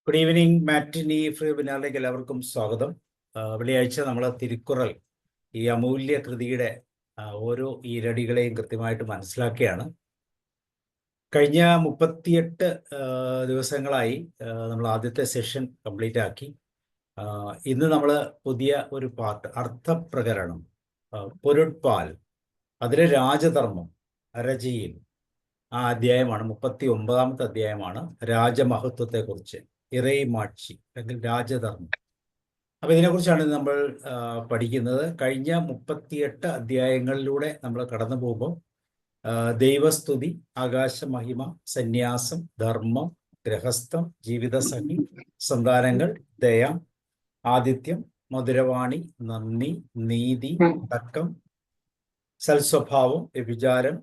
Good evening മാറ്റിനി free വെബിനാറിലേക്ക് എല്ലാവർക്കും സ്വാഗതം. വെള്ളിയാഴ്ച നമ്മൾ തിരുക്കുറൽ ഈ അമൂല്യ കൃതിയുടെ ഓരോ ഈരടികളെയും കൃത്യമായിട്ട് മനസ്സിലാക്കിയാണ്. കഴിഞ്ഞ 38 ദിവസങ്ങളായി നമ്മൾ ആദ്യത്തെ സെഷൻ കംപ്ലീറ്റ് ആക്കി. ഇന്ന് നമ്മൾ പുതിയ ഒരു പാർട്ട് അർത്ഥപ്രകരണം, പൊരുട്പാൽ, അതിലെ രാജധർമ്മം അരചിയിൽ ആ അധ്യായമാണ്. 39ാമത്തെ അധ്യായമാണ് രാജമഹത്വത്തെക്കുറിച്ച്, ഇറൈമാട്சி അല്ലെങ്കിൽ രാജധർമ്മം. അപ്പോൾ ഇതിനെക്കുറിച്ചാണ് നമ്മൾ പഠിക്കുന്നത്. കഴിഞ്ഞ 38 അധ്യായങ്ങളിലൂടെ നമ്മൾ കടന്നു പോകുമ്പോൾ ദൈവസ്തുതി, ആകാശമഹിമ, സന്യാസം, ധർമ്മം, ഗൃഹസ്ഥം, ജീവിതസഖി, സന്താനങ്ങൾ, ദയ, ആതിഥ്യം, മധുരവാണി, നന്ദി, നീതി, അടക്കം, സൽസ്വഭാവം, വ്യഭിചാരം,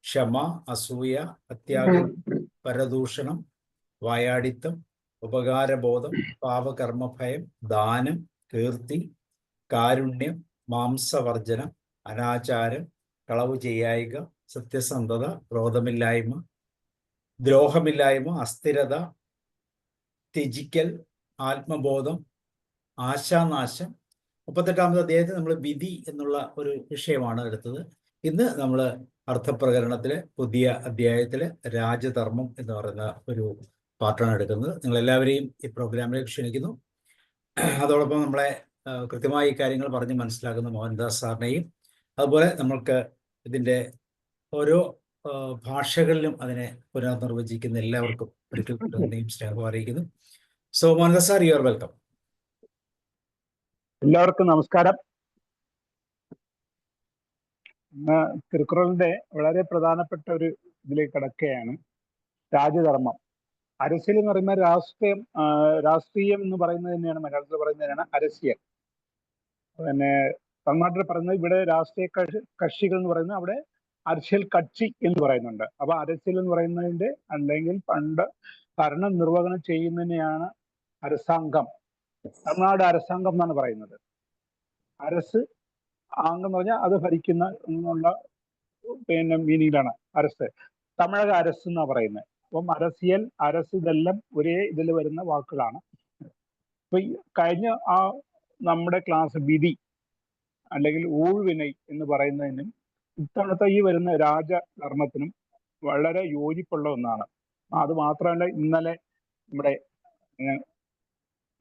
ക്ഷമ, അസൂയ, അത്യാഗ്രഹം, പരദൂഷണം, വായാടിത്തം, ഉപകാരബോധം, പാപകർമ്മഭയം, ദാനം, കീർത്തി, കാരുണ്യം, മാംസവർജനം, അനാചാരം, കളവ് ചെയ്യായിക, സത്യസന്ധത, ക്രോധമില്ലായ്മ, ദ്രോഹമില്ലായ്മ, അസ്ഥിരത, ത്യജിക്കൽ, ആത്മബോധം, ആശാനാശം. 38ാമത്തെ അധ്യായത്തിൽ നമ്മൾ വിധി എന്നുള്ള ഒരു വിഷയമാണ് എടുത്തത്. ഇന്ന് നമ്മൾ അർത്ഥപ്രകരണത്തിലെ പുതിയ അധ്യായത്തിലെ രാജധർമ്മം എന്ന് പറയുന്ന ഒരു പാർട്ടാണ് എടുക്കുന്നത്. നിങ്ങളെല്ലാവരെയും ഈ പ്രോഗ്രാമിലേക്ക് ക്ഷണിക്കുന്നു. അതോടൊപ്പം നമ്മളെ കൃത്യമായി ഈ കാര്യങ്ങൾ പറഞ്ഞ് മനസ്സിലാക്കുന്ന മോഹൻദാസ് സാറിനെയും, അതുപോലെ നമ്മൾക്ക് ഇതിൻ്റെ ഓരോ ഭാഷകളിലും അതിനെ പുനർനിർവചിക്കുന്ന എല്ലാവർക്കും ഒരിക്കൽ നന്ദിയും സ്നേഹവും അറിയിക്കുന്നു. So Mohandas sir, you are welcome. എല്ലാവർക്കും നമസ്കാരം. തിരുക്കുറളിന്റെ വളരെ പ്രധാനപ്പെട്ട ഒരു ഇതിലേക്ക് കടക്കുകയാണ്. രാജധർമ്മം. അരസ്യൽ എന്ന് പറയുമ്പോൾ രാഷ്ട്രീയം എന്ന് പറയുന്നത് തന്നെയാണ്, മലയാളത്തിൽ പറയുന്നതിനാണ് അരസ്യൽ. പിന്നെ തമിഴ്നാട്ടിൽ പറയുന്നത്, ഇവിടെ രാഷ്ട്രീയ കക്ഷികൾ എന്ന് പറയുന്നത് അവിടെ അരസ്യൽ കക്ഷി എന്ന് പറയുന്നുണ്ട്. അപ്പൊ അരസ്യൽ എന്ന് പറയുന്നതിന്റെ അല്ലെങ്കിൽ പണ്ട് ഭരണം നിർവഹണം ചെയ്യുന്നതിനെയാണ് അരസാംഗം. തമിഴ്നാട് അരസാംഗം എന്നാണ് പറയുന്നത്. അരസ് അംഗം എന്ന് പറഞ്ഞാൽ അത് ഭരിക്കുന്ന എന്നുള്ള മീനിങ്ങിലാണ് അരസ്. തമിഴക അരസ് എന്നാ പറയുന്നത്. അപ്പം അരസിയൽ, അരസ്, ഇതെല്ലാം ഒരേ ഇതിൽ വരുന്ന വാക്കുകളാണ്. അപ്പൊ കഴിഞ്ഞ നമ്മുടെ ക്ലാസ് വിധി അല്ലെങ്കിൽ ഊഴ്വിനൈ എന്ന് പറയുന്നതിനും ഇത്തവണത്തെ ഈ വരുന്ന രാജധർമ്മത്തിനും വളരെ യോജിപ്പുള്ള ഒന്നാണ്. അത് മാത്രമല്ല, ഇന്നലെ നമ്മുടെ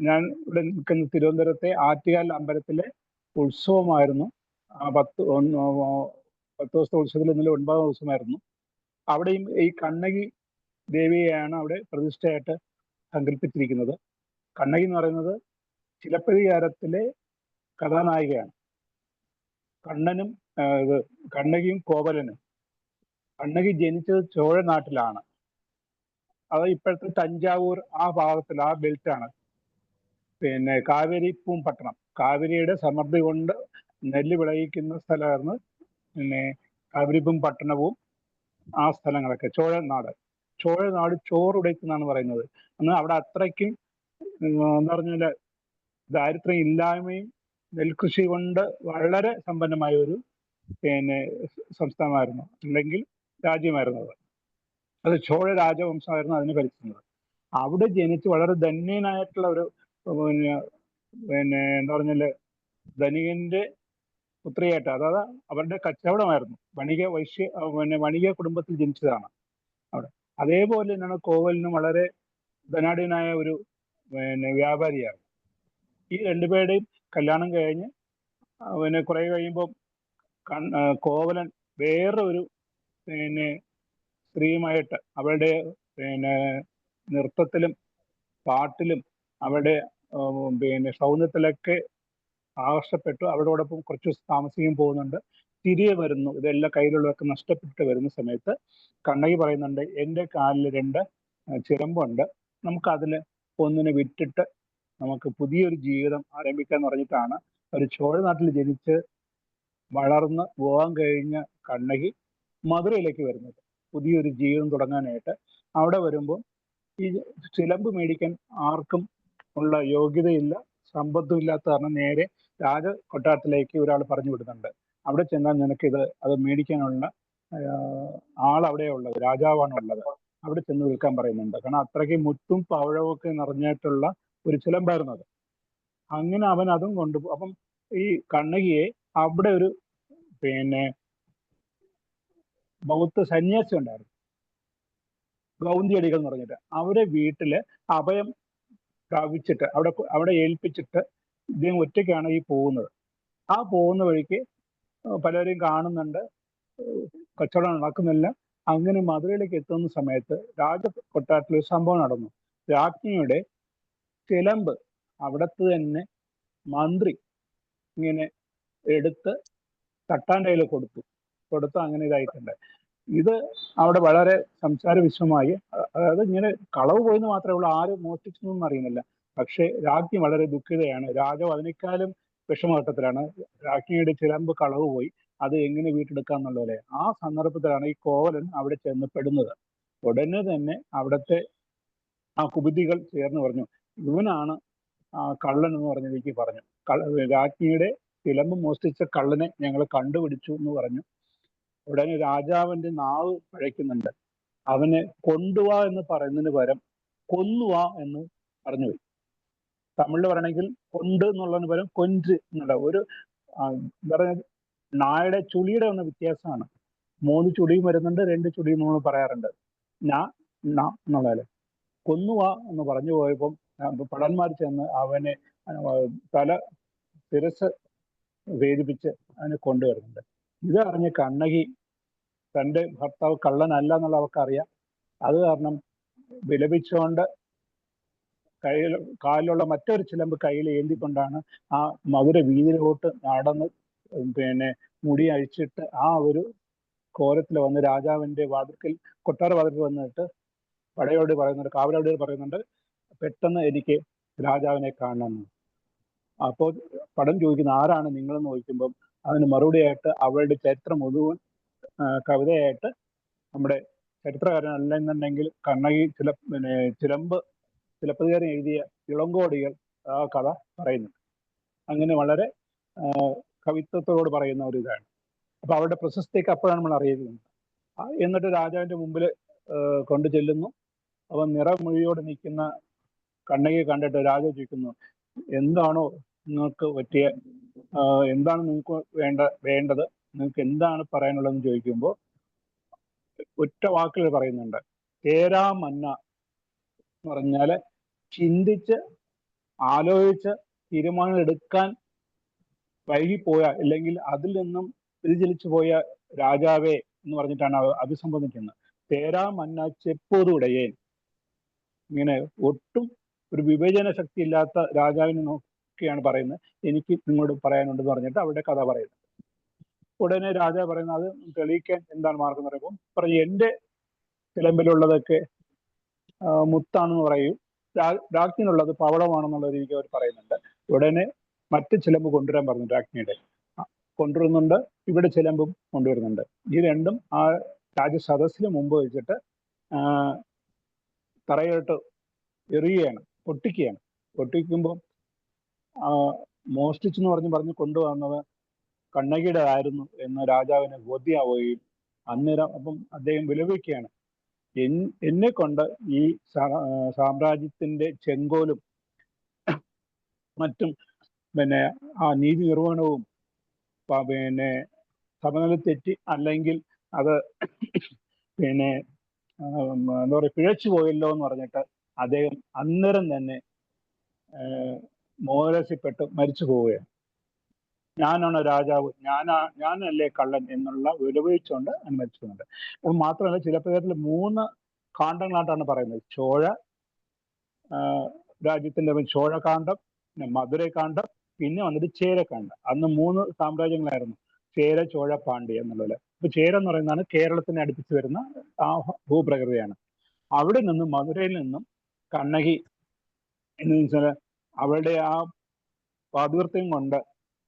ഞാൻ ഇവിടെ നിൽക്കുന്ന തിരുവനന്തപുരത്തെ ആറ്റുകാൽ അമ്പലത്തിലെ ഉത്സവമായിരുന്നു. 10 ദിവസത്തെ ഉത്സവത്തിൽ ഇന്നലെ 9ാം ദിവസമായിരുന്നു. അവിടെയും ഈ കണ്ണകി ദേവിയെയാണ് അവിടെ പ്രതിഷ്ഠയായിട്ട് സങ്കല്പിച്ചിരിക്കുന്നത്. കണ്ണകി എന്ന് പറയുന്നത് ചിലപ്പതികാരത്തിലെ കഥാനായികയാണ്. കണ്ണകിയും കോവലനും. കണ്ണകി ജനിച്ചത് ചോഴ നാട്ടിലാണ്. അത് ഇപ്പോഴത്തെ തഞ്ചാവൂർ ആ ഭാഗത്തിൽ, ആ ബെൽറ്റാണ്. പിന്നെ കാവേരിപ്പൂം പട്ടണം, കാവേരിയുടെ സമൃദ്ധി കൊണ്ട് നെല്ല് വിളയിക്കുന്ന സ്ഥലമായിരുന്നു. പിന്നെ കാവേരിപ്പൂം പട്ടണവും ആ സ്ഥലങ്ങളൊക്കെ ചോഴനാട് ചോറുടയ്ക്കുന്നാണ് പറയുന്നത്. എന്നാൽ അവിടെ അത്രയ്ക്കും എന്താ പറഞ്ഞാൽ ദാരിദ്ര്യം ഇല്ലായ്മയും നെൽകൃഷി കൊണ്ട് വളരെ സമ്പന്നമായ ഒരു സംസ്ഥാനമായിരുന്നു, അല്ലെങ്കിൽ രാജ്യമായിരുന്നു അത്. അത് ചോഴ രാജവംശമായിരുന്നു അതിനെ ഭരിക്കുന്നത്. അവിടെ ജനിച്ച് വളരെ ധന്യനായിട്ടുള്ള ഒരു എന്താ പറഞ്ഞാല് ധനികന്റെ പുത്രിയായിട്ട്, അതായത് അവരുടെ കച്ചവടമായിരുന്നു. വണിക കുടുംബത്തിൽ ജനിച്ചതാണ് അവിടെ. അതേപോലെ തന്നെയാണ് കോവലിനും വളരെ ധനാഢ്യനായ ഒരു വ്യാപാരിയാണ്. ഈ രണ്ടുപേരുടെയും കല്യാണം കഴിഞ്ഞ് കുറെ കഴിയുമ്പോൾ കോവലൻ വേറൊരു സ്ത്രീയുമായിട്ട് അവരുടെ നൃത്തത്തിലും പാട്ടിലും അവരുടെ സൗന്ദര്യത്തിലൊക്കെ ആകർഷപ്പെട്ടു. അവരോടൊപ്പം കുറച്ച് ദിവസം താമസിക്കാൻ പോകുന്നുണ്ട്. തിരികെ വരുന്നു. ഇതെല്ലാം കയ്യിലുള്ളതൊക്കെ നഷ്ടപ്പെട്ട് വരുന്ന സമയത്ത് കണ്ണകി പറയുന്നുണ്ട്, എൻ്റെ കാലിൽ 2 ചിലമ്പുണ്ട്, നമുക്കതിൽ ഒന്നിനെ വിറ്റിട്ട് നമുക്ക് പുതിയൊരു ജീവിതം ആരംഭിക്കാന്ന് പറഞ്ഞിട്ടാണ് ഒരു ചോഴ നാട്ടിൽ ജനിച്ച് വളർന്ന് പോകാൻ കഴിഞ്ഞ കണ്ണകി മധുരയിലേക്ക് വരുന്നത്, പുതിയൊരു ജീവിതം തുടങ്ങാനായിട്ട്. അവിടെ വരുമ്പോൾ ഈ ചിലമ്പ് മേടിക്കാൻ ആർക്കും ഉള്ള യോഗ്യതയില്ല, സമ്പത്തും ഇല്ലാത്ത കാരണം നേരെ രാജകൊട്ടാരത്തിലേക്ക് ഒരാൾ പറഞ്ഞു വിടുന്നുണ്ട്. അവിടെ ചെന്നാൽ നിനക്ക് അത് മേടിക്കാനുള്ള ആളവിടെ ഉള്ളത്, രാജാവാണ് ഉള്ളത്. അവിടെ ചെന്ന് നിൽക്കാൻ പറയുന്നുണ്ട്. കാരണം അത്രയ്ക്ക് മുത്തും പവഴവും ഒക്കെ നിറഞ്ഞിട്ടുള്ള ഒരു ചിലമ്പായിരുന്നു അത്. അങ്ങനെ അവൻ അതും കൊണ്ടുപോകും. അപ്പം ഈ കണ്ണകിയെ അവിടെ ഒരു പിന്നെ ബൗദ്ധ സന്യാസി ഉണ്ടായിരുന്നു, ഗൗന്തിയടികൾ എന്ന് പറഞ്ഞിട്ട്. അവരെ വീട്ടില് അഭയം പ്രാപിച്ചിട്ട് അവിടെ ഏൽപ്പിച്ചിട്ട് ഇദ്ദേഹം ഒറ്റയ്ക്കാണ് ഈ പോകുന്നത്. ആ പോകുന്ന വഴിക്ക് പലരെയും കാണുന്നുണ്ട്, കച്ചവടം നടക്കുന്നില്ല. അങ്ങനെ മധുരയിലേക്ക് എത്തുന്ന സമയത്ത് രാജകൊട്ടാരത്തിൽ ഒരു സംഭവം നടന്നു. രാജ്ഞിയുടെ ചിലമ്പ് അവിടത്ത് തന്നെ മന്ത്രി ഇങ്ങനെ എടുത്ത് തട്ടാൻ്റെ കയ്യിൽ കൊടുത്ത് അങ്ങനെ ഇതായിട്ടുണ്ട്. ഇത് അവിടെ വളരെ സംസാര വിഷയമായി. അതായത് ഇങ്ങനെ കളവ് പോയെന്ന് മാത്രമേ ഉള്ളൂ, ആര് മോഷ്ടിച്ചെന്നൊന്നും അറിയുന്നില്ല. പക്ഷേ രാജ്ഞി വളരെ ദുഃഖിതയാണ്. രാജാവ് അതിനേക്കാളും വിഷമഘട്ടത്തിലാണ്. രാജ്ഞിയുടെ ചിലമ്പ് കളവ് പോയി, അത് എങ്ങനെ വീട്ടെടുക്കാന്നുള്ളതല്ലേ. ആ സന്ദർഭത്തിലാണ് ഈ കോവലൻ അവിടെ ചെന്ന് പെടുന്നത്. ഉടനെ തന്നെ അവിടുത്തെ ആ കുബുദ്ധികൾ ചേർന്ന് പറഞ്ഞു, ഇവനാണ് കള്ളൻ എന്ന് പറഞ്ഞിലേക്ക് പറഞ്ഞു. രാജ്ഞിയുടെ ചിലമ്പ് മോഷ്ടിച്ച കള്ളനെ ഞങ്ങൾ കണ്ടുപിടിച്ചു എന്ന് പറഞ്ഞു. ഉടനെ രാജാവിന്റെ നാവ് പഴയ്ക്കുന്നുണ്ട്. അവനെ കൊണ്ടുവാ എന്ന് പറയുന്നതിന് പകരം കൊന്നുവാ എന്ന് പറഞ്ഞുപോയി. തമിഴിൽ പറയണമെങ്കിൽ കൊണ്ട് എന്നുള്ളതിന് പകരം കൊഞ്ച് എന്നുള്ള ഒരു എന്താ പറയുക, നായുടെ ചുളിയുടെ ഒന്ന് വ്യത്യാസമാണ്. 3 ചുളിയും വരുന്നുണ്ട്, 2 ചുളിയും നമ്മൾ പറയാറുണ്ട്. എന്നുള്ളതല്ലേ. കൊന്നുവാ എന്ന് പറഞ്ഞു പോയപ്പം ഭടന്മാർ ചെന്ന് അവനെ ശിരസ് വേദിപ്പിച്ച് അവനെ കൊണ്ടുവരുന്നുണ്ട്. ഇത് അറിഞ്ഞ് കണ്ണകി തൻ്റെ ഭർത്താവ് കള്ളനല്ല എന്നുള്ള അവൾക്കറിയാം. അത് കാരണം വിലപിച്ചുകൊണ്ട് കാലിലുള്ള മറ്റൊരു ചിലമ്പ് കയ്യിൽ ഏന്തിക്കൊണ്ടാണ് ആ മധുര വീതിയിലോട്ട് നടന്ന് മുടി അഴിച്ചിട്ട് ആ ഒരു കോലത്തിൽ വന്ന് രാജാവിന്റെ കൊട്ടാര വാതിൽക്കൽ വന്നിട്ട് പടയോട് പറയുന്നുണ്ട്, കാവലോട് പറയുന്നുണ്ട്, പെട്ടെന്ന് എനിക്ക് രാജാവിനെ കാണണം. അപ്പോൾ പടം ചോദിക്കുന്ന ആരാണ് നിങ്ങളെന്ന് ചോദിക്കുമ്പം അതിന് മറുപടിയായിട്ട് അവളുടെ ചരിത്രം മുഴുവൻ കവിതയായിട്ട് നമ്മുടെ ചരിത്രകാരൻ അല്ലെന്നുണ്ടെങ്കിൽ കണ്ണകി ചിലപ്പതികാരൻ എഴുതിയ ഇളങ്കോടികൾ ആ കഥ പറയുന്നുണ്ട്. അങ്ങനെ വളരെ കവിത്വത്തോട് പറയുന്ന ഒരു ഇതാണ്. അപ്പൊ അവരുടെ പ്രശസ്തിക്ക് അപ്പോഴാണ് നമ്മൾ അറിയുന്നത്. എന്നിട്ട് രാജാവിന്റെ മുമ്പിൽ കൊണ്ടു ചെല്ലുന്നു. അവൻ നിറമൊഴിയോടെ നിൽക്കുന്ന കണ്ണകിയെ കണ്ടിട്ട് രാജാവ് ചോദിക്കുന്നു, എന്താണോ നിങ്ങൾക്ക് പറ്റിയ, എന്താണ് നിങ്ങൾക്ക് വേണ്ടത്, നിങ്ങൾക്ക് എന്താണ് പറയാനുള്ളതെന്ന് ചോദിക്കുമ്പോൾ ഒറ്റ വാക്കുകൾ പറയുന്നുണ്ട്, തേരാ മന്ന എന്ന് പറഞ്ഞാല് ചിന്തിച്ച് ആലോചിച്ച് തീരുമാനം എടുക്കാൻ വൈകിപ്പോയ, അല്ലെങ്കിൽ അതിൽ നിന്നും വ്യതിചലിച്ചു പോയ രാജാവേ എന്ന് പറഞ്ഞിട്ടാണ് അഭിസംബോധിക്കുന്നത്. തേരാ മന്ന ചെപ്പോതുടയേൻ. ഇങ്ങനെ ഒട്ടും ഒരു വിവേചന ശക്തി ഇല്ലാത്ത രാജാവിനെ നോക്കിയാണ് പറയുന്നത്, എനിക്ക് നിങ്ങളോട് പറയാനുണ്ടെന്ന് പറഞ്ഞിട്ട് അവിടെ കഥ പറയുന്നത്. ഉടനെ രാജാവ് പറയുന്നത്, അത് തെളിയിക്കാൻ എന്താണ് മാർഗം എന്ന് പറയുമ്പോൾ പറയും, എൻ്റെ ചിലമ്പിലുള്ളതൊക്കെ മുത്താണെന്ന് പറയും, രാജ്ഞിനുള്ളത് പവളമാണെന്നുള്ള രീതിക്ക് അവർ പറയുന്നുണ്ട്. ഉടനെ മറ്റ് ചിലമ്പ് കൊണ്ടുവരാൻ പറഞ്ഞു രാജ്ഞിയുടെ. കൊണ്ടുവരുന്നുണ്ട്, ഇവിടെ ചിലമ്പും കൊണ്ടുവരുന്നുണ്ട്. ഈ രണ്ടും ആ രാജസദസ്സിന് മുമ്പ് വെച്ചിട്ട് തറയോട്ട് എറിയുകയാണ്, പൊട്ടിക്കുകയാണ്. പൊട്ടിക്കുമ്പോൾ മോഷ്ടിച്ചെന്ന് പറഞ്ഞ് കൊണ്ടുവന്നത് കണ്ണകിയുടേതായിരുന്നു എന്ന് രാജാവിന് ബോധ്യമാവുകയും അന്നേരം അപ്പം അദ്ദേഹം വിലപിക്കുകയാണ്, എന്നെ കൊണ്ട് ഈ സാമ്രാജ്യത്തിന്റെ ചെങ്കോലും മറ്റും ആ നീതി നിർവഹണവും സമനില തെറ്റി, അല്ലെങ്കിൽ അത് എന്താ പറയുക, പിഴച്ചു പോയല്ലോ എന്ന് പറഞ്ഞിട്ട് അദ്ദേഹം അന്നേരം തന്നെ മോഹരസിപ്പെട്ട് മരിച്ചു പോവുകയാണ്. ഞാനാണ് രാജാവ്, ഞാനല്ലേ കള്ളൻ എന്നുള്ള വിലപിച്ചുകൊണ്ട് മരിച്ചുകൊണ്ട്. അപ്പോൾ മാത്രമല്ല, ചിലപ്പതികാരത്തിൽ 3 കാണ്ഡങ്ങളായിട്ടാണ് പറയുന്നത്. ചോഴ രാജ്യത്തിന്റെ ചോഴകാന്ഡം, പിന്നെ മധുരകാന്ഡം, പിന്നെ വന്നിട്ട് ചേരകാന്ഡം. അന്ന് 3 സാമ്രാജ്യങ്ങളായിരുന്നു, ചേര, ചോഴ, പാണ്ഡ്യ എന്നുള്ളത്. ഇപ്പൊ ചേര എന്ന് പറയുന്നതാണ് കേരളത്തിനെ അടുപ്പിച്ച് വരുന്ന ആ ഭൂപ്രകൃതിയാണ്. അവിടെ നിന്നും മധുരയിൽ നിന്നും കണ്ണകി എന്ന് വെച്ചാൽ അവളുടെ ആ പാതിവൃത്യം കൊണ്ട്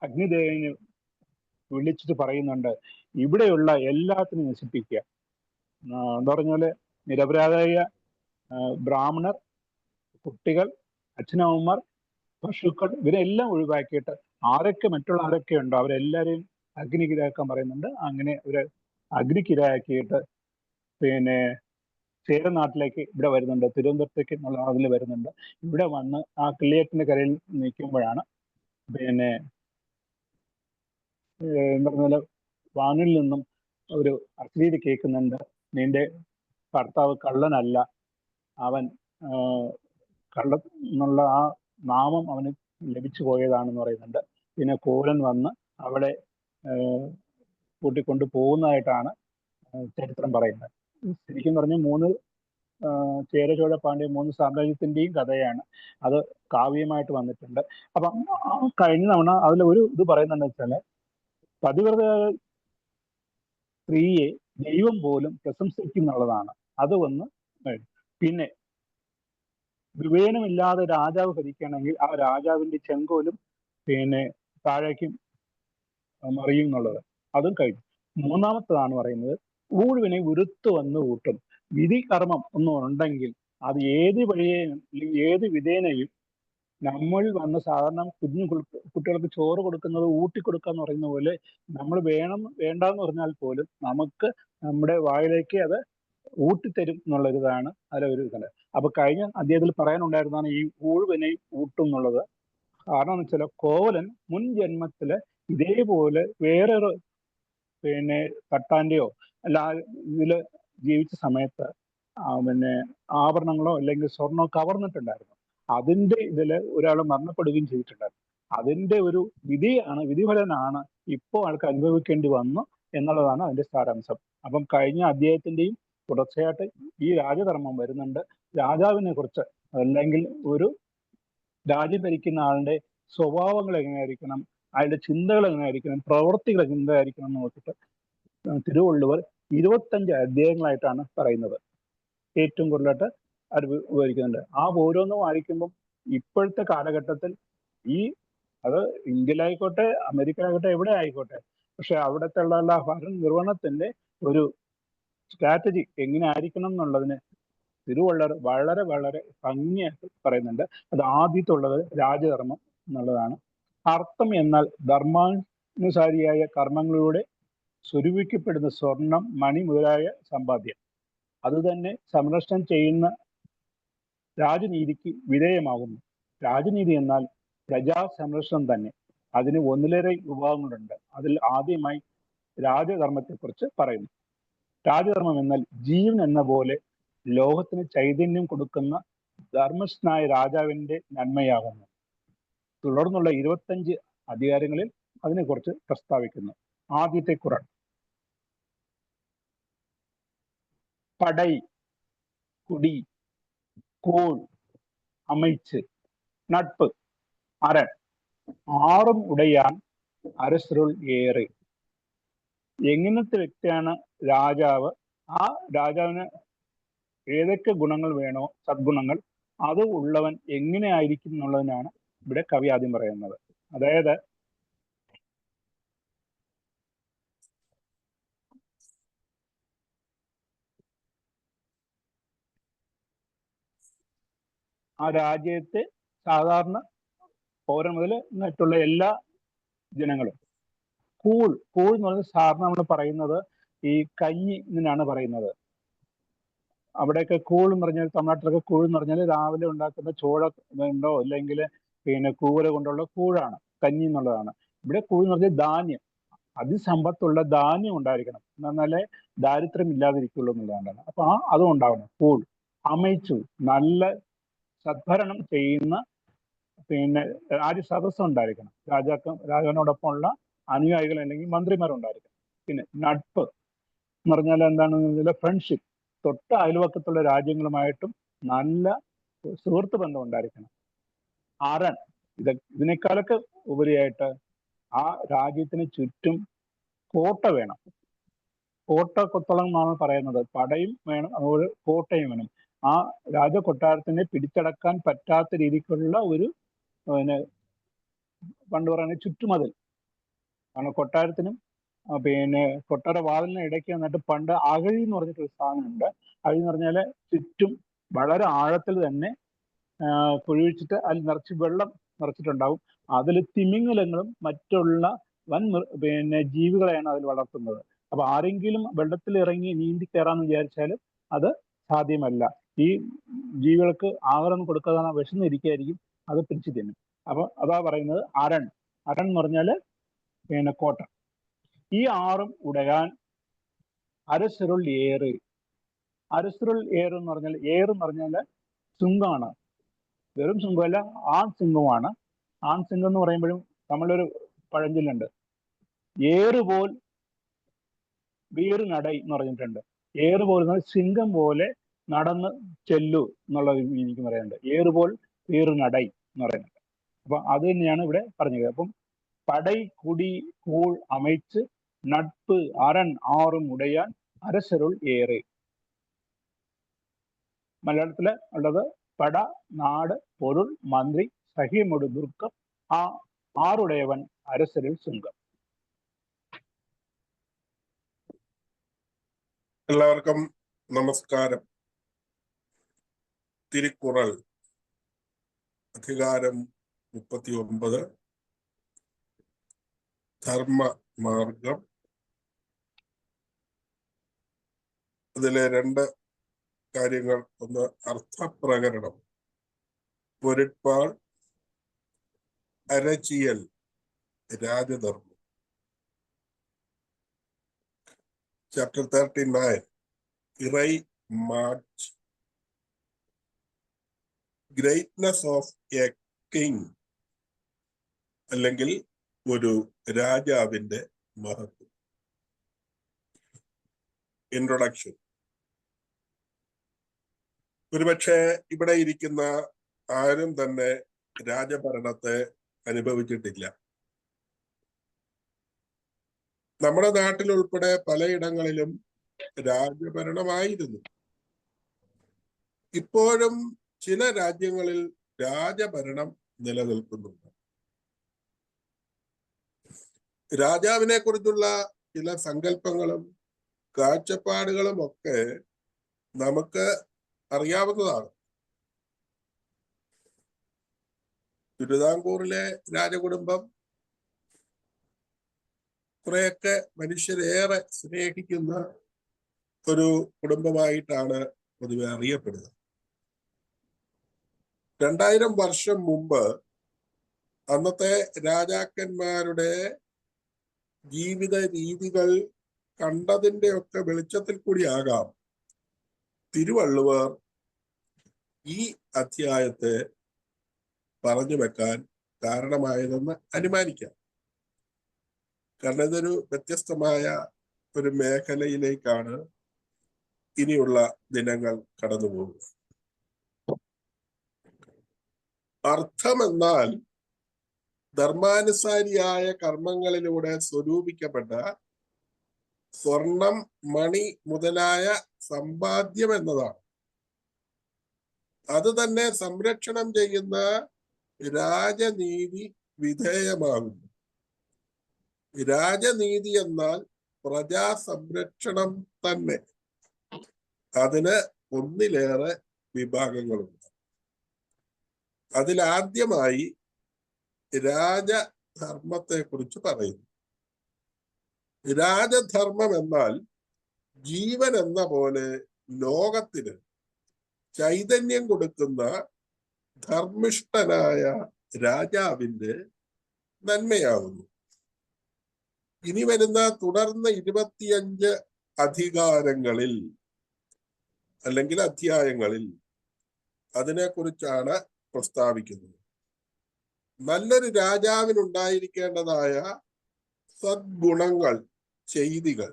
അഗ്നിദേവനെ വിളിച്ചിട്ട് പറയുന്നുണ്ട്, ഇവിടെയുള്ള എല്ലാത്തിനും നശിപ്പിക്കുക. എന്താ പറഞ്ഞാല് നിരപരാധായ ബ്രാഹ്മണർ, കുട്ടികൾ, അച്ഛനമ്മമാർ, പശുക്കൾ, ഇവരെല്ലാം ഒഴിവാക്കിയിട്ട് മറ്റുള്ള ആരൊക്കെ ഉണ്ടോ അവരെല്ലാവരെയും അഗ്നിക്കിരയാക്കാൻ പറയുന്നുണ്ട്. അങ്ങനെ ഒരു അഗ്നിക്കിരയാക്കിയിട്ട് ചേരനാട്ടിലേക്ക് ഇവിടെ വരുന്നുണ്ട്, തിരുവനന്തപുരത്തേക്ക് എന്നുള്ള അതിൽ വരുന്നുണ്ട്. ഇവിടെ വന്ന് ആ കിള്ളിയേറ്റിന്റെ കരയിൽ നിൽക്കുമ്പോഴാണ് പിന്നെ പറഞ്ഞ വാനിൽ നിന്നും ഒരു അശ്ലീതി കേൾക്കുന്നുണ്ട്. നിന്റെ ഭർത്താവ് കള്ളനല്ല, അവൻ കള്ള എന്നുള്ള ആ നാമം അവന് ലഭിച്ചു പോയതാണെന്ന് പറയുന്നുണ്ട്. പിന്നെ കോലൻ വന്ന് അവിടെ കൂട്ടിക്കൊണ്ടു പോകുന്നതായിട്ടാണ് ചരിത്രം പറയുന്നത്. ശരിക്കും പറഞ്ഞ ചേര ചോഴ പാണ്ഡ്യ 3 സാമ്രാജ്യത്തിന്റെയും കഥയാണ്. അത് കാവ്യമായിട്ട് വന്നിട്ടുണ്ട്. അപ്പം കഴിഞ്ഞ തവണ അതിൽ ഒരു ഇത് പറയുന്നുണ്ടെന്ന് വെച്ചാല്, പതിവ്രത സ്ത്രീയെ ദൈവം പോലും പ്രശംസിക്കുന്നുള്ളതാണ്. അത് വന്ന് പിന്നെ വിവേചനമില്ലാതെ രാജാവ് ഭരിക്കണമെങ്കിൽ ആ രാജാവിന്റെ ചെങ്കോലും പിന്നെ താഴേക്കും മറിയും എന്നുള്ളത്, അതും കഴിഞ്ഞു. മൂന്നാമത്തതാണ് പറയുന്നത്, ഊഴുവിനെ ഉരുത്തു വന്ന് കൂട്ടും. വിധി കർമ്മം ഒന്നും ഉണ്ടെങ്കിൽ അത് ഏത് വഴിയേയും ഏത് വിധേനയും നമ്മൾ വന്ന് സാധാരണ കുട്ടികൾക്ക് ചോറ് കൊടുക്കുന്നത് ഊട്ടിക്കൊടുക്കുക എന്ന് പറയുന്ന പോലെ, നമ്മൾ വേണ്ടെന്ന് പറഞ്ഞാൽ പോലും നമുക്ക് നമ്മുടെ വായിലേക്ക് അത് ഊട്ടിത്തരും എന്നുള്ളൊരിതാണ് അതിലൊരു ഇതാണ്. അപ്പൊ കഴിഞ്ഞ അധ്യായത്തിൽ പറയാനുണ്ടായിരുന്നതാണ് ഈ ഊഴുവിനെ ഊട്ടും എന്നുള്ളത്. കാരണം എന്ന് വെച്ചാൽ കോവലൻ മുൻ ജന്മത്തില് ഇതേപോലെ വേറൊരു പിന്നെ തട്ടാന്റെയോ അല്ല ഇതില് ജീവിച്ച സമയത്ത് പിന്നെ ആഭരണങ്ങളോ അല്ലെങ്കിൽ സ്വർണ്ണമോ കവർന്നിട്ടുണ്ടായിരുന്നു. അതിന്റെ ഇതില് ഒരാൾ മരണപ്പെടുകയും ചെയ്തിട്ടുണ്ടായിരുന്നു. അതിന്റെ ഒരു വിധിഫലനാണ് ഇപ്പോൾ ആൾക്ക് അനുഭവിക്കേണ്ടി വന്നു എന്നുള്ളതാണ് അതിന്റെ സാരാംശം. അപ്പം കഴിഞ്ഞ അധ്യായത്തിന്റെയും തുടർച്ചയായിട്ട് ഈ രാജധർമ്മം വരുന്നുണ്ട്. രാജാവിനെ കുറിച്ച് അല്ലെങ്കിൽ ഒരു രാജ്യം ഭരിക്കുന്ന ആളുടെ സ്വഭാവങ്ങൾ എങ്ങനെയായിരിക്കണം, അയാളുടെ ചിന്തകൾ എങ്ങനെയായിരിക്കണം, പ്രവൃത്തികൾ എന്തായിരിക്കണം എന്ന് നോക്കിയിട്ട് തിരുവള്ളുവർ 25 അധ്യായങ്ങളായിട്ടാണ് പറയുന്നത്. ഏറ്റവും കൂടുതലായിട്ട് അത് വിവരിക്കുന്നുണ്ട്. ആ ഓരോന്നും വായിക്കുമ്പം ഇപ്പോഴത്തെ കാലഘട്ടത്തിൽ അത് ഇന്ത്യയിലായിക്കോട്ടെ അമേരിക്കയിലായിക്കോട്ടെ എവിടെ ആയിക്കോട്ടെ, പക്ഷെ അവിടുത്തെ ഉള്ള ഭരണ നിർവഹണത്തിന്റെ ഒരു സ്ട്രാറ്റജി എങ്ങനെ ആയിരിക്കണം എന്നുള്ളതിന് തിരുവള്ളുവർ വളരെ വളരെ ഭംഗിയായിട്ട് പറയുന്നുണ്ട്. അത് ആദ്യത്തുള്ളത് രാജധർമ്മം എന്നുള്ളതാണ്. അർത്ഥം എന്നാൽ ധർമാനുസാരിയായ കർമ്മങ്ങളിലൂടെ സ്വരൂപിക്കപ്പെടുന്ന സ്വർണം, മണി മുതലായ സമ്പാദ്യം. അതുതന്നെ സംരക്ഷണം ചെയ്യുന്ന രാജനീതിക്ക് വിധേയമാകുന്നു. രാജനീതി എന്നാൽ പ്രജാ സംരക്ഷണം തന്നെ. അതിന് ഒന്നിലേറെ വിഭാഗങ്ങളുണ്ട്. അതിൽ ആദ്യമായി രാജധർമ്മത്തെക്കുറിച്ച് പറയുന്നു. രാജധർമ്മം എന്നാൽ ജീവൻ എന്ന പോലെ ലോകത്തിന് ചൈതന്യം കൊടുക്കുന്ന ധർമ്മസ്ഥനായ രാജാവിന്റെ നന്മയാകുന്നു. തുടർന്നുള്ള 25 അധികാരങ്ങളിൽ അതിനെക്കുറിച്ച് പ്രസ്താവിക്കുന്നു. ആദ്യത്തെ ഖുറാൻ. പടൈ, കുടി, കോൾ, அமைச்சு, നട്പ്, അരൺ, ആറും ഉടയാൻ അരസരുൾ ഏറെ. എങ്ങനത്തെ വ്യക്തിയാണ് രാജാവ്, ആ രാജാവിന് ഏതൊക്കെ ഗുണങ്ങൾ വേണോ, സദ്ഗുണങ്ങൾ, അത് ഉള്ളവൻ എങ്ങനെ ആയിരിക്കും എന്നുള്ളതിനാണ് ഇവിടെ കവി ആദ്യം പറയുന്നത്. അതായത് ആ രാജ്യത്തെ സാധാരണ പൗരൻ മുതൽ മറ്റുള്ള എല്ലാ ജനങ്ങളും കൂൾ എന്ന് പറയുന്നത് സാധാരണ നമ്മൾ പറയുന്നത് ഈ കഞ്ഞി എന്നാണ് പറയുന്നത്. അവിടെയൊക്കെ കൂൾ എന്ന് പറഞ്ഞാൽ, തമിഴ്നാട്ടിലൊക്കെ കൂൾ എന്ന് പറഞ്ഞാൽ രാവിലെ ഉണ്ടാക്കുന്ന ചോള കൊണ്ടോ അല്ലെങ്കിൽ പിന്നെ കൂര കൊണ്ടുള്ള കൂഴാണ്, കഞ്ഞി എന്നുള്ളതാണ്. ഇവിടെ കൂൾ എന്ന് പറഞ്ഞാൽ ധാന്യം, അതിസമ്പത്തുള്ള ധാന്യം ഉണ്ടായിരിക്കണം, എന്നാലേ ദാരിദ്ര്യം ഇല്ലാതിരിക്കുള്ളൂ എന്നുള്ളതാണ്. അപ്പൊ അതും ഉണ്ടാവണം. കൂൾ. അമൈച്ചു, നല്ല സദ്ഭരണം ചെയ്യുന്ന പിന്നെ രാജസദസ്സം ഉണ്ടായിരിക്കണം. രാജാവിനോടൊപ്പമുള്ള അനുയായികൾ അല്ലെങ്കിൽ മന്ത്രിമാരുണ്ടായിരിക്കണം. പിന്നെ നട്പ് എന്ന് പറഞ്ഞാൽ എന്താണ്, ഫ്രണ്ട്ഷിപ്പ്, തൊട്ട് അയൽവക്കത്തുള്ള രാജ്യങ്ങളുമായിട്ടും നല്ല സുഹൃത്ത് ബന്ധം ഉണ്ടായിരിക്കണം. അരൺ, ഇതിനേക്കാളൊക്കെ ഉപരിയായിട്ട് ആ രാജ്യത്തിന് ചുറ്റും കോട്ട വേണം. കോട്ട കൊത്തളം എന്നാണ് പറയുന്നത്. പടയും വേണം, അതുപോലെ കോട്ടയും വേണം. ആ രാജകൊട്ടാരത്തിനെ പിടിച്ചടക്കാൻ പറ്റാത്ത രീതിക്കുള്ള ഒരു പിന്നെ പണ്ട് പറയുന്നത് ചുറ്റുമതിൽ. കാരണം കൊട്ടാരത്തിനും പിന്നെ കൊട്ടാര വാതിലിന് ഇടയ്ക്ക് വന്നിട്ട് പണ്ട് അകഴി എന്ന് പറഞ്ഞിട്ടൊരു സാധനമുണ്ട്. അകഴി എന്ന് പറഞ്ഞാൽ ചുറ്റും വളരെ ആഴത്തിൽ തന്നെ കുഴിച്ചിട്ട് അതിൽ നിറച്ച് വെള്ളം നിറച്ചിട്ടുണ്ടാവും. അതിൽ തിമിംഗലങ്ങളും മറ്റുള്ള വൻ പിന്നെ ജീവികളെയാണ് അതിൽ വളർത്തുന്നത്. അപ്പൊ ആരെങ്കിലും വെള്ളത്തിൽ ഇറങ്ങി നീന്തി കയറാന്ന് വിചാരിച്ചാൽ അത് സാധ്യമല്ല. ഈ ജീവികൾക്ക് ആഹാരം കൊടുക്കാതെ വിശന്നിരിക്കുകയായിരിക്കും, അത് പിടിച്ചു തിന്നും. അപ്പൊ അതാ പറയുന്നത് അരൺ. അരൺ എന്ന് പറഞ്ഞാല് പിന്നെ കോട്ട. ഈ ആറും ഉടയാൻ അരസരുൾ ഏറ്. അരസരുൾ ഏറ് എന്ന് പറഞ്ഞാൽ, ഏറ് എന്ന് പറഞ്ഞാൽ ശൃംഗമാണ്. വെറും ശൃംഗമല്ല, ആൺ ശൃംഗമാണ്. ആൺ ശൃംഗം എന്ന് പറയുമ്പോഴും നമ്മളൊരു പഴഞ്ചൊല്ലുണ്ട്, ഏറുപോൽ വീറ് നടൈ എന്ന് പറഞ്ഞിട്ടുണ്ട്. ഏറുപോൽ ശൃംഗം പോലെ നടന്ന് ചെല്ലു എന്നുള്ള എനിക്ക് പറയാനുണ്ട്. ഏറുപോൽ വീറ് നടൈ എന്ന് പറയുന്നുണ്ട്. അപ്പൊ അത് തന്നെയാണ് ഇവിടെ പറഞ്ഞത്. അപ്പം പടൈ കുടി കൂൾ அமைச்சு നട്പ് അരൺ ആറും ഉടയാൻ അരസരുൾ ഏറെ. മലയാളത്തില് ഉള്ളത് പട, നാട്, പൊരുൾ, മന്ത്രി, സഹിയമൊടു ദുർഗം, ആ ആറുടയവൻ അരസരിൽ ശൃംഗം. എല്ലാവർക്കും നമസ്കാരം. തിരുക്കുറൾ അധികാരം 39, ധർമ്മ മാർഗം. അതിലെ 2 കാര്യങ്ങൾ. ഒന്ന് അർത്ഥപ്രകരണം, പൊരുട്പാൾ, അരച്ചിയൽ, രാജധർമ്മം. ചാപ്റ്റർ 39, ഇറൈ മാർച്ച്. ഗ്രേറ്റ്നെസ് ഓഫ് എ കിങ്, അല്ലെങ്കിൽ ഒരു രാജാവിന്റെ മഹത്വം. ഇൻട്രൊഡക്ഷൻ. ഒരുപക്ഷെ ഇവിടെ ഇരിക്കുന്ന ആരും തന്നെ രാജഭരണത്തെ അനുഭവിച്ചിട്ടില്ല. നമ്മുടെ നാട്ടിൽ ഉൾപ്പെടെ പലയിടങ്ങളിലും രാജഭരണമായിരുന്നു. ഇപ്പോഴും ചില രാജ്യങ്ങളിൽ രാജഭരണം നിലനിൽക്കുന്നുണ്ട്. രാജാവിനെ കുറിച്ചുള്ള ചില സങ്കല്പങ്ങളും കാഴ്ചപ്പാടുകളും ഒക്കെ നമുക്ക് അറിയാവുന്നതാണ്. തിരുവിതാംകൂറിലെ രാജകുടുംബം കുറെയൊക്കെ മനുഷ്യരേറെ സ്നേഹിക്കുന്ന ഒരു കുടുംബമായിട്ടാണ് പൊതുവെ അറിയപ്പെടുന്നത്. 2000 വർഷം മുമ്പ് അന്നത്തെ രാജാക്കന്മാരുടെ ജീവിത രീതികൾ കണ്ടതിന്റെ ഒക്കെ വെളിച്ചത്തിൽ കൂടിയാകാം തിരുവള്ളുവർ ഈ അധ്യായത്തെ പറഞ്ഞു വെക്കാൻ കാരണമായതെന്ന് അനുമാനിക്കാം. കാരണം ഇതൊരു വ്യത്യസ്തമായ ഒരു മേഖലയിലേക്കാണ് ഇനിയുള്ള ദിനങ്ങൾ കടന്നു പോകുന്നത്. അർത്ഥമെന്നാൽ ധർമാനുസാരിയായ കർമ്മങ്ങളിലൂടെ സ്വരൂപിക്കപ്പെട്ട സ്വർണം, മണി മുതലായ സമ്പാദ്യം എന്നതാണ്. അത് തന്നെ സംരക്ഷണം ചെയ്യുന്ന രാജനീതി വിധേയമാകുന്നു. രാജനീതി എന്നാൽ പ്രജാ സംരക്ഷണം തന്നെ. അതിന് ഒന്നിലേറെ വിഭാഗങ്ങളുണ്ട്. അതിലാദ്യമായി രാജധർമ്മത്തെ കുറിച്ച് പറയുന്നു. രാജധർമ്മം എന്നാൽ ജീവൻ എന്ന പോലെ ലോകത്തിന് ചൈതന്യം കൊടുക്കുന്ന ധർമ്മിഷ്ഠനായ രാജാവിന്റെ നന്മയാകുന്നു. ഇനി വരുന്ന തുടർന്ന് 25 അധികാരങ്ങളിൽ അല്ലെങ്കിൽ അധ്യായങ്ങളിൽ അതിനെക്കുറിച്ചാണ് പ്രസ്താവിക്കുന്നത്. നല്ലൊരു രാജാവിനുണ്ടായിരിക്കേണ്ടതായ സദ്ഗുണങ്ങൾ, ചെയ്തികൾ,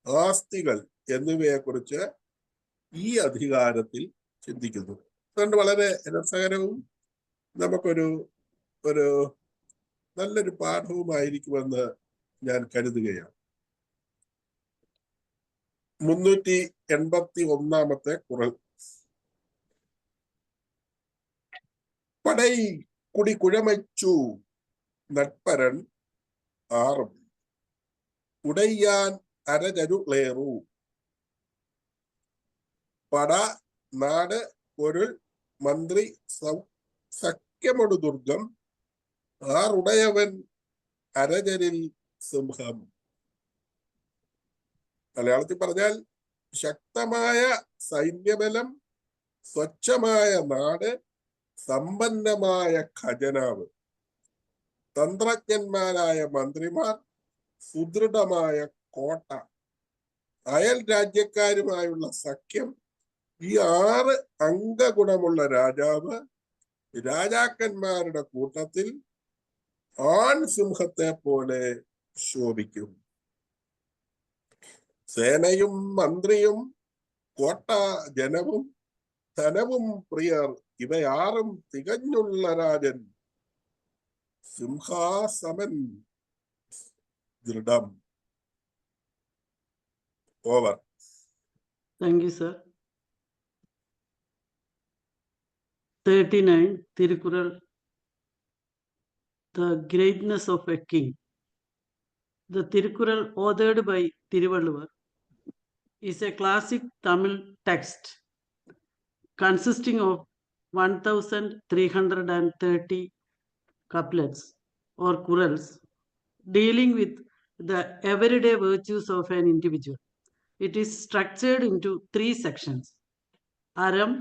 ആസ്തികൾ എന്നിവയെക്കുറിച്ച് ഈ അധികാരത്തിൽ ചിന്തിക്കുന്നു. അതുകൊണ്ട് വളരെ രസകരവും നമുക്കൊരു നല്ലൊരു പാഠവുമായിരിക്കുമെന്ന് ഞാൻ കരുതുകയാണ്. 381 കുറൾ. പടൈ കുടി കുഴമച്ചു നട്പരൻ ആറും ഉടയ്യാൻ അരജരുളേറു. പട, നാട്, പൊരുൾ, മന്ത്രി, സഖ്യമൊടു ദുർഗം, ആറുടയവൻ അരജരിൽ സിംഹം. മലയാളത്തിൽ പറഞ്ഞാൽ ശക്തമായ സൈന്യബലം, സ്വച്ഛമായ നാട്, സമ്പന്നമായ ഖജനാവ്, തന്ത്രജ്ഞന്മാരായ മന്ത്രിമാർ, സുദൃഢമായ കോട്ട, അയൽ രാജ്യക്കാരുമായുള്ള സഖ്യം, ഈ 6 അംഗഗുണമുള്ള രാജാവ് രാജാക്കന്മാരുടെ കൂട്ടത്തിൽ ആൺ സിംഹത്തെ പോലെ ശോഭിക്കും. സേനയും മന്ത്രിയും കോട്ട ജനവും ധനവും പ്രിയർ ഇവയാറും തികഞ്ഞുള്ള രാജൻ, സിംഹാസമൻ ദൃഢം. Over. Thank you, sir. 39, Tirukural, the greatness of a king. The Tirukural, authored by Thiruvalluvar, is a classic Tamil text consisting of 1330 couplets or kurals dealing with the everyday virtues of an individual. It is structured into 3 sections. Aram,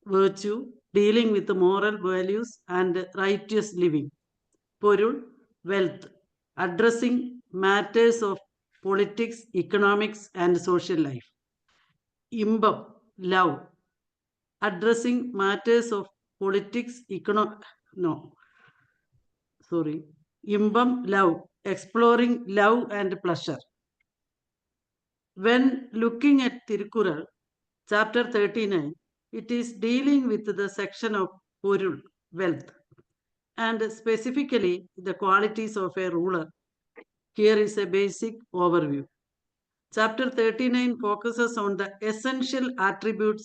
virtue, dealing with the moral values and righteous living. Porul, wealth, addressing matters of politics, economics, and social life. Imbam, love, addressing matters of politics, Imbam, love, exploring love and pleasure. When looking at Tirukural, chapter 39, it is dealing with the section of Porul, wealth, and specifically the qualities of a ruler. Here is a basic overview. Chapter 39 focuses on the essential attributes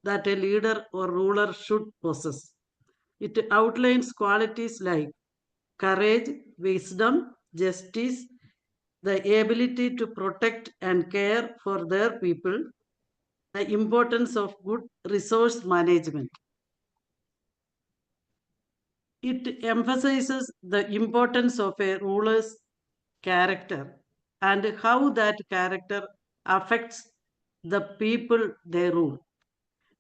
that a leader or ruler should possess. It outlines qualities like courage, wisdom, justice, the ability to protect and care for their people, the importance of good resource management. It emphasizes the importance of a ruler's character and how that character affects the people they rule.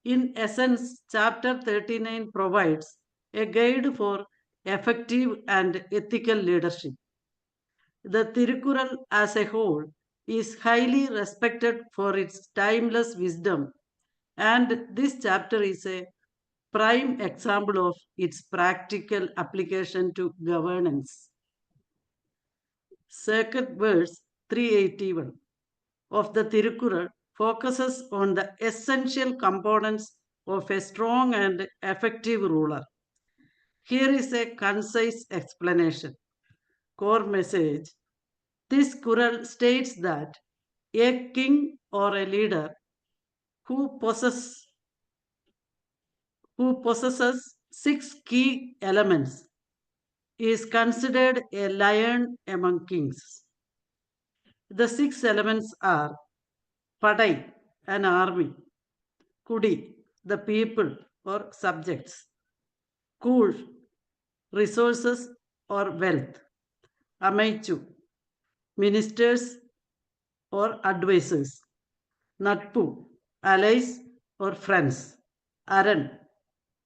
In essence, chapter 39 provides a guide for effective and ethical leadership. The Tirukural as a whole is highly respected for its timeless wisdom, and this chapter is a prime example of its practical application to governance. Second verse 381 of the Tirukural focuses on the essential components of a strong and effective ruler. Here is a concise explanation. Core message. This Kural states that a king or a leader who possesses 6 key elements is considered a lion among kings. The 6 elements are Padai, an army; Kudi, the people or subjects; Kul, resources or wealth; Amaichu, ministers or advisors; Natpu, allies or friends; Aran,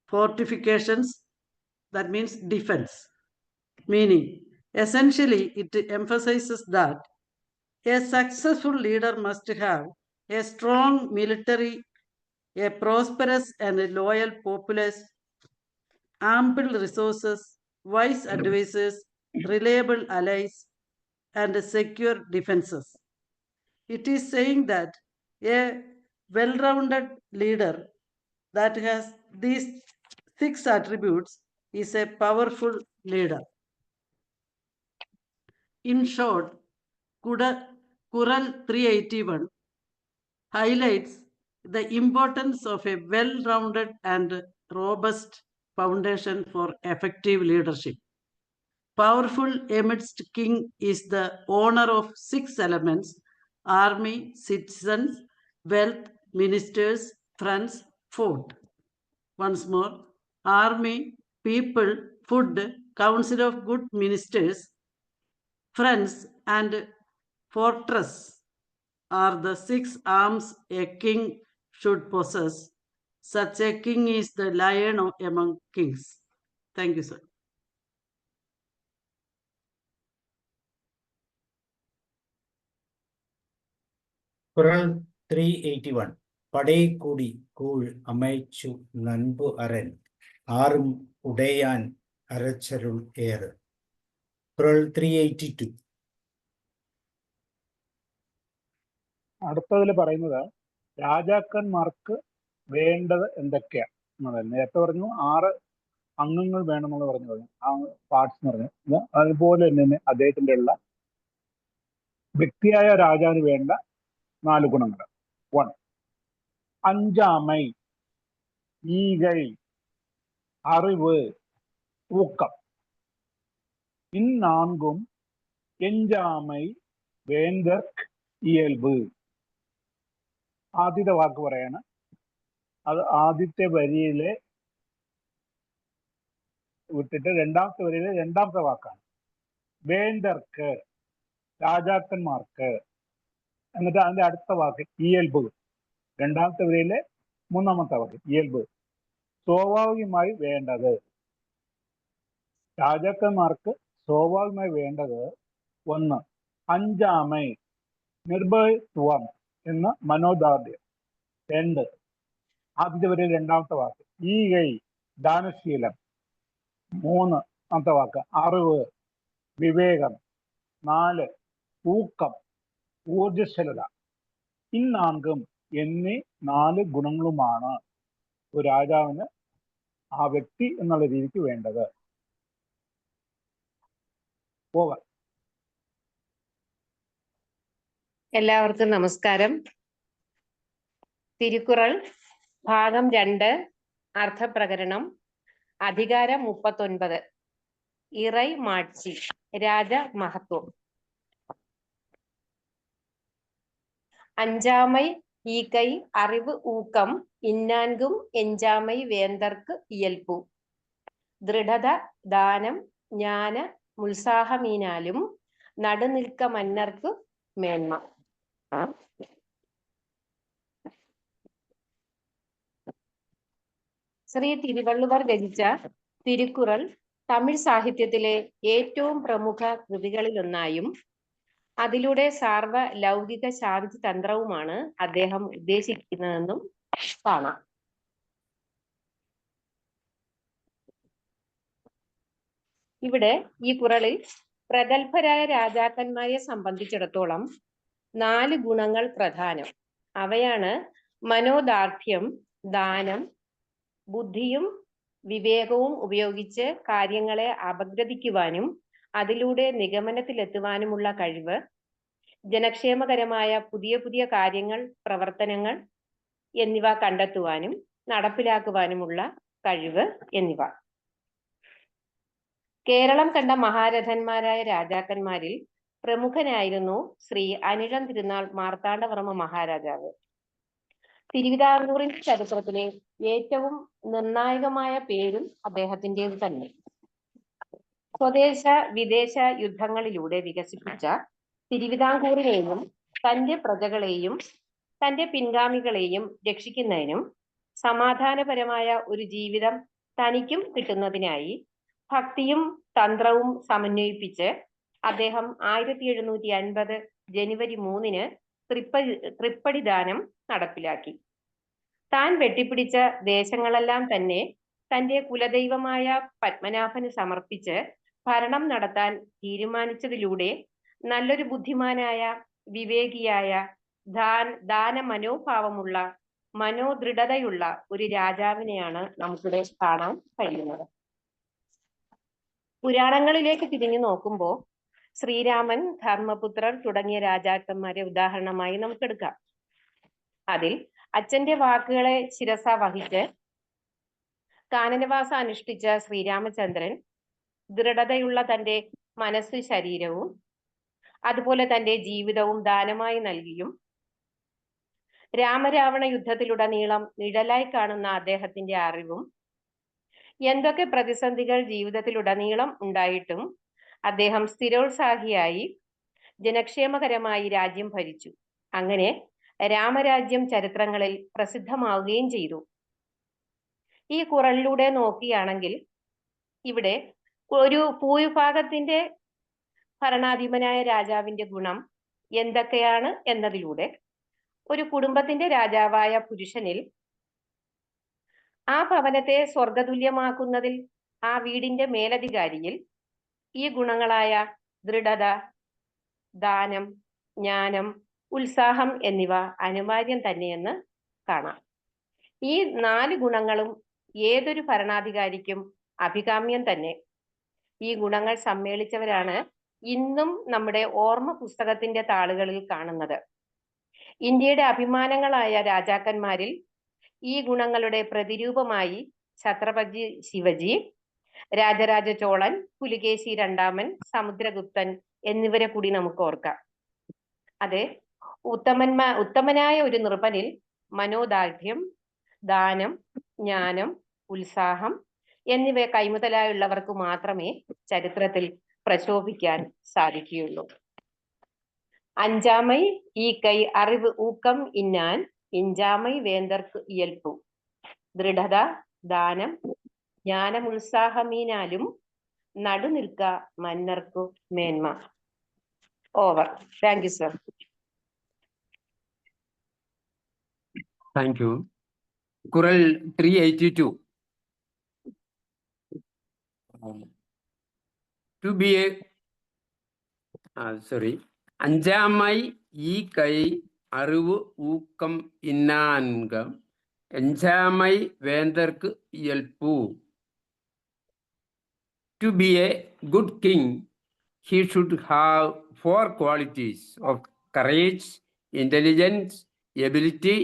fortifications, that means defense. Meaning, essentially, it emphasizes that a successful leader must have a strong military, a prosperous and a loyal populace, ample resources, wise advisors, reliable allies, and secure defenses. It is saying that a well-rounded leader that has these 6 attributes is a powerful leader. In short, Kural 381 highlights the importance of a well-rounded and robust foundation for effective leadership. Powerful amidst king is the owner of 6 elements: army, citizens, wealth, ministers, friends, food. Once more, army, people, food, council of good ministers, friends, and fortress are the 6 arms a king should possess. Such a king is the lion among kings. Thank you, sir. குறள் 381. படை கூடி கூழ் அமைச்சு நண்பு அரண் ஆறும் உடையான் அறச்சருள் ஏறு. குறள் 382. അടുത്തതിൽ പറയുന്നത് രാജാക്കന്മാർക്ക് വേണ്ടത് എന്തൊക്കെയാണ് എന്നുള്ളത്. നേരത്തെ പറഞ്ഞു 6 അംഗങ്ങൾ വേണമെന്ന് പറഞ്ഞു ആ പാർട്സ് എന്ന് പറഞ്ഞു. അതുപോലെ തന്നെ അദ്ദേഹത്തിന്റെ ഉള്ള വ്യക്തിയായ രാജാവിന് വേണ്ട 4 ഗുണങ്ങൾ. 1. അഞ്ചാമൈ, ஈகை, അറിവ്, ஊக்கம். இந்நான்கும் எஞ்சாமை வேந்தர்க்கு ഇയൽബ്. ആദ്യത്തെ വാക്ക് പറയാണ്, അത് ആദ്യത്തെ വരിയിലെ വിട്ടിട്ട് രണ്ടാമത്തെ വരിയിലെ രണ്ടാമത്തെ വാക്കാണ്. വേന്തർക്ക്, രാജാക്കന്മാർക്ക്. എന്നിട്ട് അതിന്റെ അടുത്ത വാക്ക് ഇയൽബ്, രണ്ടാമത്തെ വരിയിലെ മൂന്നാമത്തെ വാക്ക് ഇയൽബ്. സ്വാഭാവികമായി വേണ്ടത്. രാജാക്കന്മാർക്ക് സ്വാഭാവികമായി വേണ്ടത് 1. അഞ്ചാമൈ, നിർഭയത്വം എന്ന മനോദാർഢ്യം. 2. ആദ്യത്തെ വരെ രണ്ടാമത്തെ വാക്ക് ഈകൈ, ദാനശീലം. 3. വാക്ക് അറിവ്, വിവേകം. 4. ഊക്കം, ഊർജസ്വലത. ഇന്നാൻകും എന്നീ 4 ഗുണങ്ങളുമാണ് ഒരു രാജാവിന് ആ വ്യക്തി എന്നുള്ള രീതിക്ക് വേണ്ടത്. ഓവർ. എല്ലാവർക്കും നമസ്കാരം. തിരുക്കുറൾ ഭാഗം 2, അർത്ഥപ്രകരണം, അധികാരം 39, ഇറൈ മാட்சி, രാജ മഹത്വം. അഞ്ചാമൈ, ஈகை, അറിവ്, ഊക്കം. ഇന്നാൻകും എഞ്ചാമൈ വേന്തർക്ക് ഇയൽപ്പു. ദൃഢത, ദാനം, ജ്ഞാന, ഉത്സാഹമീനാലും നടുനിൽക്ക മന്നർക്ക് മേന്മ. ശ്രീ തിരുവള്ളുവർ രചിച്ച തിരുക്കുറൾ തമിഴ് സാഹിത്യത്തിലെ ഏറ്റവും പ്രമുഖ കൃതികളിലൊന്നായും അതിലൂടെ സാർവ ലൗകിക ശാന്തി തന്ത്രവുമാണ് അദ്ദേഹം ഉദ്ദേശിക്കുന്നതെന്നും കാണാം. ഇവിടെ ഈ കുറളിൽ പ്രഗത്ഭരായ രാജാക്കന്മാരെ സംബന്ധിച്ചിടത്തോളം 4 ഗുണങ്ങൾ പ്രധാനം. അവയാണ് മനോദാർഢ്യം, ദാനം, ബുദ്ധിയും വിവേകവും ഉപയോഗിച്ച് കാര്യങ്ങളെ അപഗ്രഥിക്കുവാനും അതിലൂടെ നിഗമനത്തിലെത്തുവാനുമുള്ള കഴിവ്, ജനക്ഷേമകരമായ പുതിയ പുതിയ കാര്യങ്ങൾ, പ്രവർത്തനങ്ങൾ എന്നിവ കണ്ടെത്തുവാനും നടപ്പിലാക്കുവാനുമുള്ള കഴിവ് എന്നിവ. കേരളം കണ്ട മഹാരഥന്മാരായ രാജാക്കന്മാരിൽ പ്രമുഖനായിരുന്നു ശ്രീ അനിഴം തിരുനാൾ മാർത്താണ്ഡവർമ്മ മഹാരാജാവ്. തിരുവിതാംകൂറിന്റെ ചരിത്രത്തിലെ ഏറ്റവും നിർണായകമായ പേരും അദ്ദേഹത്തിൻ്റെത് തന്നെ. സ്വദേശ വിദേശ യുദ്ധങ്ങളിലൂടെ വികസിപ്പിച്ച തിരുവിതാംകൂറിനെയും തന്റെ പ്രജകളെയും തന്റെ പിൻഗാമികളെയും രക്ഷിക്കുന്നതിനും സമാധാനപരമായ ഒരു ജീവിതം തനിക്കും കിട്ടുന്നതിനായി ഭക്തിയും തന്ത്രവും സമന്വയിപ്പിച്ച് അദ്ദേഹം 1750 ജനുവരി 3-ന് തൃപ്പടിദാനം നടപ്പിലാക്കി. താൻ വെട്ടിപ്പിടിച്ച ദേശങ്ങളെല്ലാം തന്നെ തന്റെ കുലദൈവമായ പത്മനാഭന് സമർപ്പിച്ച് ഭരണം നടത്താൻ തീരുമാനിച്ചതിലൂടെ നല്ലൊരു ബുദ്ധിമാനായ, വിവേകിയായ, ദാന മനോഭാവമുള്ള, മനോദൃഢതയുള്ള ഒരു രാജാവിനെയാണ് നമുക്കിവിടെ കാണാൻ കഴിയുന്നത്. പുരാണങ്ങളിലേക്ക് തിരിഞ്ഞു നോക്കുമ്പോൾ ശ്രീരാമൻ, ധർമ്മപുത്രർ തുടങ്ങിയ രാജാക്കന്മാരെ ഉദാഹരണമായി നമുക്കെടുക്കാം. അതിൽ അച്ഛന്റെ വാക്കുകളെ ശിരസ വഹിച്ച് കാനനവാസം അനുഷ്ഠിച്ച ശ്രീരാമചന്ദ്രൻ ദൃഢതയുള്ള തന്റെ മനസ്സ്, ശരീരവും അതുപോലെ തന്റെ ജീവിതവും ദാനമായി നൽകിയും രാമരാവണ യുദ്ധത്തിലുടനീളം നിഴലായി കാണുന്ന അദ്ദേഹത്തിന്റെ അറിവും എന്തൊക്കെ പ്രതിസന്ധികൾ ജീവിതത്തിലുടനീളം ഉണ്ടായിട്ടും അദ്ദേഹം സ്ഥിരോത്സാഹിയായി ജനക്ഷേമകരമായി രാജ്യം ഭരിച്ചു. അങ്ങനെ രാമരാജ്യം ചരിത്രങ്ങളിൽ പ്രസിദ്ധമാവുകയും ചെയ്തു. ഈ കുറളിലൂടെ നോക്കുകയാണെങ്കിൽ ഇവിടെ ഒരു ഭൂവിഭാഗത്തിന്റെ ഭരണാധിപനായ രാജാവിന്റെ ഗുണം എന്തൊക്കെയാണ് എന്നതിലൂടെ ഒരു കുടുംബത്തിന്റെ രാജാവായ പുരുഷനിൽ ആ ഭവനത്തെ സ്വർഗതുല്യമാക്കുന്നതിൽ ആ വീടിന്റെ മേലധികാരിയിൽ ഈ ഗുണങ്ങളായ ദൃഢത, ദാനം, ജ്ഞാനം, ഉത്സാഹം എന്നിവ അനിവാര്യം തന്നെയെന്ന് കാണാം. ഈ 4 ഗുണങ്ങളും ഏതൊരു ഭരണാധികാരിക്കും അഭികാമ്യം തന്നെ. ഈ ഗുണങ്ങൾ സമ്മേളിച്ചവരാണ് ഇന്നും നമ്മുടെ ഓർമ്മ പുസ്തകത്തിന്റെ താളുകളിൽ കാണുന്നത്. ഇന്ത്യയുടെ അഭിമാനങ്ങളായ രാജാക്കന്മാരിൽ ഈ ഗുണങ്ങളുടെ പ്രതിരൂപമായി ഛത്രപതി ശിവജി, രാജരാജ ചോളൻ, പുലികേശി രണ്ടാമൻ, സമുദ്രഗുപ്തൻ എന്നിവരെ കൂടി നമുക്ക് ഓർക്കാം. അതെ, ഉത്തമനായ ഒരു നൃപനിൽ മനോദാർഢ്യം, ദാനം, ജ്ഞാനം, ഉത്സാഹം എന്നിവ കൈമുതലായുള്ളവർക്ക് മാത്രമേ ചരിത്രത്തിൽ പ്രശോഭിക്കാൻ സാധിക്കുകയുള്ളൂ. അഞ്ചാമൈ ഈ കൈ അറിവ് ഊക്കം ഇന്നാൻ, ഇഞ്ചാമൈ വേന്തർക്ക് ഇയൽപ്പു. ദൃഢത, ദാനം, ജ്ഞാനമുത്സാഹമീനാലും നടുനിൽക്ക മന്നർക്കു മേന്മ. Over. Thank you sir. Thank you. Kural 382. To be a അഞ്ചാമായി ഈ കൈ അറിവ് ഊക്കം ഇന്നാൻകം, അഞ്ചാമൈ വേന്തർക്ക് ഇയൽപ്പു. To be a good king, he should have 4 qualities of courage, intelligence, ability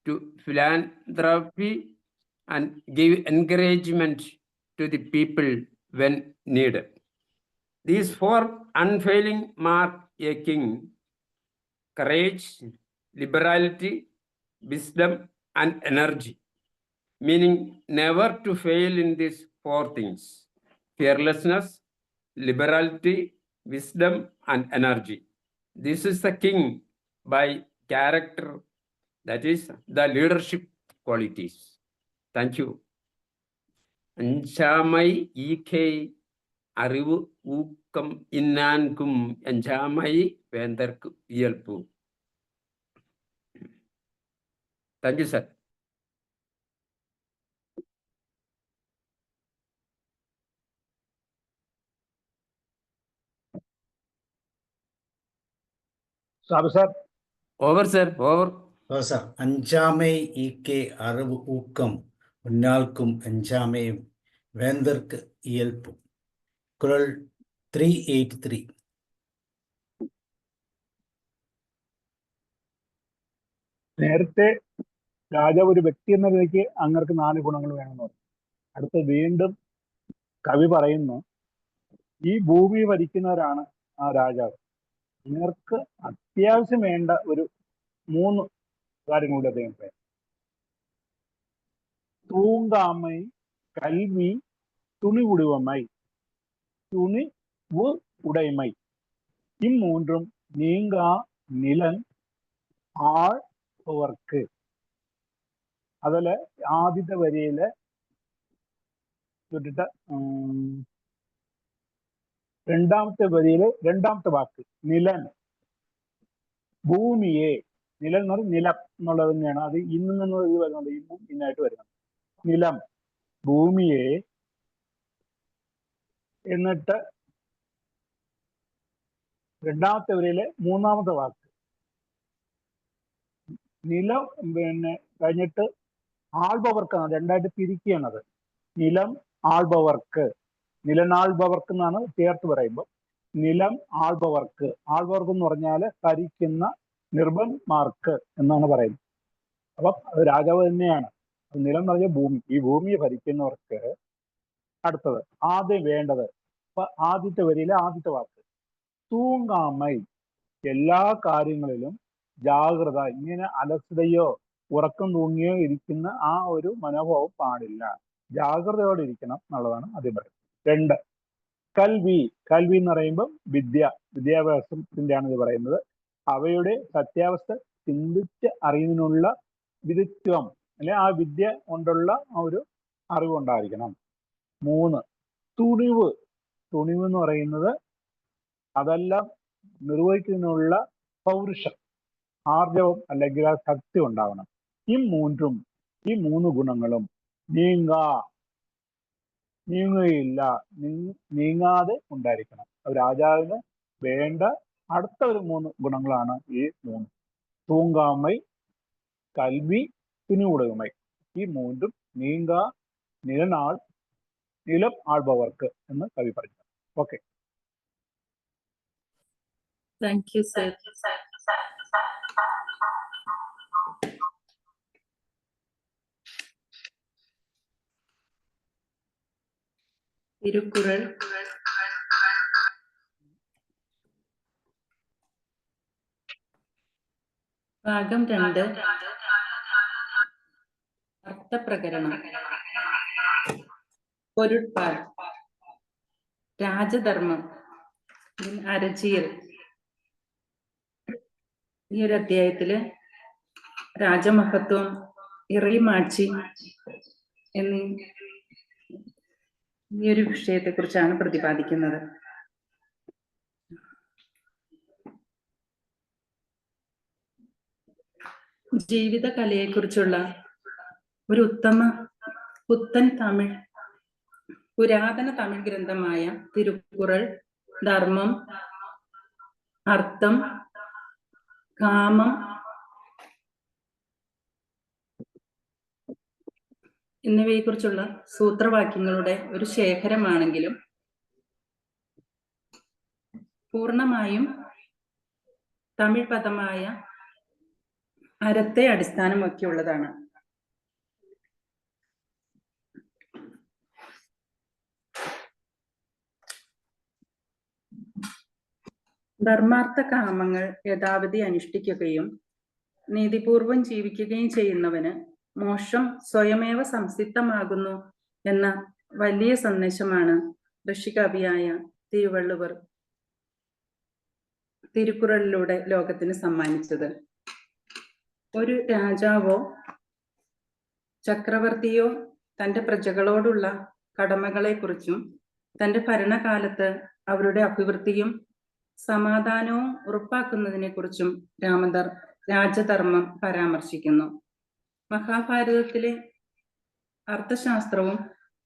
to philanthropy, and give encouragement to the people when needed. These 4 unfailing mark a king: courage, liberality, wisdom, and energy, meaning never to fail in these 4 things: fearlessness, liberality, wisdom, and energy. This is the king by character, that is the leadership qualities. Thank you. അഞ്ചാമൈ ഈ കൈ അറിവ് ഊക്കം ഇന്നാൻകും, അഞ്ചാമൈ വേന്തർക്ക് ഇയൽപ്പു. Thank you, sir. Sabu sir. Over, sir. Over. Sir, അഞ്ചാമൈ ഈ കെ അറിവ് ഊക്കം ഉന്നാൾക്കും അഞ്ചാമയും വേന്തർക്ക് ഇയൽപ്പും. കുറൾ 383. നേരത്തെ രാജാവ് ഒരു വ്യക്തി എന്ന നിലയ്ക്ക് അങ്ങർക്ക് 4 ഗുണങ്ങൾ വേണമെന്ന് പറഞ്ഞു. അടുത്ത് വീണ്ടും കവി പറയുന്നു, ഈ ഭൂമി ഭരിക്കുന്നവരാണ് ആ രാജാവ്. ഇവർക്ക് അത്യാവശ്യം വേണ്ട ഒരു 3 കാര്യങ്ങളുടെ അദ്ദേഹം പറയാം. തൂങ്കാമൈ, കൽവി, തുണി ഉടുവമൈ. തുണിവ് ഉടൈമൈ. ഈ 3ഉം നീങ്ക നിലൻ ആൾ വർക്ക്. അതില് ആദ്യത്തെ വരിയില് തൊട്ടിട്ട് രണ്ടാമത്തെ വരിയില് രണ്ടാമത്തെ വാക്ക് നിലൻ. ഭൂമിയെ, നിലം എന്ന് പറഞ്ഞാൽ നിലം എന്നുള്ളത് തന്നെയാണ്. അത് ഇന്നും നിന്ന് ഇത് വരുന്നുണ്ട്, ഇന്നും ഇന്നായിട്ട് വരുന്നത്. നിലം, ഭൂമിയെ. എന്നിട്ട് രണ്ടാമത്തെ വരിയിലെ 3ാമത്തെ വാക്ക് നിലം, കഴിഞ്ഞിട്ട് ആൾബവർക്കാണ്. 2ആയിട്ട് പിരിക്കുകയാണത്. നിലം ആൾബവർക്ക്, നിലനാൾബവർക്ക് എന്നാണ് ചേർത്ത് പറയുമ്പോൾ. നിലം ആൾബവർക്ക്. ആൾബവർക്ക് എന്ന് പറഞ്ഞാൽ ഭരിക്കുന്ന നിർഭന്മാർക്ക് എന്നാണ് പറയുന്നത്. അപ്പം അത് രാജാവ് തന്നെയാണ്. നിലം എന്ന് പറഞ്ഞാൽ ഭൂമി. ഈ ഭൂമിയെ ഭരിക്കുന്നവർക്ക്. അടുത്തത് ആദ്യം വേണ്ടത്, അപ്പൊ ആദ്യത്തെ വരിയിലെ ആദ്യത്തെ വാക്ക് തൂങ്കാമൈ. എല്ലാ കാര്യങ്ങളിലും ജാഗ്രത. ഇങ്ങനെ അലസതയോ ഉറക്കം തൂങ്ങിയോ ഇരിക്കുന്ന ആ ഒരു മനോഭാവം പാടില്ല. ജാഗ്രതയോടെ ഇരിക്കണം എന്നുള്ളതാണ് ആദ്യം പറയുന്നത്. 2, കൽവി. കൽവി എന്ന് പറയുമ്പോൾ വിദ്യാഭ്യാസത്തിൻ്റെയാണ് ഇത് പറയുന്നത്. അവയുടെ സത്യാവസ്ഥ ചിന്തിച്ച് അറിയുന്നതിനുള്ള വിദിത്വം, അല്ലെ ആ വിദ്യ കൊണ്ടുള്ള ആ ഒരു അറിവുണ്ടായിരിക്കണം. 3, തുണിവ്. തുണിവ് എന്ന് പറയുന്നത് അതെല്ലാം നിർവഹിക്കുന്നതിനുള്ള പൗരുഷം, ആർജവം അല്ലെങ്കിൽ ആ ശക്തി ഉണ്ടാവണം. ഈ 3 ഗുണങ്ങളും നീങ്ങുകയില്ല, നീങ്ങാതെ ഉണ്ടായിരിക്കണം. രാജാവിന് വേണ്ട അടുത്ത ഒരു 3 ഗുണങ്ങളാണ് ഈ 3: തൂങ്കാമൈ, കൽവി, തുണിവുടമൈ. ഈ 3 നിലം ആൾബവർക്ക് എന്ന് കവി പറഞ്ഞു. Okay, Thank you, sir. Thirukkural ഭാഗം 2, അർത്ഥപ്രകരണം. പൊരുട്പാൽ, രാജധർമ്മം, അരച്ചിയൽ. ഈ ഒരു അധ്യായത്തില് രാജമഹത്വം, ഇറയിമാഴ്ചി എന്നീ ഈ ഒരു വിഷയത്തെ കുറിച്ചാണ് പ്രതിപാദിക്കുന്നത്. ജീവിത കലയെക്കുറിച്ചുള്ള ഒരു പുത്തൻ പുരാതന തമിഴ് ഗ്രന്ഥമായ തിരുക്കുറൾ ധർമ്മം, അർത്ഥം, കാമം എന്നിവയെക്കുറിച്ചുള്ള സൂത്രവാക്യങ്ങളുടെ ഒരു ശേഖരമാണെങ്കിലും പൂർണ്ണമായും തമിഴ് പദമായ അരത്തെ അടിസ്ഥാനമാക്കിയുള്ളതാണ്. ധർമാർത്ഥ കാമങ്ങൾ യഥാവധി അനുഷ്ഠിക്കുകയും നീതിപൂർവം ജീവിക്കുകയും ചെയ്യുന്നവന് മോക്ഷം സ്വയമേവ സംസിദ്ധമാകുന്നു എന്ന വലിയ സന്ദേശമാണ് ഋഷികവിയായ തിരുവള്ളുവർ തിരുക്കുറളിലൂടെ ലോകത്തിന് സമ്മാനിച്ചത്. ഒരു രാജാവോ ചക്രവർത്തിയോ തൻ്റെ പ്രജകളോടുള്ള കടമകളെക്കുറിച്ചും തൻ്റെ ഭരണകാലത്ത് അവരുടെ അഭിവൃദ്ധിയും സമാധാനവും ഉറപ്പാക്കുന്നതിനെ കുറിച്ചും രാജധർമ്മം പരാമർശിക്കുന്നു. മഹാഭാരതത്തിലെ അർത്ഥശാസ്ത്രവും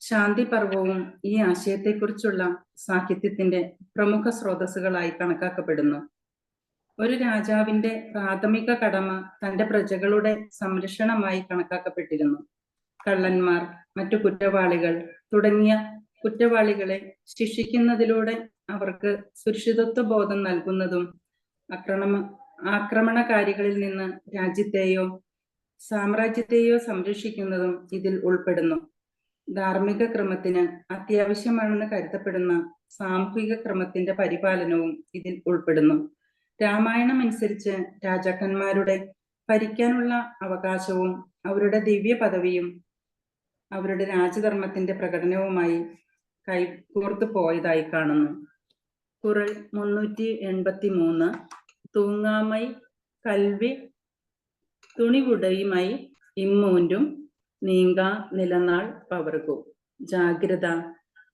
ശാന്തിപർവവും ഈ ആശയത്തെക്കുറിച്ചുള്ള സാഹിത്യത്തിന്റെ പ്രമുഖ സ്രോതസ്സുകളായി കണക്കാക്കപ്പെടുന്നു. ഒരു രാജാവിന്റെ പ്രാഥമിക കടമ തന്റെ പ്രജകളുടെ സംരക്ഷണമായി കണക്കാക്കപ്പെട്ടിരുന്നു. കള്ളന്മാർ, മറ്റു കുറ്റവാളികൾ തുടങ്ങിയ കുറ്റവാളികളെ ശിക്ഷിക്കുന്നതിലൂടെ അവർക്ക് സുരക്ഷിതത്വ ബോധം നൽകുന്നതും ആക്രമണകാരികളിൽ നിന്ന് രാജ്യത്തെയോ സാമ്രാജ്യത്തെയോ സംരക്ഷിക്കുന്നതും ഇതിൽ ഉൾപ്പെടുന്നു. ധാർമ്മിക ക്രമത്തിന് അത്യാവശ്യമാണെന്ന് കരുതപ്പെടുന്ന സാമൂഹിക ക്രമത്തിന്റെ പരിപാലനവും ഇതിൽ ഉൾപ്പെടുന്നു. രാമായണം അനുസരിച്ച് രാജാക്കന്മാരുടെ ഭരിക്കാനുള്ള അവകാശവും അവരുടെ ദിവ്യ പദവിയും അവരുടെ രാജധർമ്മത്തിന്റെ പ്രകടനവുമായി കൈകോർത്തു പോയതായി കാണുന്നു. കുറൾ 383 തൂങ്ങാമൈ, കൽവി, തുണിവുടയുമായി ഇമ്മൂൻറ്റും നീങ്കാ നിലനാൾ പവർക്കു. ജാഗ്രത,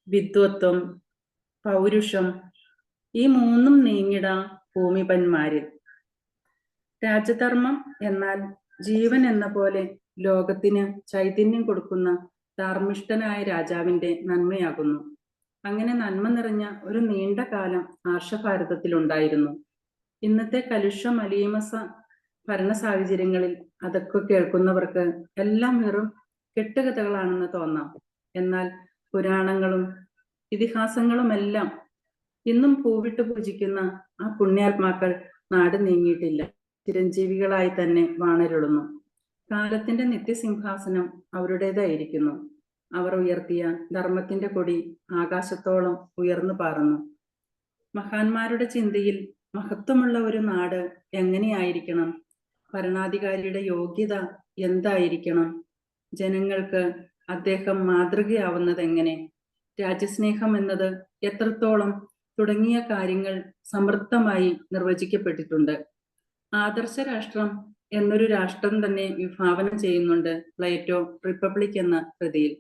വിദ്വത്വം, പൗരുഷം, ഈ 3 നീങ്ങിട ഭൂമിപന്മാരിൽ. രാജധർമ്മം എന്നാൽ ജീവൻ എന്ന പോലെ ലോകത്തിന് ചൈതന്യം കൊടുക്കുന്ന ധാർമ്മിഷ്ഠനായ രാജാവിന്റെ നന്മയാകുന്നു. അങ്ങനെ നന്മ നിറഞ്ഞ ഒരു നീണ്ട കാലം ആർഷഭാരതത്തിലുണ്ടായിരുന്നു. ഇന്നത്തെ കലുഷ മലീമസ ഭരണ സാഹചര്യങ്ങളിൽ അതൊക്കെ കേൾക്കുന്നവർക്ക് എല്ലാം വെറും കെട്ടുകഥകളാണെന്ന് തോന്നാം. എന്നാൽ പുരാണങ്ങളും ഇതിഹാസങ്ങളുമെല്ലാം ഇന്നും പൂവിട്ട് പൂജിക്കുന്ന ആ പുണ്യാത്മാക്കൾ നാട് നീങ്ങിയിട്ടില്ല, ചിരഞ്ജീവികളായി തന്നെ വാണരുളുന്നു. കാലത്തിന്റെ നിത്യസിംഹാസനം അവരുടേതായിരിക്കുന്നു. അവർ ഉയർത്തിയ ധർമ്മത്തിന്റെ കൊടി ആകാശത്തോളം ഉയർന്നു പാറുന്നു. മഹാന്മാരുടെ ചിന്തയിൽ മഹത്വമുള്ള ഒരു നാട് എങ്ങനെയായിരിക്കണം? ഭരണാധികാരിയുടെ യോഗ്യത എന്തായിരിക്കണം? ജനങ്ങൾക്ക് അദ്ദേഹം മാതൃകയാവുന്നത് എങ്ങനെ? രാജ്യസ്നേഹം എന്നത് എത്രത്തോളം തുടങ്ങിയ കാര്യങ്ങൾ സമൃദ്ധമായി നിർവചിക്കപ്പെട്ടിട്ടുണ്ട്. ആദർശ രാഷ്ട്രം എന്നൊരു രാഷ്ട്രം തന്നെ വിഭാവനം ചെയ്യുന്നുണ്ട് പ്ലേറ്റോ റിപ്പബ്ലിക് എന്ന കൃതിയിൽ.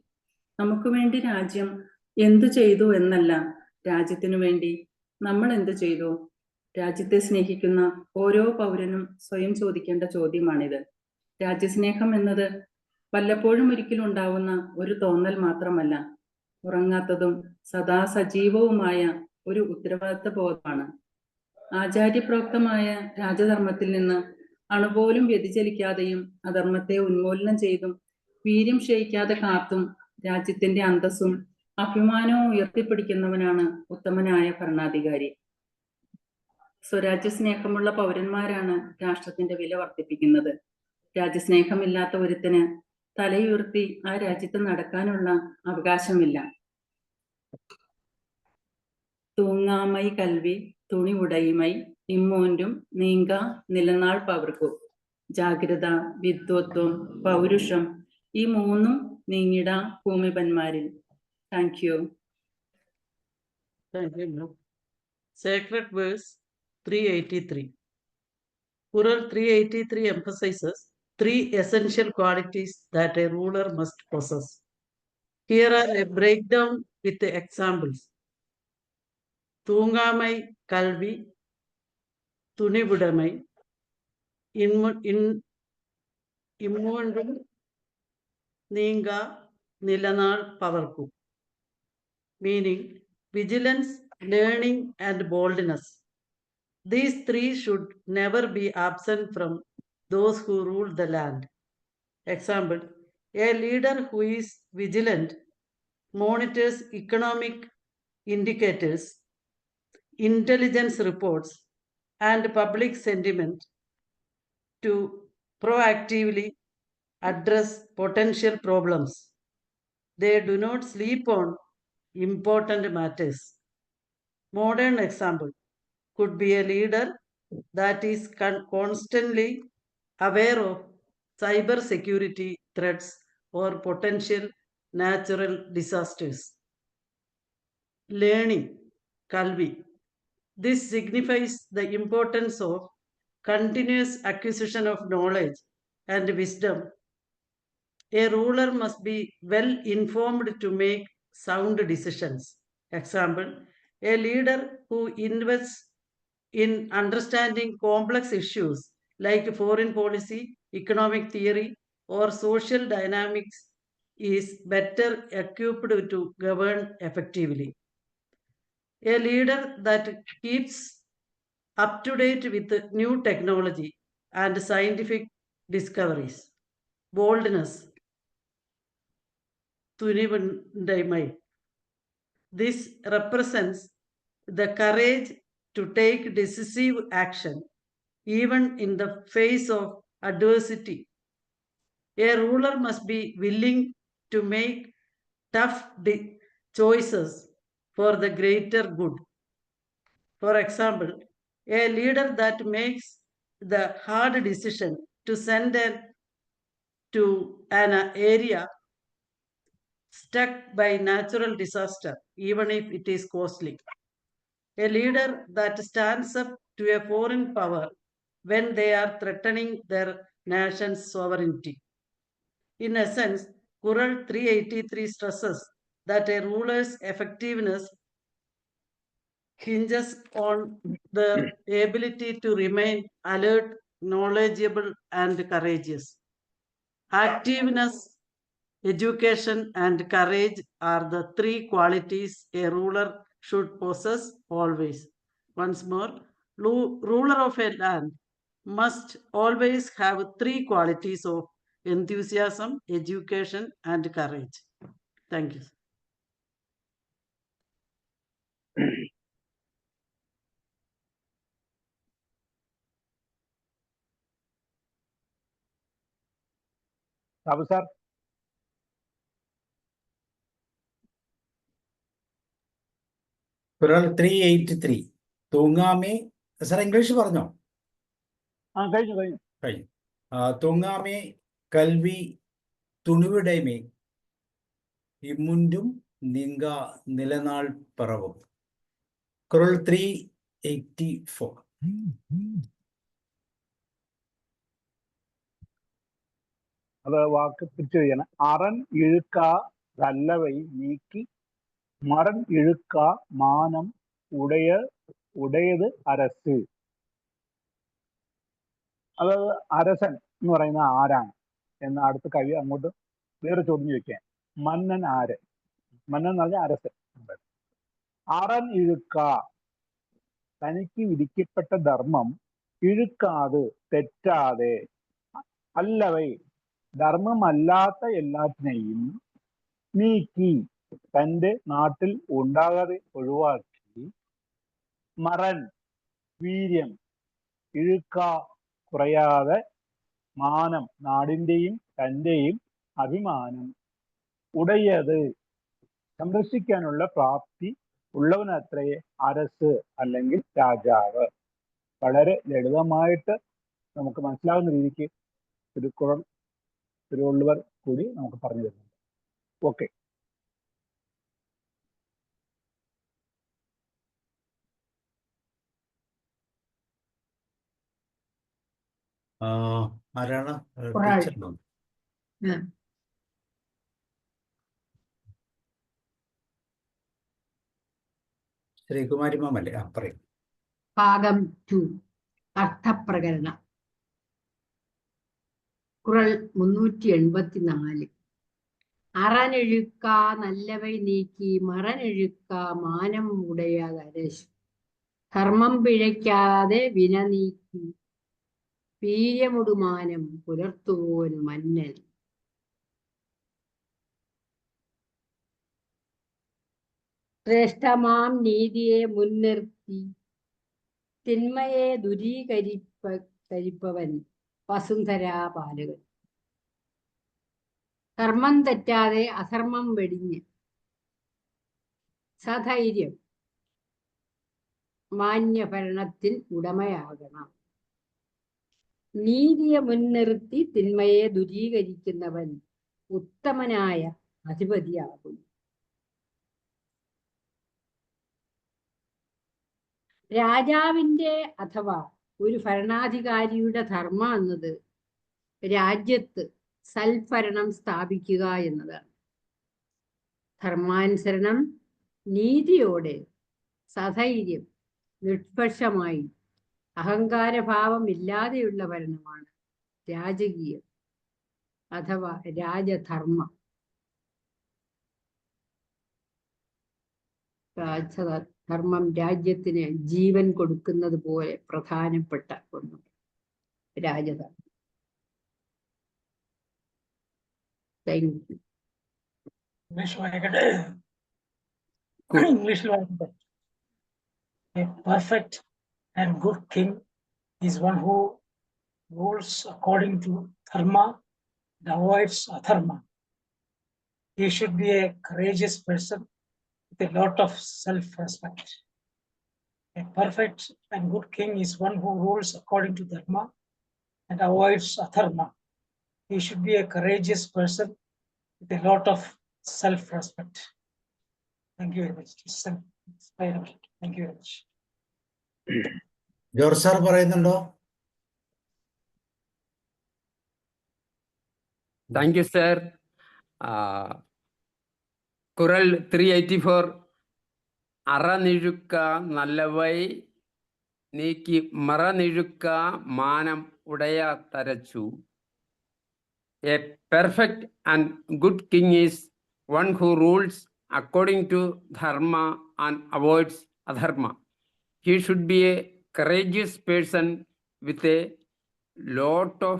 നമുക്ക് വേണ്ടി രാജ്യം എന്തു ചെയ്തു എന്നല്ല, രാജ്യത്തിനു വേണ്ടി നമ്മൾ എന്തു ചെയ്തു. രാജ്യത്തെ സ്നേഹിക്കുന്ന ഓരോ പൗരനും സ്വയം ചോദിക്കേണ്ട ചോദ്യമാണിത്. രാജ്യസ്നേഹം എന്നത് വല്ലപ്പോഴും ഒരിക്കലും ഉണ്ടാവുന്ന ഒരു തോന്നൽ മാത്രമല്ല, ഉറങ്ങാത്തതും സദാ സജീവവുമായ ഒരു ഉത്തരവാദിത്ത ബോധമാണ്. ആചാര്യപ്രോക്തമായ രാജധർമ്മത്തിൽ നിന്ന് അണുപോലും വ്യതിചലിക്കാതെയും അധർമ്മത്തെ ഉന്മൂലനം ചെയ്തും വീര്യം ക്ഷയിക്കാതെ കാത്തും രാജ്യത്തിന്റെ അന്തസ്സും അഭിമാനവും ഉയർത്തിപ്പിടിക്കുന്നവനാണ് ഉത്തമനായ ഭരണാധികാരി. സ്വരാജ്യ സ്നേഹമുള്ള പൗരന്മാരാണ് രാഷ്ട്രത്തിന്റെ വില വർദ്ധിപ്പിക്കുന്നത്. രാജ്യസ്നേഹമില്ലാത്ത ഒരുത്തിന് തലയുയർത്തി ആ രാജ്യത്ത് നടക്കാനുള്ള അവകാശമില്ല. തൂങ്ങാമൈ കൽവി തുണി ഉടയിമൈ ഇമ്മൂൻറ്റും നീങ്ക നിലനാൾ പവർക്കു. ജാഗ്രത, വിദ്വത്വം, പൗരുഷം ഈ മൂന്നും നീങ്ങിട ഭൂമിപന്മാരിൽ. Thank you. Thank you, ma'am. Sacred verse 383. Quran 383 emphasizes 3 essential qualities that a ruler must possess. Here are a breakdown with the examples. Tungamai Kalvi, Tunivudamai, Immundum, Ninga, Nilanal Pavarku. Meaning vigilance, learning, and boldness. These 3 should never be absent from those who rule the land. Example, a leader who is vigilant monitors economic indicators, intelligence reports, and public sentiment to proactively address potential problems. They do not sleep on important matters. Modern example could be a leader that is constantly aware of cyber security threats or potential natural disasters. Learning, Kalvi. This signifies the importance of continuous acquisition of knowledge and wisdom. A ruler must be well informed to make sound decisions. Example, a leader who invests in understanding complex issues like foreign policy, economic theory, or social dynamics is better equipped to govern effectively. A leader that keeps up to date with new technology and scientific discoveries. Boldness, Tunivundamai. This represents the courage to take decisive action even in the face of adversity. A ruler must be willing to make tough choices for the greater good. For example, a leader that makes the hard decision to send to an area struck by natural disaster, even if it is costly. A leader that stands up to a foreign power when they are threatening their nation's sovereignty. In essence, Quran 383 stresses that a ruler's effectiveness hinges on their ability to remain alert, knowledgeable, and courageous. Activeness, education, and courage are the 3 qualities a ruler should possess always. Once more, ruler of a land must always have 3 qualities of enthusiasm, education, and courage. Thank you. Sabu sir. Quran 383. തൂങ്ങാമേ, sir English പറഞ്ഞോ? കഴിഞ്ഞു. തൂങ്ങാമേ കൽവി തുണിവിടമേ ഇമ്മുൻറ്റും നിങ്ക നിലനാൾ പറവും. Quran 384. അത് വാക്ക് തിരിച്ചു ചെയ്യണം. അറൻ ഇഴുക്ക തല്ലവൈ നീക്കി മറൻ ഇഴുക്ക മാനം ഉടയത് അരസ്. അതായത് അരസൻ എന്ന് പറയുന്ന ആരാണ് എന്ന് അടുത്ത കവി അങ്ങോട്ട് വേറെ ചോദ്യം ചോദിക്കാൻ. മന്നൻ ആര്? മന്നൻ എന്ന് പറഞ്ഞാൽ അരസൻ. അറൻ ഇഴുക്ക, തനിക്ക് വിധിക്കപ്പെട്ട ധർമ്മം ഇഴുക്കാതെ തെറ്റാതെ, അല്ലവൈ ധർമ്മമല്ലാത്ത എല്ലാറ്റിനെയും നീക്കി തൻ്റെ നാട്ടിൽ ഉണ്ടാകാതെ ഒഴിവാക്കി, മറൻ വീര്യം, ഇഴുക്ക കുറയാതെ, മാനം നാടിൻ്റെയും തൻ്റെയും അഭിമാനം, ഉടയത് സംരക്ഷിക്കാനുള്ള പ്രാപ്തി ഉള്ളവനത്രേ അരസ് അല്ലെങ്കിൽ രാജാവ്. വളരെ ലളിതമായിട്ട് നമുക്ക് മനസ്സിലാകുന്ന രീതിക്ക് തിരുവള്ളുവർ കൂടി നമുക്ക് പറഞ്ഞു തരുന്നുണ്ട്. ഓക്കെ. ആരാണ്? കുറൾ. ടീച്ചറിനോ? ശ്രീകുമാരി മാമല്ലേ? പറയും. ഭാഗം 2 അർത്ഥപ്രകരണം. കുറൾ 384. അറനെഴുക്ക നല്ലവൈ നീക്കി മറനെഴുക്ക മാനം ഉടയതരശു. ധർമ്മം പിഴയ്ക്കാതെ വിന നീക്കി വീര്യമുടുമാനം പുലർത്തുവോൻ മന്നൻ. ശ്രേഷ്ഠമാം നീതിയെ മുൻനിർത്തി തിന്മയെ ദുരീകരിപ്പവൻ വസുന്ധരാപാലകൻ. ധർമ്മം തെറ്റാതെ അധർമ്മം വെടിഞ്ഞ് സധൈര്യം മാന്യഭരണത്തിൻ ഉടമയാകണം. നീതിയെ മുൻനിർത്തി തിന്മയെ ദുരീകരിക്കുന്നവൻ ഉത്തമനായ അധിപതിയാകും. രാജാവിൻ്റെ അഥവാ ഒരു ഭരണാധികാരിയുടെ ധർമ്മം എന്നത് രാജ്യത്ത് സൽഭരണം സ്ഥാപിക്കുക എന്നതാണ്. ധർമാനുസരണം നീതിയോടെ സധൈര്യം നിഷ്പക്ഷമായി അഹങ്കാരഭാവം ഇല്ലാതെയുള്ള ഭരണമാണ് രാജകീയം അഥവാ രാജധർമ്മം. രാജധർമ്മം രാജ്യത്തിന് ജീവൻ കൊടുക്കുന്നത് പോലെ പ്രധാനപ്പെട്ട ഒന്ന് രാജധർമ്മം. Thank you. English language. A perfect and good king is one who rules according to dharma and avoids adharma. He should be a courageous person with a lot of self-respect. A perfect and good king is one who rules according to dharma and avoids adharma. He should be a courageous person with a lot of self-respect. Thank you very much. Thank you very much. George sir പറയുന്നുണ്ടോ? Thank you sir. Kural 384. അറനിഴുക്ക നല്ലവൈ നീക്കി മറനിഴുക്ക മാനം ഉടയ തരച്ചു. A perfect and good king is one who rules according to dharma and avoids adharma. He should be a courageous person with a lot of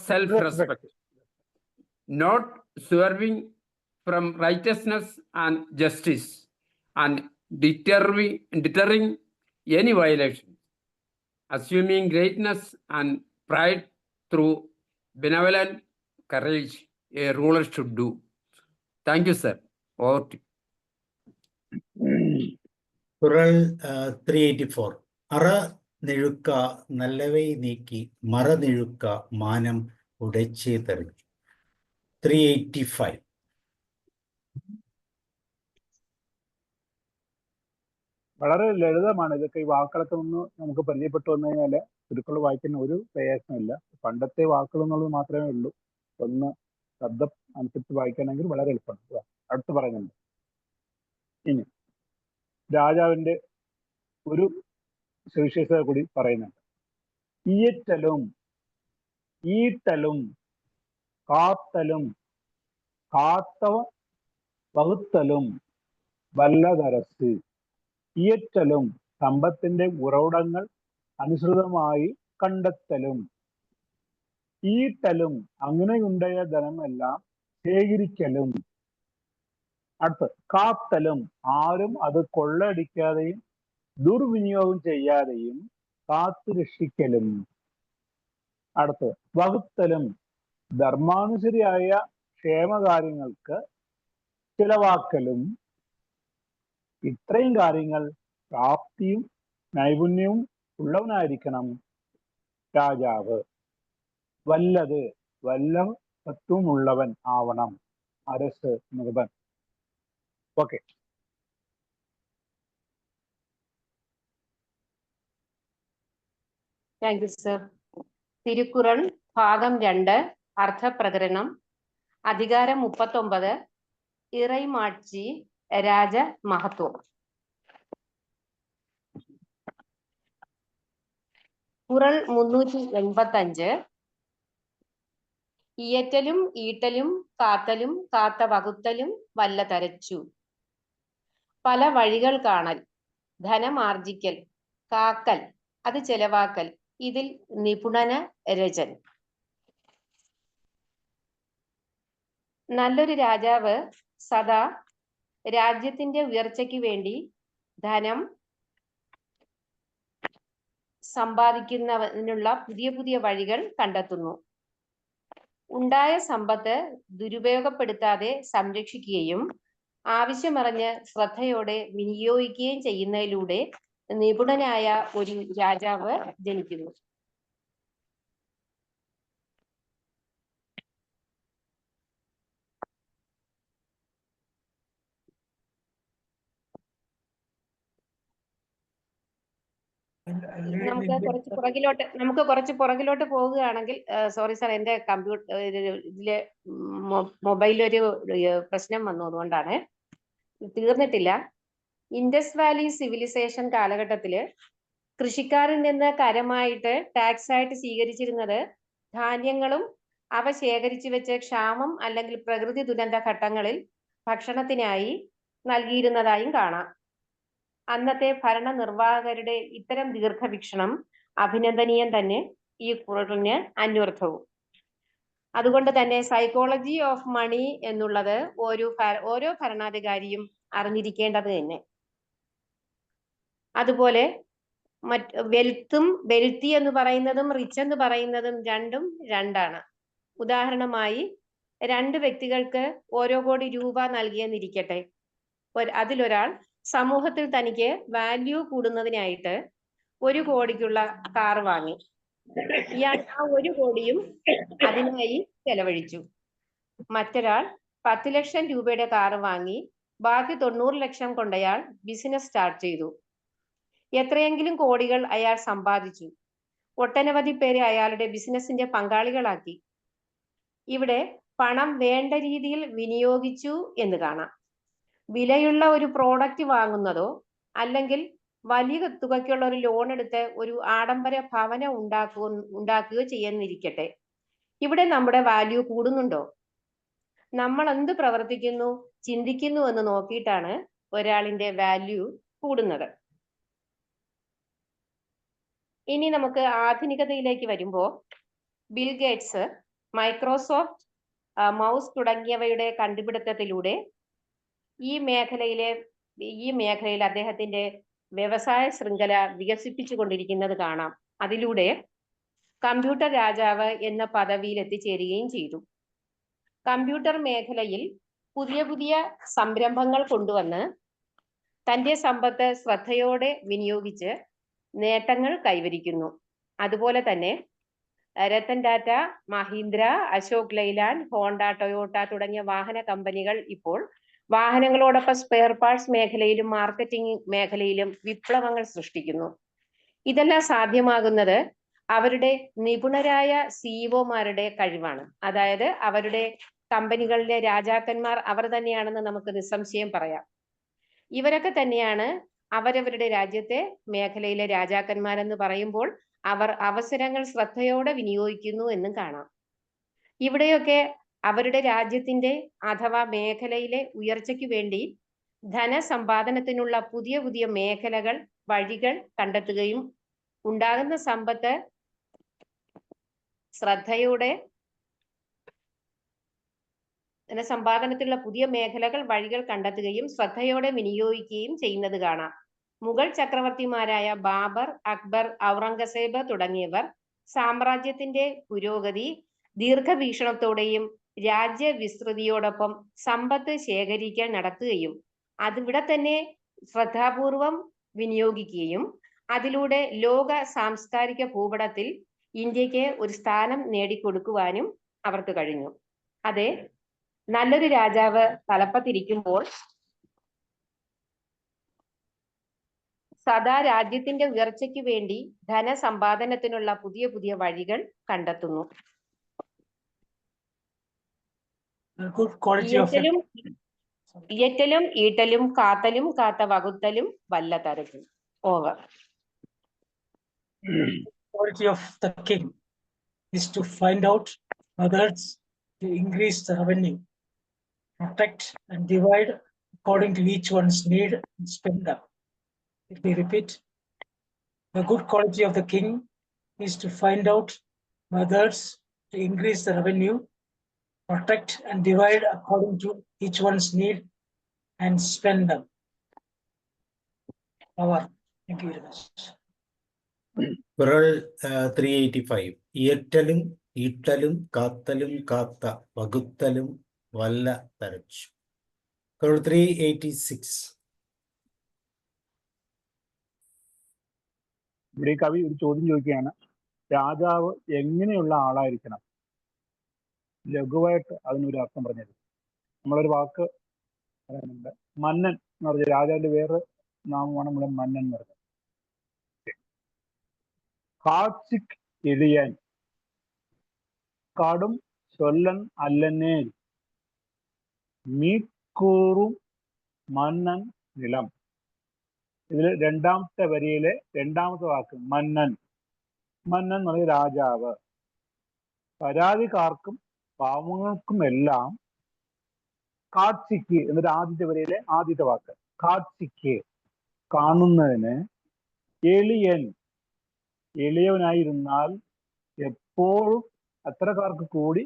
self-respect, not swerving from righteousness and justice, and deterring any violation, assuming greatness and pride through benevolent courage a ruler should do. Thank you, sir. Over to you. കുറൽ 384. അറ നിഴുക്ക നല്ലവൈ നീക്കി മറ നിഴുക്ക മാനം ഉടച്ചേ തെറിച്ചു. 385. വളരെ ലളിതമാണ്. ഇതൊക്കെ ഈ വാക്കുകളൊക്കെ ഒന്ന് നമുക്ക് പരിചയപ്പെട്ടു വന്നു കഴിഞ്ഞാൽ തിരുക്കുറൾ വായിക്കുന്ന ഒരു പ്രയാസമില്ല. പണ്ടത്തെ വാക്കുകൾ എന്നുള്ളത് മാത്രമേ ഉള്ളൂ. ഒന്ന് ശബ്ദം അനുസരിച്ച് വായിക്കണമെങ്കിൽ വളരെ എളുപ്പമാണ്. അടുത്ത് പറയുന്നുണ്ട്. ഇനി രാജാവിന്റെ ഒരു സവിശേഷത കൂടി പറയുന്നുണ്ട്. ഈയറ്റലും ഈട്ടലും കാത്തലും കാത്ത വകുത്തലും വല്ലതരസ്. ഈയറ്റലും സമ്പത്തിന്റെ ഉറവിടങ്ങൾ അനുസൃതമായി കണ്ടെത്തലും, ഈട്ടലും അങ്ങനെയുണ്ടായ ധനമെല്ലാം ശേഖരിക്കലും, അടുത്ത് കാത്തലും ആരും അത് കൊള്ളയടിക്കാതെയും ദുർവിനിയോഗം ചെയ്യാതെയും കാത്തു രക്ഷിക്കലും, അടുത്ത് വകുത്തലും ധർമാനുസരിയായ ക്ഷേമകാര്യങ്ങൾക്ക് ചിലവാക്കലും. ഇത്രയും കാര്യങ്ങൾ പ്രാപ്തിയും നൈപുണ്യവും ഉള്ളവനായിരിക്കണം രാജാവ്. വല്ലത് വല്ല തത്വമുള്ളവൻ ആവണം അരസ് നിർബൻ. Okay. Thank you sir. Tirukkural ഭാഗം 2 അർത്ഥപ്രകരണം അധികാരം 39 ഇറൈമാട്சி രാജ മഹത്വം. കുറൾ 385 ഇയറ്റലും ഈട്ടലും കാത്തലും കാത്ത വകുത്തലും വല്ല തരച്ചു. പല വഴികൾ കാണൽ, ധനമാർജിക്കൽ, കാക്കൽ, അത് ചെലവാക്കൽ, ഇതിൽ നിപുണന രചൻ. നല്ലൊരു രാജാവ് സദാ രാജ്യത്തിന്റെ ഉയർച്ചയ്ക്ക് വേണ്ടി ധനം സമ്പാദിക്കുന്നതിനുള്ള പുതിയ പുതിയ വഴികൾ കണ്ടെത്തുന്നു. ഉണ്ടായ സമ്പത്ത് ദുരുപയോഗപ്പെടുത്താതെ സംരക്ഷിക്കുകയും ആവശ്യമറിഞ്ഞ് ശ്രദ്ധയോടെ വിനിയോഗിക്കുകയും ചെയ്യുന്നതിലൂടെ നിപുണനായ ഒരു രാജാവ് ജനിക്കുന്നു. നമുക്ക് കുറച്ച് പുറകിലോട്ട് പോകുകയാണെങ്കിൽ, സോറി സാർ, എന്റെ കമ്പ്യൂട്ടർ ഇതില് മൊബൈലൊരു പ്രശ്നം വന്നു, അതുകൊണ്ടാണ് തീർന്നിട്ടില്ല. ഇൻഡസ് വാലി സിവിലൈസേഷൻ കാലഘട്ടത്തില് കൃഷിക്കാരിൽ നിന്ന് കരമായിട്ട് ടാക്സ് ആയിട്ട് സ്വീകരിച്ചിരുന്നത് ധാന്യങ്ങളും അവ ശേഖരിച്ചു വെച്ച് ക്ഷാമം അല്ലെങ്കിൽ പ്രകൃതി ദുരന്ത ഘട്ടങ്ങളിൽ ഭക്ഷണത്തിനായി നൽകിയിരുന്നതായും കാണാം. അന്നത്തെ ഭരണനിർവാഹകരുടെ ഇത്തരം ദീർഘവീക്ഷണം അഭിനന്ദനീയം തന്നെ, ഈ കുറളിന് അന്വർത്ഥവും. അതുകൊണ്ട് തന്നെ സൈക്കോളജി ഓഫ് മണി എന്നുള്ളത് ഓരോ ഭരണാധികാരിയും അറിഞ്ഞിരിക്കേണ്ടത് തന്നെ. അതുപോലെ വെൽത്തി എന്ന് പറയുന്നതും റിച്ച് എന്ന് പറയുന്നതും രണ്ടും രണ്ടാണ്. ഉദാഹരണമായി 2 വ്യക്തികൾക്ക് ഓരോ കോടി രൂപ നൽകിയെന്നിരിക്കട്ടെ. അതിലൊരാൾ സമൂഹത്തിൽ തനിക്ക് വാല്യൂ കൂടുന്നതിനായിട്ട് 1 കോടിക്കുള്ള കാർ വാങ്ങി. ഇയാൾ ആ 1 കോടിയും അതിനായി ചെലവഴിച്ചു. മറ്റൊരാൾ 10 ലക്ഷം രൂപയുടെ കാർ വാങ്ങി ബാക്കി 90 ലക്ഷം കൊണ്ടയാൾ ബിസിനസ് സ്റ്റാർട്ട് ചെയ്തു. എത്രയെങ്കിലും കോടികൾ അയാൾ സമ്പാദിച്ചു. ഒട്ടനവധി പേരെ അയാളുടെ ബിസിനസിന്റെ പങ്കാളികളാക്കി. ഇവിടെ പണം വേണ്ട രീതിയിൽ വിനിയോഗിച്ചു എന്ന് കാണാം. വിലയുള്ള ഒരു പ്രോഡക്റ്റ് വാങ്ങുന്നതോ അല്ലെങ്കിൽ വലിയ തുകയ്ക്കുള്ള ഒരു ലോൺ എടുത്ത് ഒരു ആഡംബര ഭവനം ഉണ്ടാക്കുകയോ ചെയ്യുന്നിരിക്കട്ടെ, ഇവിടെ നമ്മുടെ വാല്യൂ കൂടുന്നുണ്ടോ? നമ്മൾ എന്ത് പ്രവർത്തിക്കുന്നു, ചിന്തിക്കുന്നു എന്ന് നോക്കിയിട്ടാണ് ഒരാളിന്റെ വാല്യൂ കൂടുന്നത്. ഇനി നമുക്ക് ആധുനികതയിലേക്ക് വരുമ്പോൾ ബിൽ ഗേറ്റ്സ്, മൈക്രോസോഫ്റ്റ്, മൗസ് തുടങ്ങിയവയുടെ കണ്ടുപിടുത്തത്തിലൂടെ ഈ മേഖലയിൽ അദ്ദേഹത്തിന്റെ വ്യവസായ ശൃംഖല വികസിപ്പിച്ചു കൊണ്ടിരിക്കുന്നത് കാണാം. അതിലൂടെ കമ്പ്യൂട്ടർ രാജാവ് എന്ന പദവിയിൽ എത്തിച്ചേരുകയും ചെയ്തു. കമ്പ്യൂട്ടർ മേഖലയിൽ പുതിയ പുതിയ സംരംഭങ്ങൾ കൊണ്ടുവന്ന് തന്റെ സമ്പത്ത് ശ്രദ്ധയോടെ വിനിയോഗിച്ച് നേട്ടങ്ങൾ കൈവരിക്കുന്നു. അതുപോലെ തന്നെ രത്തൻ ടാറ്റ, മഹീന്ദ്ര, അശോക് ലൈലാൻഡ്, ഹോണ്ട, ടൊയോട്ട തുടങ്ങിയ വാഹന കമ്പനികൾ ഇപ്പോൾ വാഹനങ്ങളോടൊപ്പം സ്പെയർ പാർട്സ് മേഖലയിലും മാർക്കറ്റിംഗ് മേഖലയിലും വിപ്ലവങ്ങൾ സൃഷ്ടിക്കുന്നു. ഇതെല്ലാം സാധ്യമാകുന്നത് അവരുടെ നിപുണരായ സിഇഒമാരുടെ കഴിവാണ്. അതായത് അവരുടെ കമ്പനികളിലെ രാജാക്കന്മാർ അവർ തന്നെയാണെന്ന് നമുക്ക് നിസ്സംശയം പറയാം. ഇവരൊക്കെ തന്നെയാണ് അവരവരുടെ രാജ്യത്തെ മേഖലയിലെ രാജാക്കന്മാരെന്ന് പറയുമ്പോൾ അവർ അവസരങ്ങൾ ശ്രദ്ധയോടെ വിനിയോഗിക്കുന്നു എന്നും കാണാം. ഇവിടെയൊക്കെ അവരുടെ രാജ്യത്തിന്റെ അഥവാ മേഖലയിലെ ഉയർച്ചയ്ക്ക് വേണ്ടി ധനസമ്പാദനത്തിനുള്ള പുതിയ പുതിയ മേഖലകൾ, വഴികൾ കണ്ടെത്തുകയും ഉണ്ടാകുന്ന സമ്പത്ത് ശ്രദ്ധയോടെ ധനസമ്പാദനത്തിലുള്ള പുതിയ മേഖലകൾ, വഴികൾ കണ്ടെത്തുകയും ശ്രദ്ധയോടെ വിനിയോഗിക്കുകയും ചെയ്യുന്നത് കാണാം. മുഗൾ ചക്രവർത്തിമാരായ ബാബർ, അക്ബർ, ഔറംഗസേബ് തുടങ്ങിയവർ സാമ്രാജ്യത്തിന്റെ പുരോഗതി ദീർഘവീക്ഷണത്തോടെയും രാജ്യവിസ്തൃതിയോടൊപ്പം സമ്പത്ത് ശേഖരിക്കാൻ നടത്തുകയും അതിവിടെ തന്നെ ശ്രദ്ധാപൂർവം വിനിയോഗിക്കുകയും അതിലൂടെ ലോക സാംസ്കാരിക ഭൂപടത്തിൽ ഇന്ത്യക്ക് ഒരു സ്ഥാനം നേടിക്കൊടുക്കുവാനും അവർക്ക് കഴിഞ്ഞു. അതെ, നല്ലൊരു രാജാവ് തലപ്പത്തിരിക്കുമ്പോൾ സദാ രാജ്യത്തിന്റെ ഉയർച്ചയ്ക്ക് വേണ്ടി ധനസമ്പാദനത്തിനുള്ള പുതിയ പുതിയ വഴികൾ കണ്ടെത്തുന്നു. The good quality of a ഇയറ്റലും ഈട്ടലും കാത്തലും കാത്ത വകുത്തലും വല്ല തരക്കും. Over. quality of the king is to find out methods to increase the revenue, protect and divide according to each one's need and spend them. If we repeat, the good quality of the king is to find out methods to increase the revenue, protect and divide according to each one's need and spend them. Over. Thank you very much. കുറൾ 385. ഇയറ്റലും ഈട്ടലും കാത്തലും കാത്ത വകുത്തലും വല്ല തരച്ചു. കുറൾ 386. ഇവിടെ ഈ കവി ഒരു ചോദ്യം ചോദിക്കുകയാണ്, രാജാവ് എങ്ങനെയുള്ള ആളായിരിക്കണം? ലഘുവായിട്ട് അതിനൊരു അർത്ഥം പറഞ്ഞത്. നമ്മളൊരു വാക്ക് പറയുന്നുണ്ട്, മന്നൻ എന്ന് പറഞ്ഞ രാജാവിന്റെ വേറെ നാമമാണ് നമ്മുടെ മന്നൻ എന്ന് പറഞ്ഞത്. കാച്ചിക് എളിയൻ, കടും ചൊല്ലൻ അല്ലനേൽ, മീക്കൂറും മന്നൻ നിലം. ഇതിൽ രണ്ടാമത്തെ വരിയിലെ രണ്ടാമത്തെ വാക്ക് മന്നൻ. മന്നൻ എന്ന് പറഞ്ഞ രാജാവ്. പരാതിക്കാർക്കും പാവങ്ങൾക്കുമെല്ലാം കാച്ചിക്ക് എന്നൊരു ആദ്യത്തെ വരിയിലെ ആദ്യത്തെ വാക്ക് കാച്ചിക്ക്, കാണുന്നതിന്. എളിയൻ, എളിയവനായിരുന്നാൽ എപ്പോഴും അത്തരക്കാർക്ക് കൂടി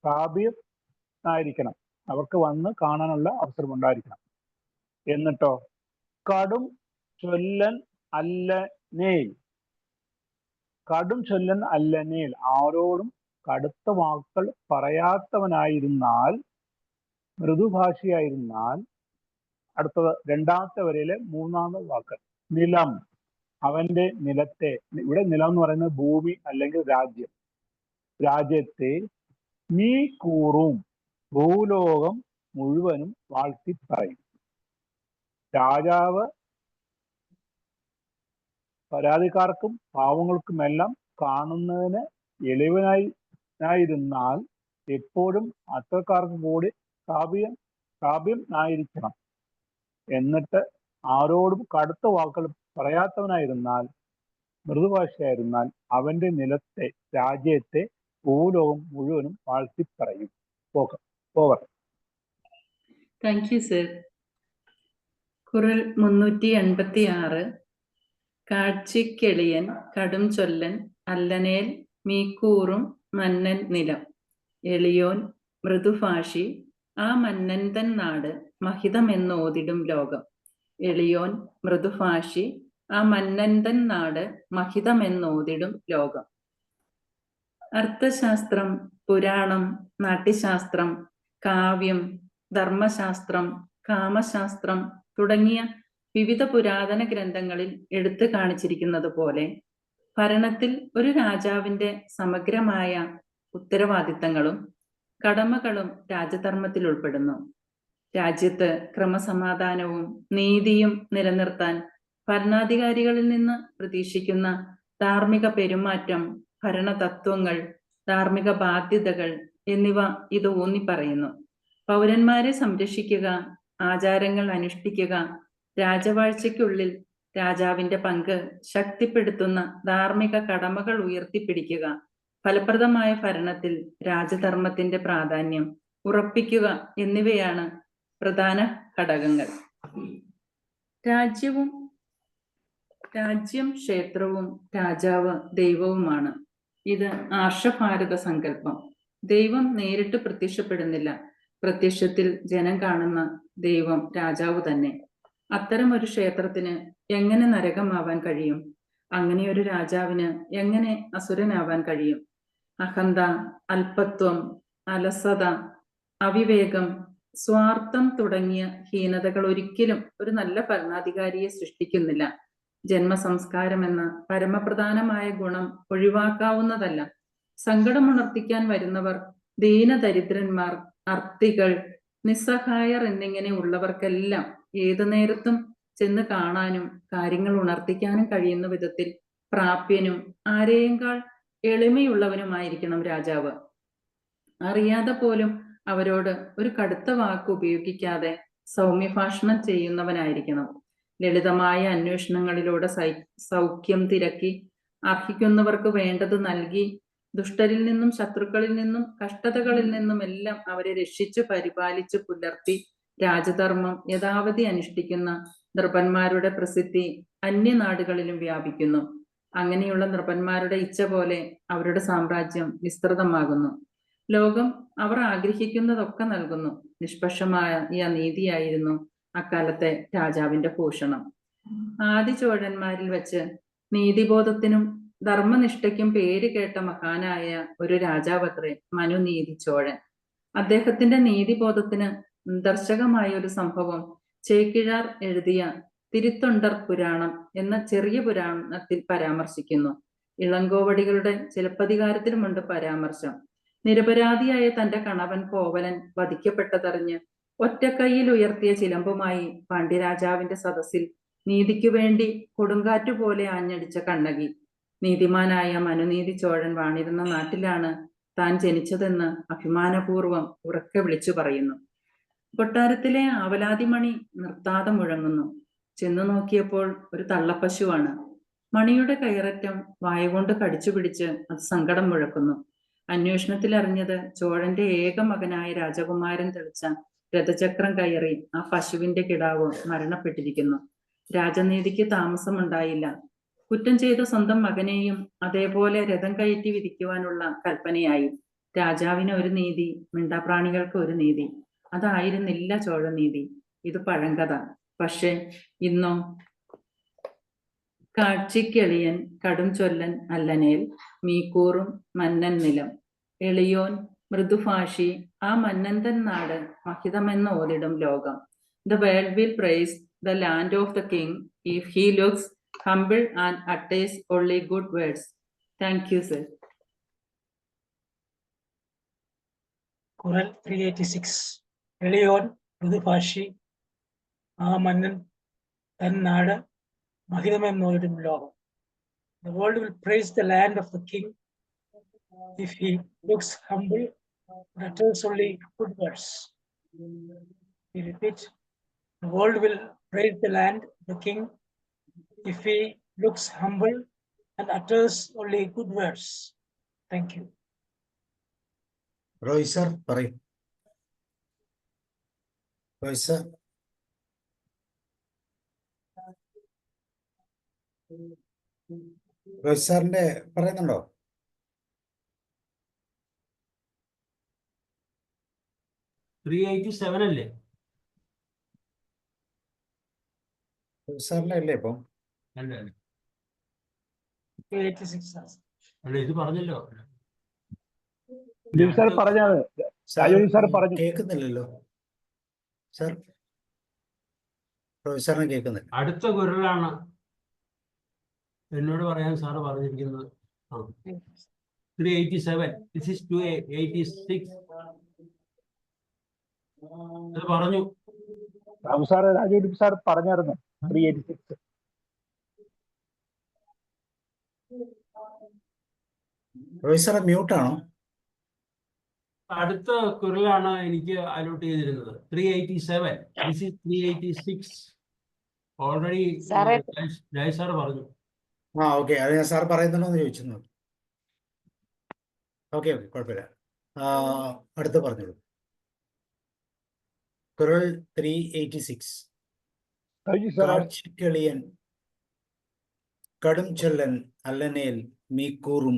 പ്രാപ്യനായിരിക്കണം, അവർക്ക് വന്ന് കാണാനുള്ള അവസരം ഉണ്ടായിരിക്കണം. എന്നിട്ടോ കടും ചൊല്ലൻ അല്ലനേൽ, കടും ചൊല്ലൻ അല്ലനേൽ, ആരോടും കടുത്ത വാക്കുകൾ പറയാത്തവനായിരുന്നാൽ, മൃദുഭാഷിയായിരുന്നാൽ. അടുത്തത് രണ്ടാമത്തെ വരയിലെ മൂന്നാമത്തെ വാക്ക് നിലം, അവന്റെ നിലത്തെ. ഇവിടെ നിലം എന്ന് പറയുന്നത് ഭൂമി അല്ലെങ്കിൽ രാജ്യം. രാജ്യത്തെ നീ കൂറും, ഭൂലോകം മുഴുവനും വാഴ്ത്തി പറയും. രാജാവ് പരാതിക്കാർക്കും പാവങ്ങൾക്കുമെല്ലാം കാണുന്നതിന് എളിവനായിരുന്നാൽ എപ്പോഴും അത്തരക്കാർക്ക് കൂടി പ്രാപ്യം ആയിരിക്കണം. എന്നിട്ട് ആരോടും കടുത്ത വാക്കുകൾ പറയാത്തവനായിരുന്നാൽ, മൃദുഭാഷയായിരുന്നാൽ അവന്റെ നിലത്തെ, രാജ്യത്തെ ഭൂലോകം മുഴുവനും വാഴ്ത്തി പറയും. Over. Thank you sir. Kural 386. കാഴ്ചക്കെളിയൻ, കടും ചൊല്ലൻ അല്ലനേൽ, മീക്കൂറും മന്നൻ നിലം. എളിയോൻ മൃദുഭാഷി, ആ മന്നന്തൻ നാട് മഹിതമെന്നോതിടും ലോകം. എളിയോൻ മൃദുഭാഷി, ആ മന്നന്തൻ നാട് മഹിതമെന്നോതിടും ലോകം. അർത്ഥശാസ്ത്രം, പുരാണം, നാട്യശാസ്ത്രം, കാവ്യം, ധർമ്മശാസ്ത്രം, കാമശാസ്ത്രം തുടങ്ങിയ വിവിധ പുരാതന ഗ്രന്ഥങ്ങളിൽ എടുത്തു കാണിച്ചിരിക്കുന്നത് പോലെ ഭരണത്തിൽ ഒരു രാജാവിന്റെ സമഗ്രമായ ഉത്തരവാദിത്തങ്ങളും കടമകളും രാജധർമ്മത്തിൽ ഉൾപ്പെടുന്നു. രാജ്യത്ത് ക്രമസമാധാനവും നീതിയും നിലനിർത്താൻ ഭരണാധികാരികളിൽ നിന്ന് പ്രതീക്ഷിക്കുന്ന ധാർമ്മിക പെരുമാറ്റം, ഭരണതത്വങ്ങൾ, ധാർമ്മിക ബാധ്യതകൾ എന്നിവ ഇത് ഊന്നി പറയുന്നു. പൗരന്മാരെ സംരക്ഷിക്കുക, ആചാരങ്ങൾ അനുഷ്ഠിക്കുക, രാജവാഴ്ചയ്ക്കുള്ളിൽ രാജാവിന്റെ പങ്ക് ശക്തിപ്പെടുത്തുന്ന ധാർമ്മിക കടമകൾ ഉയർത്തിപ്പിടിക്കുക, ഫലപ്രദമായ ഭരണത്തിൽ രാജധർമ്മത്തിന്റെ പ്രാധാന്യം ഉറപ്പിക്കുക എന്നിവയാണ് പ്രധാന ഘടകങ്ങൾ. രാജ്യം ക്ഷേത്രവും രാജാവ് ദൈവവുമാണ്. ഇത് ആർഷഭാരത സങ്കല്പം. ദൈവം നേരിട്ട് പ്രത്യക്ഷപ്പെടുന്നില്ല. പ്രത്യക്ഷത്തിൽ ജനം കാണുന്ന ദൈവം രാജാവ് തന്നെ. അത്തരം ഒരു ക്ഷേത്രത്തിന് എങ്ങനെ നരകമാവാൻ കഴിയും? അങ്ങനെയൊരു രാജാവിന് എങ്ങനെ അസുരനാവാൻ കഴിയും? അഹന്ത, അല്പത്വം, അലസത, അവിവേകം, സ്വാർത്ഥം തുടങ്ങിയ ഹീനതകൾ ഒരിക്കലും ഒരു നല്ല ഭരണാധികാരിയെ സൃഷ്ടിക്കുന്നില്ല. ജന്മസംസ്കാരം എന്ന പരമപ്രധാനമായ ഗുണം ഒഴിവാക്കാവുന്നതല്ല. സങ്കടമുണർത്തിക്കാൻ വരുന്നവർ, ദീനദരിദ്രന്മാർ, അർത്തികൾ, നിസ്സഹായർ എന്നിങ്ങനെ ഉള്ളവർക്കെല്ലാം ഏതു നേരത്തും ചെന്ന് കാണാനും കാര്യങ്ങൾ ഉണർത്തിക്കാനും കഴിയുന്ന വിധത്തിൽ പ്രാപ്യനും ആരെയേക്കാൾ എളിമയുള്ളവനുമായിരിക്കണം രാജാവ്. അറിയാതെ പോലും അവരോട് ഒരു കടുത്ത വാക്ക് ഉപയോഗിക്കാതെ സൗമ്യഭാഷണം ചെയ്യുന്നവനായിരിക്കണം. ലളിതമായ അന്വേഷണങ്ങളിലൂടെ സൗഖ്യം തിരക്കി അർഹിക്കുന്നവർക്ക് വേണ്ടത് നൽകി ദുഷ്ടരിൽ നിന്നും ശത്രുക്കളിൽ നിന്നും കഷ്ടതകളിൽ നിന്നും എല്ലാം അവരെ രക്ഷിച്ചു പരിപാലിച്ചു പുലർത്തി രാജധർമ്മം യഥാവധി അനുഷ്ഠിക്കുന്ന നൃപന്മാരുടെ പ്രസിദ്ധി അന്യനാടുകളിലും വ്യാപിക്കുന്നു. അങ്ങനെയുള്ള നൃപന്മാരുടെ ഇച്ഛ പോലെ അവരുടെ സാമ്രാജ്യം വിസ്തൃതമാകുന്നു. ലോകം അവർ ആഗ്രഹിക്കുന്നതൊക്കെ നൽകുന്നു. നിഷ്പക്ഷമായ നീതിയായിരുന്നു അക്കാലത്തെ രാജാവിന്റെ ഭൂഷണം. ആദി ചോഴന്മാരിൽ വെച്ച് നീതിബോധത്തിനും ധർമ്മനിഷ്ഠയ്ക്കും പേര് കേട്ട മഹാനായ ഒരു രാജാവത്രേ മനുനീതി ചോഴൻ. അദ്ദേഹത്തിന്റെ നീതിബോധത്തിന് ദർശകമായ ഒരു സംഭവം ചേക്കിഴാർ എഴുതിയ തിരുത്തൊണ്ടർ പുരാണം എന്ന ചെറിയ പുരാണത്തിൽ പരാമർശിക്കുന്നു. ഇളങ്കോവടികളുടെ ചിലപ്പതികാരത്തിലുമുണ്ട് പരാമർശം. നിരപരാധിയായ തന്റെ കണവൻ കോവലൻ വധിക്കപ്പെട്ടതറിഞ്ഞ് ഒറ്റക്കൈയിൽ ഉയർത്തിയ ചിലമ്പുമായി പാണ്ഡ്യരാജാവിന്റെ സദസ്സിൽ നീതിക്കു വേണ്ടി കൊടുങ്കാറ്റുപോലെ ആഞ്ഞടിച്ച കണ്ണകി. നീതിമാനായ മനുനീതി ചോഴൻ വാണിരുന്ന നാട്ടിലാണ് താൻ ജനിച്ചതെന്ന് അഭിമാനപൂർവം ഉറക്കെ വിളിച്ചു പറയുന്നു. കൊട്ടാരത്തിലെ ആവലാതിമണി നിർത്താതെ മുഴങ്ങുന്നു. ചെന്നു നോക്കിയപ്പോൾ ഒരു തള്ളപ്പശുവാണ്. മണിയുടെ കയററ്റം വായുകൊണ്ട് കടിച്ചു പിടിച്ച് അത് സങ്കടം മുഴക്കുന്നു. അന്വേഷണത്തിൽ അറിഞ്ഞത് ചോഴന്റെ ഏക മകനായ രാജകുമാരൻ തെളിച്ച രഥചക്രം കയറി ആ പശുവിന്റെ കിടാവ് മരണപ്പെട്ടിരിക്കുന്നു. രാജനീതിക്ക് താമസമുണ്ടായില്ല. കുറ്റം ചെയ്ത സ്വന്തം മകനെയും അതേപോലെ രഥം കയറ്റി വിധിക്കുവാനുള്ള കൽപ്പനയായി. രാജാവിന് ഒരു നീതി, മിണ്ടാപ്രാണികൾക്ക് ഒരു നീതി. അതായിരുന്നില്ല ചോഴനീതി. ഇത് പഴങ്കഥ. പക്ഷെ ഇന്നോ കാഴ്ചക്കെളിയൻ കടും ചൊല്ലൻ അല്ലനേൽ മീക്കൂറും മന്നൻ നിലം എളിയോൻ മൃദുഭാഷി ആ മന്നന്തൻ നാട് മഹിതമെന്ന് ഓതിടും ലോകം. The world will praise the land of the king if he looks humble and utters only good words. Thank you, sir. Kural 386. എളിയോൻ മൃദുഭാഷി ആ മന്നൻ തൻ നാട് മഹിതമെന്നോരിടും ലോകം. The world will praise the land of the king if he looks humble and utters only good words. We repeat, the world will praise the land of the king if he looks humble and utters only good words. Thank you. Roy sir പറയും. Roy sir. Roy സാറിന്റെ പറയുന്നുണ്ടോ? അല്ലേ? റോയ് സാറിന്റെ അല്ലേ ഇപ്പം? അല്ല 386. അല്ല, ഇത് പറഞ്ഞല്ലോ. സാർ പറഞ്ഞത് രാജോജി സാർ പറഞ്ഞു. കേൾക്കുന്നില്ലല്ലോ സാർ. റോയ് സാറിനെ കേൾക്കുന്നില്ല. അടുത്ത കുരലാണ് എന്നോട് പറയാൻ സാറ് പറഞ്ഞിരിക്കുന്നത്. 387. This is 286. അത് പറഞ്ഞു. രാജോജി സാർ പറഞ്ഞായിരുന്നു 386. പ്രൊഫസറെ മ്യൂട്ടാണോ? അടുത്ത കുരലാണ് എനിക്ക് അലോട്ട് ചെയ്തിരുന്നത് 387. This is 386. ഓൾറെഡി സാറേ ജയ് സാർ പറഞ്ഞു. ആ ഓക്കെ, അത് ഞാൻ സാർ പറയുന്നുണ്ടോ എന്ന് ചോദിച്ചു. ഓക്കെ ഓക്കെ, കുഴപ്പമില്ല. അടുത്ത് പറഞ്ഞോളൂ. കുരൽ 386. കാഴ്ചക്കിളിയൻ കടും ചൊല്ലൻ അല്ലനേൽ മീക്കൂറും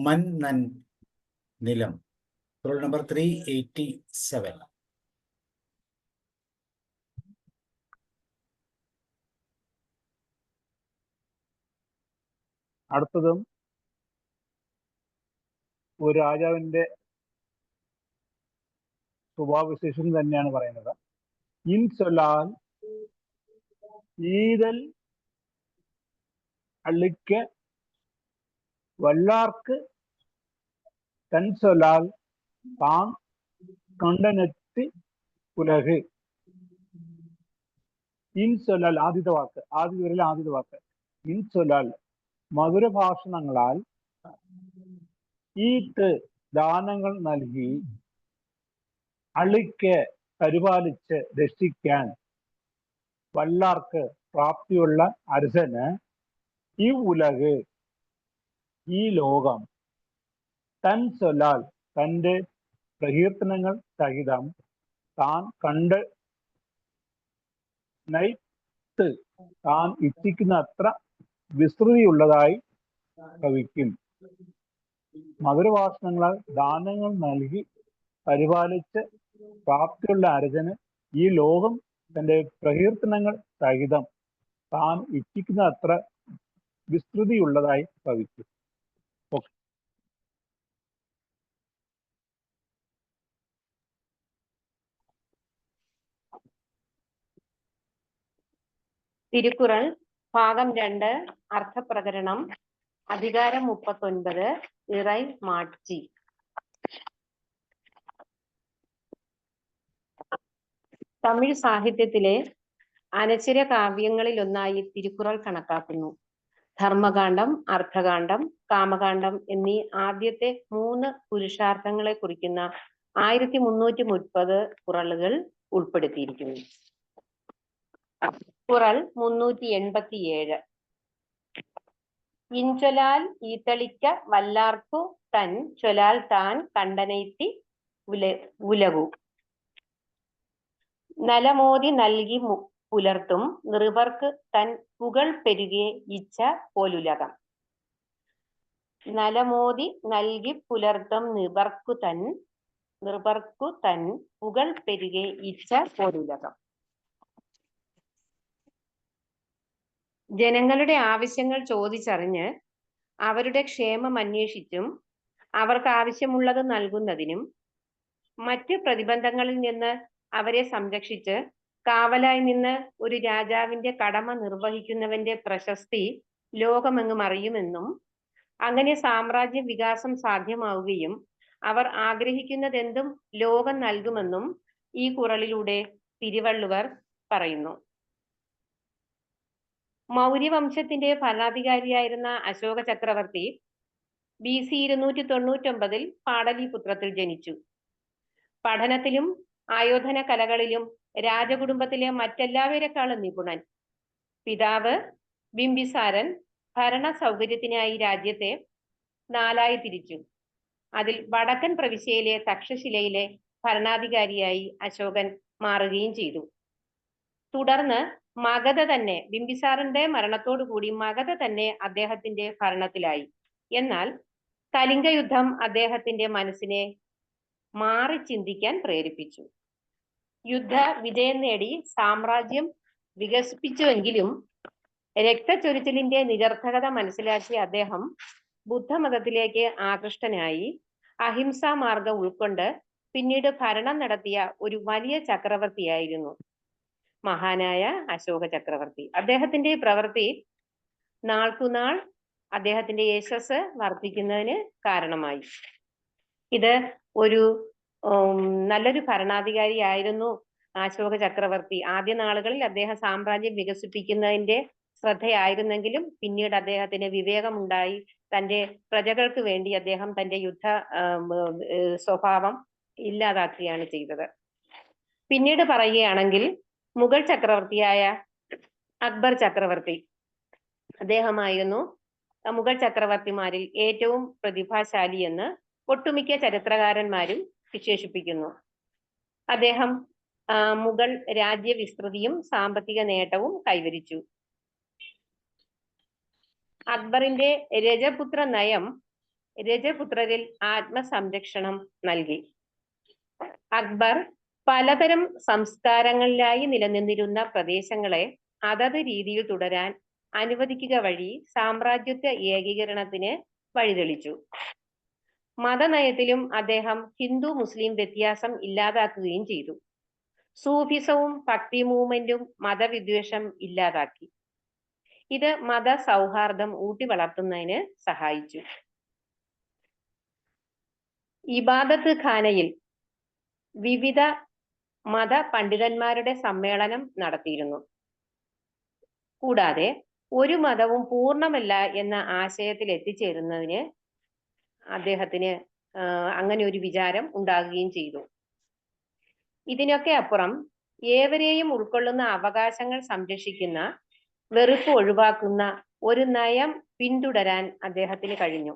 മന്നൻ നിലം. കുരൽ നമ്പർ 387. അടുത്തതും ഒരു രാജാവിന്റെ സ്വഭാവവിശേഷം തന്നെയാണ് പറയുന്നത്. ഇൻ ചൊല്ലാൽ ഈതൽ അള്ളിക്ക് വല്ലാർക്ക് തൻ ചൊല്ലാൽ താൻ കണ്ടനെത്തി ഉലക്. ഇൻ ചൊല്ലാൽ ആദ്യത്തെ വാക്ക്, ആദ്യത്തെ വാക്ക് ഇൻ ചൊല്ലാൽ മധുരഭാഷണങ്ങളാൽ, ഈത്ത് ദാനങ്ങൾ നൽകി, അള്ളിക്ക് പരിപാലിച്ച് രക്ഷിക്കാൻ, വല്ലാർക്ക് പ്രാപ്തിയുള്ള അരസന്, ഈ ഉലക് ഈ ലോകം, തൻ ചൊല്ലാൽ തൻ്റെ പ്രകീർത്തനങ്ങൾ സഹിതം, താൻ കണ്ട് നൈത്ത് താൻ ഇച്ഛിക്കുന്ന അത്ര വിസ്തൃതിയുള്ളതായി ഭവിക്കും. മധുരഭാഷണങ്ങളാൽ ദാനങ്ങൾ നൽകി പരിപാലിച്ച് പ്രാപ്തിയുള്ള അരജന് ഈ ലോകം തന്റെ പ്രകീർത്തനങ്ങൾ സഹിതം താൻ ഇച്ഛിക്കുന്ന അത്ര വിസ്തൃതിയുള്ളതായി ഭവിക്കും. തിരുക്കുറൾ ഭാഗം 2 അർത്ഥപ്രകരണം അധികാരം 39 ഇറൈ മാട്ചി. തമിഴ് സാഹിത്യത്തിലെ അനശ്വര കാവ്യങ്ങളിൽ ഒന്നായി തിരുക്കുറൾ കണക്കാക്കുന്നു. ധർമ്മകാന്ഡം, അർത്ഥകാന്ഡം, കാമകാന്ഡം എന്നീ ആദ്യത്തെ 3 പുരുഷാർത്ഥങ്ങളെ കുറിക്കുന്ന 1330 കുറളുകൾ ഉൾപ്പെടുത്തിയിരിക്കുന്നു. കുറൾ 387. ഇൻചൊലാൽ ഈത്തളിക്ക വല്ലാർക്കു തൻ ചൊലാൽ താൻ കണ്ടനൈത്തി ഉലകു. നലമോതി നൽകി പുലർത്തും നൃപർക്ക് തൻ പുകൾ പെരുകെ ഇച്ഛ പോലുലകം. നലമോതി നൽകി പുലർത്തും നൃപർക്കു തൻ പുകൾ പെരുകെ ഇച്ഛ പോലുലകം. ജനങ്ങളുടെ ആവശ്യങ്ങൾ ചോദിച്ചറിഞ്ഞ് അവരുടെ ക്ഷേമം അന്വേഷിച്ചും അവർക്ക് ആവശ്യമുള്ളത് നൽകുന്നതിനും മറ്റ് പ്രതിബന്ധങ്ങളിൽ നിന്ന് അവരെ സംരക്ഷിച്ച് കാവലായി നിന്ന് ഒരു രാജാവിന്റെ കടമ നിർവഹിക്കുന്നവന്റെ പ്രശസ്തി ലോകമെങ്ങും അറിയുമെന്നും അങ്ങനെ സാമ്രാജ്യ വികാസം സാധ്യമാവുകയും അവർ ആഗ്രഹിക്കുന്നതെന്തും ലോകം നൽകുമെന്നും ഈ കുറളിലൂടെ തിരുവള്ളുവർ പറയുന്നു. മൗര്യവംശത്തിന്റെ ഭരണാധികാരിയായിരുന്ന അശോക ചക്രവർത്തി BC 299 പാടലീപുത്രത്തിൽ ജനിച്ചു. പഠനത്തിലും ആയോധന കലകളിലും രാജകുടുംബത്തിലെ മറ്റെല്ലാവരെക്കാളും നിപുണൻ. പിതാവ് ബിംബിസാരൻ ഭരണ സൗകര്യത്തിനായി രാജ്യത്തെ 4 തിരിച്ചു. അതിൽ വടക്കൻ പ്രവിശ്യയിലെ തക്ഷശിലയിലെ ഭരണാധികാരിയായി അശോകൻ മാറുകയും ചെയ്തു. തുടർന്ന് മഗധ തന്നെ, ബിംബിസാറിന്റെ മരണത്തോടുകൂടി മഗധ തന്നെ അദ്ദേഹത്തിന്റെ ഭരണത്തിലായി. എന്നാൽ കലിംഗ യുദ്ധം അദ്ദേഹത്തിന്റെ മനസ്സിനെ മാറി ചിന്തിക്കാൻ പ്രേരിപ്പിച്ചു. യുദ്ധ വിജയം നേടി സാമ്രാജ്യം വികസിപ്പിച്ചുവെങ്കിലും രക്തച്ചൊരിച്ചിലിന്റെ നിരർത്ഥകത മനസ്സിലാക്കിയ അദ്ദേഹം ബുദ്ധമതത്തിലേക്ക് ആകൃഷ്ടനായി അഹിംസാ മാർഗം ഉൾക്കൊണ്ട് പിന്നീട് ഭരണം നടത്തിയ ഒരു വലിയ ചക്രവർത്തിയായിരുന്നു മഹാനായ അശോക ചക്രവർത്തി. അദ്ദേഹത്തിന്റെ പ്രവൃത്തി നാൾക്കുനാൾ അദ്ദേഹത്തിന്റെ യശസ് വർദ്ധിക്കുന്നതിന് കാരണമായി. ഇത് ഒരു നല്ലൊരു ഭരണാധികാരിയായിരുന്നു അശോക ചക്രവർത്തി. ആദ്യ നാളുകളിൽ അദ്ദേഹം സാമ്രാജ്യം വികസിപ്പിക്കുന്നതിന്റെ ശ്രദ്ധയായിരുന്നെങ്കിലും പിന്നീട് അദ്ദേഹത്തിന് വിവേകമുണ്ടായി തൻ്റെ പ്രജകൾക്ക് വേണ്ടി അദ്ദേഹം തൻ്റെ യുദ്ധ സ്വഭാവം ഇല്ലാതാക്കുകയാണ് ചെയ്തത്. പിന്നീട് പറയുകയാണെങ്കിൽ മുഗൾ ചക്രവർത്തിയായ അക്ബർ ചക്രവർത്തി, അദ്ദേഹമായിരുന്നു മുഗൾ ചക്രവർത്തിമാരിൽ ഏറ്റവും പ്രതിഭാശാലി എന്ന് ഒട്ടുമിക്ക ചരിത്രകാരന്മാരും വിശേഷിപ്പിക്കുന്നു. അദ്ദേഹം മുഗൾ രാജ്യവിസ്തൃതിയും സാമ്പത്തിക നേട്ടവും കൈവരിച്ചു. അക്ബറിന്റെ രജപുത്ര നയം രജപുത്രരിൽ ആത്മസംരക്ഷണം നൽകി. അക്ബർ പലതരം സംസ്കാരങ്ങളിലായി നിലനിന്നിരുന്ന പ്രദേശങ്ങളെ അതത് രീതിയിൽ തുടരാൻ അനുവദിക്കുക വഴി സാമ്രാജ്യത്വ ഏകീകരണത്തിന് വഴിതെളിച്ചു. മതനയത്തിലും അദ്ദേഹം ഹിന്ദു മുസ്ലിം വ്യത്യാസം ഇല്ലാതാക്കുകയും ചെയ്തു. സൂഫിസവും ഭക്തി മൂവ്മെന്റും മതവിദ്വേഷം ഇല്ലാതാക്കി. ഇത് മത സൗഹാർദ്ദം ഊട്ടി വളർത്തുന്നതിന് സഹായിച്ചു. ഇബാദത്ത് ഖാനയിൽ വിവിധ മത പണ്ഡിതന്മാരുടെ സമ്മേളനം നടത്തിയിരുന്നു. കൂടാതെ ഒരു മതവും പൂർണ്ണമല്ല എന്ന ആശയത്തിൽ എത്തിച്ചേരുന്നതിന് അദ്ദേഹത്തിന് അങ്ങനെ ഒരു വിചാരം ഉണ്ടാകുകയും ചെയ്തു. ഇതിനൊക്കെ അപ്പുറം ഏവരെയും ഉൾക്കൊള്ളുന്ന അവകാശങ്ങൾ സംരക്ഷിക്കുന്ന, വെറുപ്പ് ഒഴിവാക്കുന്ന ഒരു നയം പിന്തുടരാൻ അദ്ദേഹത്തിന് കഴിഞ്ഞു.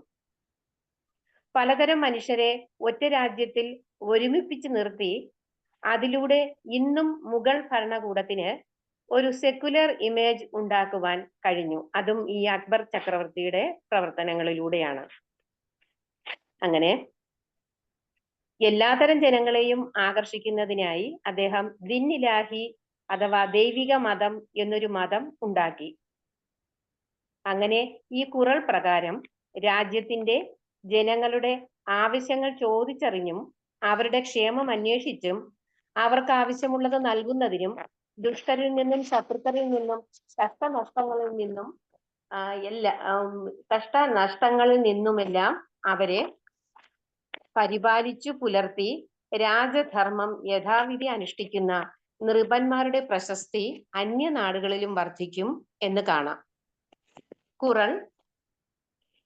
പലതരം മനുഷ്യരെ ഒറ്റ രാജ്യത്തിൽ ഒരുമിപ്പിച്ച് നിർത്തി അതിലൂടെ ഇന്നും മുഗൾ ഭരണകൂടത്തിന് ഒരു സെക്കുലർ ഇമേജ് ഉണ്ടാക്കുവാൻ കഴിഞ്ഞു. അതും ഈ അക്ബർ ചക്രവർത്തിയുടെ പ്രവർത്തനങ്ങളിലൂടെയാണ്. അങ്ങനെ എല്ലാതരം ജനങ്ങളെയും ആകർഷിക്കുന്നതിനായി അദ്ദേഹം ദിൻ ഇലാഹി അഥവാ ദൈവിക മതം എന്നൊരു മതം ഉണ്ടാക്കി. അങ്ങനെ ഈ ഖുറൽ പ്രകാരം രാജ്യത്തിന്റെ ജനങ്ങളുടെ ആവശ്യങ്ങൾ ചോദിച്ചറിഞ്ഞും അവരുടെ ക്ഷേമം അന്വേഷിച്ചും അവർക്ക് ആവശ്യമുള്ളത് നൽകുന്നതിനും ദുഷ്ടരിൽ നിന്നും ശത്രുക്കളിൽ നിന്നും കഷ്ടനഷ്ടങ്ങളിൽ നിന്നുമെല്ലാം അവരെ പരിപാലിച്ചു പുലർത്തി രാജധർമ്മം യഥാവിധി അനുഷ്ഠിക്കുന്ന നൃപന്മാരുടെ പ്രശസ്തി അന്യ നാടുകളിലും വർദ്ധിക്കും എന്ന് കാണാം. ഖുറൽ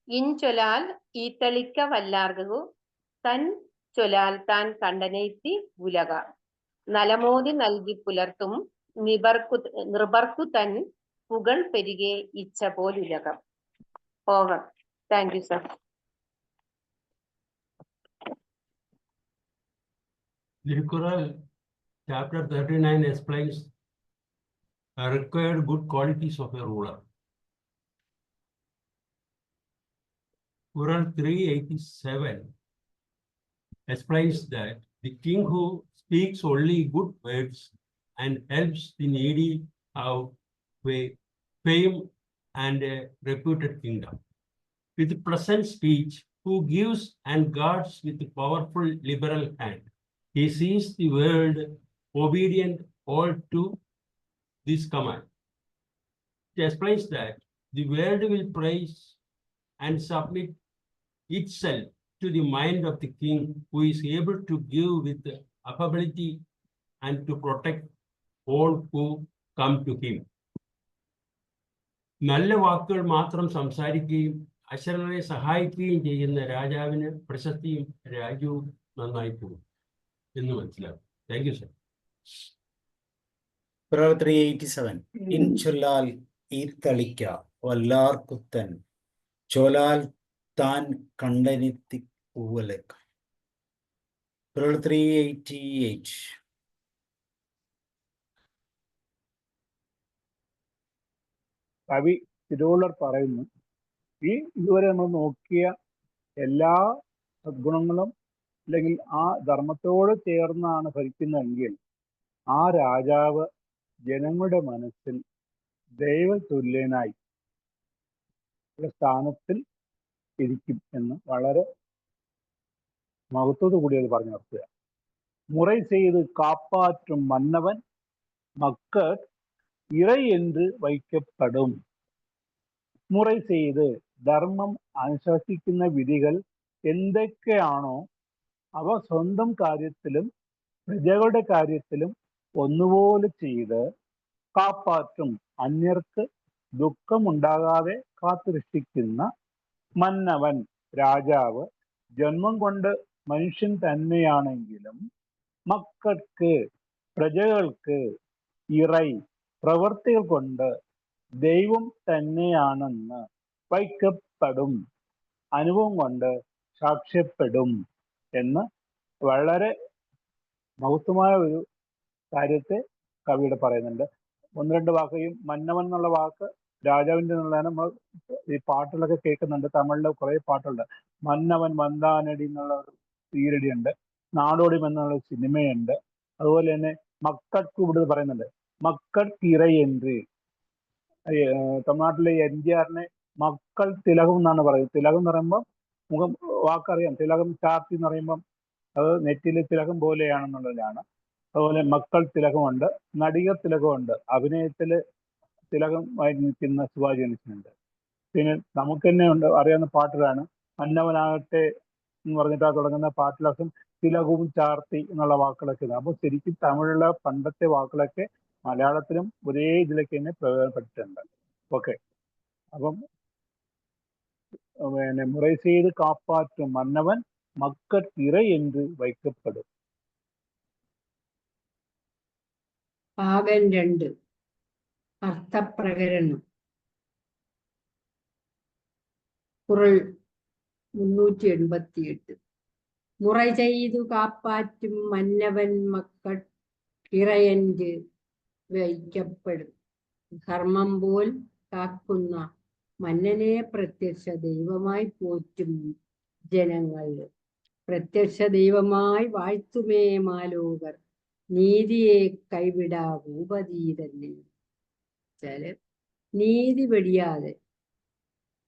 ഇൻചൊലാൽ ഈത്തളിക്ക വല്ലാർഗു തൻ ചൊലാൽ താൻ കണ്ടനെത്തി ഉലക നലമോതി നൽകി പുലർത്തും നൃപർക്കു തൻ പുകൾ പെരുകെ ഇച്ഛ പോലുലകം. Over. Thank you sir. Tirukkural chapter 39 explains required good qualities of a ruler. Quran 387 explains that the king who speaks only good words and helps the needy have fame and a reputed kingdom. With pleasant speech, who gives and guards with a powerful liberal hand, he sees the world obedient all to this command. It explains that the world will praise and submit itself to the mind of the king, who is able to give with affability and to protect all who come to him. നല്ല വാക്കുകൾ മാത്രം സംസാരിക്കുകയും അശരണരെ സഹായിക്കുകയും ചെയ്യുന്ന രാജാവിന് പ്രശസ്തിയും രാജ്യവും നന്നായി പോകും എന്ന് മനസ്സിലാവും. Thank you sir. Quran 387 ഇൻചൊല്ലാൽ ഈർത്തളിക്ക വല്ലാർകുത്തൻ ചൊലാൽ താൻ കണ്ടനെത്തി പൂവലക്ക. Quran 388 കവി തിരുവള്ളുവർ പറയുന്നു, ഈ ഇതുവരെ നമ്മൾ നോക്കിയ എല്ലാ സദ്ഗുണങ്ങളും അല്ലെങ്കിൽ ആ ധർമ്മത്തോട് ചേർന്നാണ് ഭരിക്കുന്നതെങ്കിൽ ആ രാജാവ് ജനങ്ങളുടെ മനസ്സിൽ ദൈവതുല്യനായി സ്ഥാനത്തിൽ ഇരിക്കും എന്ന് വളരെ മഹത്വത്തോടു കൂടി അത് പറഞ്ഞു നിർത്തുക. മുறை ചെയ്ത് കാപ്പാറ്റും മന്നവൻ മക്കൾ ഇறை എന്ന് വയ്ക്കപ്പെടും. മുறை ചെയ്ത് ധർമ്മം അനുശാസിക്കുന്ന വിധികൾ എന്തൊക്കെയാണോ അവ സ്വന്തം കാര്യത്തിലും പ്രജകളുടെ കാര്യത്തിലും ഒന്നുപോലെ ചെയ്ത് കാപ്പാറ്റും, അന്യർക്ക് ദുഃഖമുണ്ടാകാതെ കാത്തുരക്ഷിക്കുന്ന മന്നവൻ രാജാവ് ജന്മം കൊണ്ട് മനുഷ്യൻ തന്നെയാണെങ്കിലും മക്കൾക്ക് പ്രജകൾക്ക് ഇറൈ പ്രവർത്തികൾ കൊണ്ട് ദൈവം തന്നെയാണെന്ന് വയ്ക്കപ്പെടും, അനുഭവം കൊണ്ട് സാക്ഷ്യപ്പെടും എന്ന് വളരെ മഹത്വമായ ഒരു കാര്യത്തെ കവിയുടെ പറയുന്നുണ്ട്. ഒന്ന് രണ്ട് വാക്കും മന്നവൻ എന്നുള്ള വാക്ക് രാജാവിൻ്റെ എന്നുള്ളതാണ്. നമ്മൾ ഈ പാട്ടുകളൊക്കെ കേൾക്കുന്നുണ്ട്, തമിഴിലെ കുറെ പാട്ടുണ്ട്. മന്നവൻ വന്താനടി എന്നുള്ള ഒരു ഈരടിയുണ്ട്, നാടോടി എന്നുള്ള സിനിമയുണ്ട്. അതുപോലെ തന്നെ മക്കൾക്ക് ഇവിടെ പറയുന്നുണ്ട്, മക്കൾക്ക് ഇറയെன்று. തമിഴ്നാട്ടിലെ NTR മക്കൾ തിലകം എന്നാണ് പറയുന്നത്. തിലകം എന്ന് പറയുമ്പോൾ മുഖം വാക്കറിയാം, തിലകം ചാർത്തി എന്ന് പറയുമ്പം അത് നെറ്റിലെ തിലകം പോലെയാണെന്നുള്ളതാണ്. അതുപോലെ മക്കൾ തിലകമുണ്ട്, നടികർ തിലകമുണ്ട്, അഭിനയത്തിൽ തിലകമായി നിൽക്കുന്ന ശിവാജി ഗണേശനുണ്ട്. പിന്നെ നമുക്ക് തന്നെ ഉണ്ട് അറിയാവുന്ന പാട്ടുകളാണ്. മന്നവനാകട്ടെ എന്ന് പറഞ്ഞിട്ടാ തുടങ്ങുന്ന പാട്ടിലൊക്കെ തിലകവും ചാർത്തി എന്നുള്ള വാക്കുകളൊക്കെ ഉണ്ട്. അപ്പോൾ ശരിക്കും തമിഴിലെ പണ്ടത്തെ വാക്കുകളൊക്കെ മലയാളത്തിലും ഒരേ ഇതിലേക്ക് തന്നെ പ്രയോജനപ്പെട്ടിട്ടുണ്ട്. ഓക്കെ, അപ്പം പിന്നെ മുறை ചെയ്ത് കാപ്പാറ്റും മന്നവൻ മക്കൾക്കിറ എന്ന് വയ്ക്കപ്പെടും. ഭാഗം 2 അർത്ഥപ്രകരണം. കുറൾ 388. മുറ ചെയ്തു കാപ്പാറ്റും മന്നവൻ മക്കൾക്കിറയന്റ് വയ്ക്കപ്പെടും. ധർമ്മം പോൽ കാക്കുന്ന മന്നനെ പ്രത്യക്ഷ ദൈവമായി പോറ്റും ജനങ്ങൾ. പ്രത്യക്ഷ ദൈവമായി വാഴ്ത്തുമേ മാലോകർ, നീതിയെ കൈവിടാ ഭൂപതി തന്നെ. വെച്ചാല് നീതി വെടിയാതെ,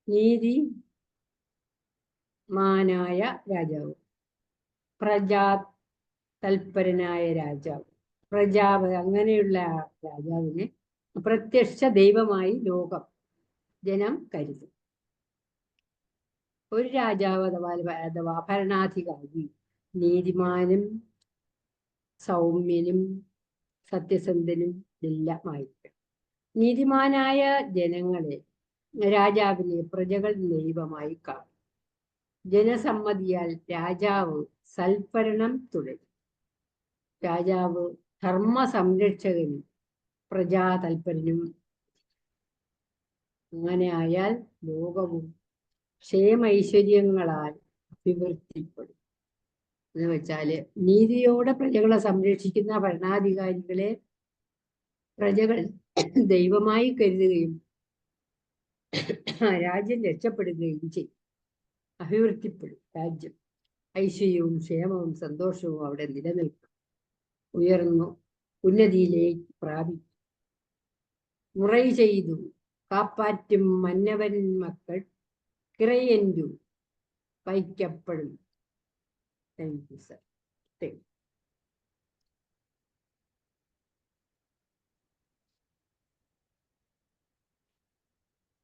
നീതി മാനായ രാജാവ്, പ്രജാ തൽപരനായ രാജാവ്, പ്രജാവ് അങ്ങനെയുള്ള രാജാവിനെ പ്രത്യക്ഷ ദൈവമായി ലോകം ജനം കരുതും. ഒരു രാജാവ് അഥവാ ഭരണാധികാരി നീതിമാനും സൗമ്യനും സത്യസന്ധനും എല്ലാമായിരിക്കും. നീതിമാനായ ജനങ്ങളെ രാജാവിനെ പ്രജകൾ ദൈവമായി കാണും. ജനസമ്മതിയാൽ രാജാവ് സൽഭരണം തുടരും. രാജാവ് ധർമ്മ സംരക്ഷകനും പ്രജാതൽപരനും. അങ്ങനെ ആയാൽ ലോകവും ക്ഷേമൈശ്വര്യങ്ങളാൽ അഭിവൃദ്ധിപ്പെടും. എന്ന് വെച്ചാല് നീതിയോടെ പ്രജകളെ സംരക്ഷിക്കുന്ന ഭരണാധികാരികളെ പ്രജകൾ ദൈവമായി കരുതുകയും രാജ്യം രക്ഷപ്പെടുകയും ചെയ്യും, അഭിവൃദ്ധിപ്പെടും. രാജ്യം ഐശ്വര്യവും ക്ഷേമവും സന്തോഷവും അവിടെ നിലനിൽക്കും, ഉയർന്നു ഉന്നതിയിലേക്ക് പ്രാപിക്കും. മുറൈ ചെയ്തു കാപ്പാറ്റും മന്നവൻ മക്കൾ കിറയന്റു വയ്ക്കപ്പെടും. Thank you sir.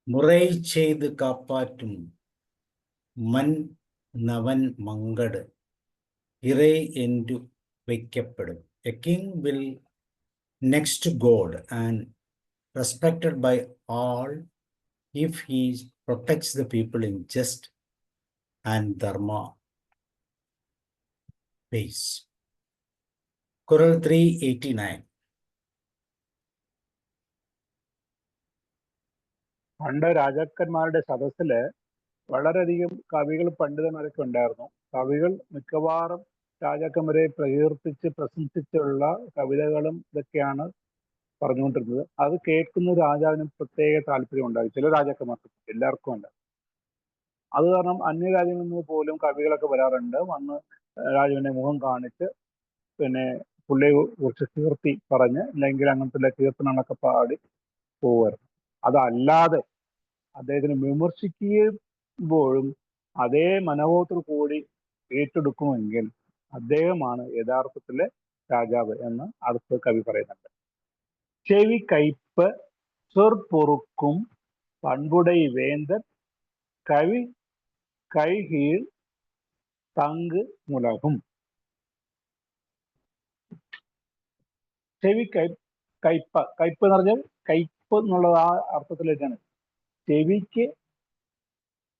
முறை செய்து காப்பாற்றும் மன்னவன் மங்கடு இறை என்று வைக்கப்படும். A king will next to God and respected by all if he protects the people in just and dharma ways. Quran 389. പണ്ട് രാജാക്കന്മാരുടെ സദസ്സില് വളരെയധികം കവികൾ പണ്ഡിതന്മാരൊക്കെ ഉണ്ടായിരുന്നു. കവികൾ മിക്കവാറും രാജാക്കന്മാരെ പ്രകീർത്തിച്ച് പ്രശംസിച്ചുള്ള കവിതകളും ഇതൊക്കെയാണ് പറഞ്ഞുകൊണ്ടിരുന്നത്. അത് കേൾക്കുന്ന രാജാവിന് പ്രത്യേക താല്പര്യം ഉണ്ടായി. ചില രാജാക്കന്മാർക്ക്, എല്ലാവർക്കും ഉണ്ട്. അത് കാരണം അന്യരാജ്യങ്ങളിൽ നിന്ന് പോലും കവികളൊക്കെ വരാറുണ്ട്. വന്ന് രാജാവിന്റെ മുഖം കാണിച്ച് പിന്നെ പുള്ളിയെ കുറിച്ച് കീർത്തി പറഞ്ഞ് അല്ലെങ്കിൽ അങ്ങനത്തെ കീർത്തനങ്ങളൊക്കെ പാടി പോവുമായിരുന്നു. അതല്ലാതെ അദ്ദേഹത്തിനെ വിമർശിക്കുമ്പോഴും അതേ മനോഭാവത്തോടു കൂടി ഏറ്റെടുക്കുമെങ്കിൽ അദ്ദേഹമാണ് യഥാർത്ഥത്തിലെ രാജാവ് എന്ന് അടുത്ത കവി പറയുന്നുണ്ട്. ചെവി കയ്പ് ചെറുപ്പൊറുക്കും പൺപുടൈ വേന്തൻ കവി കൈകീഴ് തങ്ക് മുലകും. ചെവി കയ്പ് എന്ന് പറഞ്ഞാൽ കയ്പ് എന്നുള്ളത് ആ അർത്ഥത്തിലേക്കാണ്. ചെവിക്ക്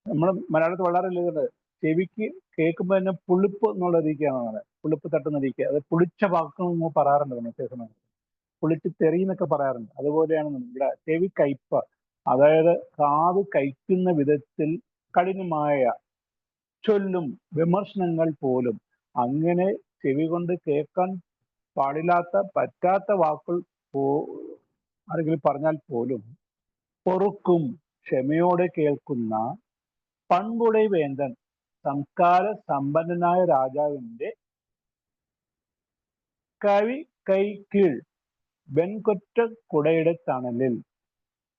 നമ്മൾ മലയാളത്തിൽ വളരെ ലളിതമാണ്. ചെവിക്ക് കേൾക്കുമ്പോൾ തന്നെ പുളിപ്പ് എന്നുള്ള രീതിക്കാണ് പറയുന്നത്. പുളിപ്പ് തട്ടുന്ന രീതിക്ക്. അത് പുളിച്ച വാക്കുകൾ പറയാറുണ്ട് നമ്മൾ ചില സമയത്ത്. പുളിച്ച് തെറി എന്നൊക്കെ പറയാറുണ്ട്. അതുപോലെയാണ് ഇവിടെ ചെവി കയ്പ, അതായത് കാത് കയ്ക്കുന്ന വിധത്തിൽ കഠിനമായ ചൊല്ലും വിമർശനങ്ങൾ പോലും, അങ്ങനെ ചെവി കൊണ്ട് കേൾക്കാൻ പാടില്ലാത്ത പറ്റാത്ത വാക്കുകൾ ആരെങ്കിലും പറഞ്ഞാൽ പോലും പൊറുക്കും ക്ഷമയോടെ കേൾക്കുന്ന പൺപുടൈ വേന്തൻ, സംസ്കാര സമ്പന്നനായ രാജാവിന്റെ കവി കൈക്കീഴ് വെൺകൊറ്റ കുടയുടെ തണലിൽ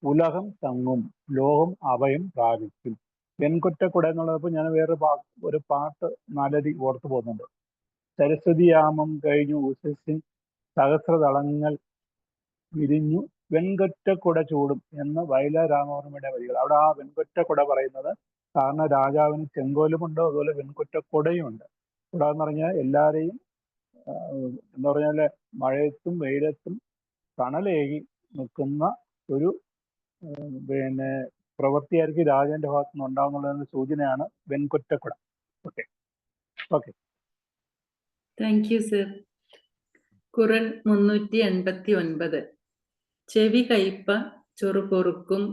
ഉലകം തങ്ങും, ലോകം അഭയം പ്രാപിക്കും. വെൺകൊറ്റ കുട എന്നുള്ളപ്പോൾ ഞാൻ വേറെ ഒരു പാട്ട് നാലടി ഓർത്തു പോകുന്നുണ്ട്. സരസ്വതിയാമം കഴിഞ്ഞു ഉഷസ്സിൻ സഹസ്രദളങ്ങൾ വിരിഞ്ഞു വെൺകൊറ്റ കുട ചൂടും എന്ന് വയലാർ രാമവർമ്മയുടെ വരികൾ. അവിടെ ആ വെൺകൊറ്റ കുട പറയുന്നത് കാരണം രാജാവിന് ചെങ്കോലുമുണ്ട്, അതുപോലെ വെൺകൊറ്റ കുടയുമുണ്ട്. കുട എന്ന് പറഞ്ഞാൽ എല്ലാവരെയും എന്താ പറഞ്ഞാല് മഴയത്തും വെയിലത്തും തണലേകി നിൽക്കുന്ന ഒരു പ്രവൃത്തിയായിരിക്കും രാജാന്റെ ഭാഗത്തു നിന്ന് ഉണ്ടാവുന്നുള്ളതിന്റെ സൂചനയാണ് വെൺകൊറ്റക്കുട. Okay okay, thank you sir. Kural 389. ചെവി കയ്പ ചൊറുപൊറുക്കും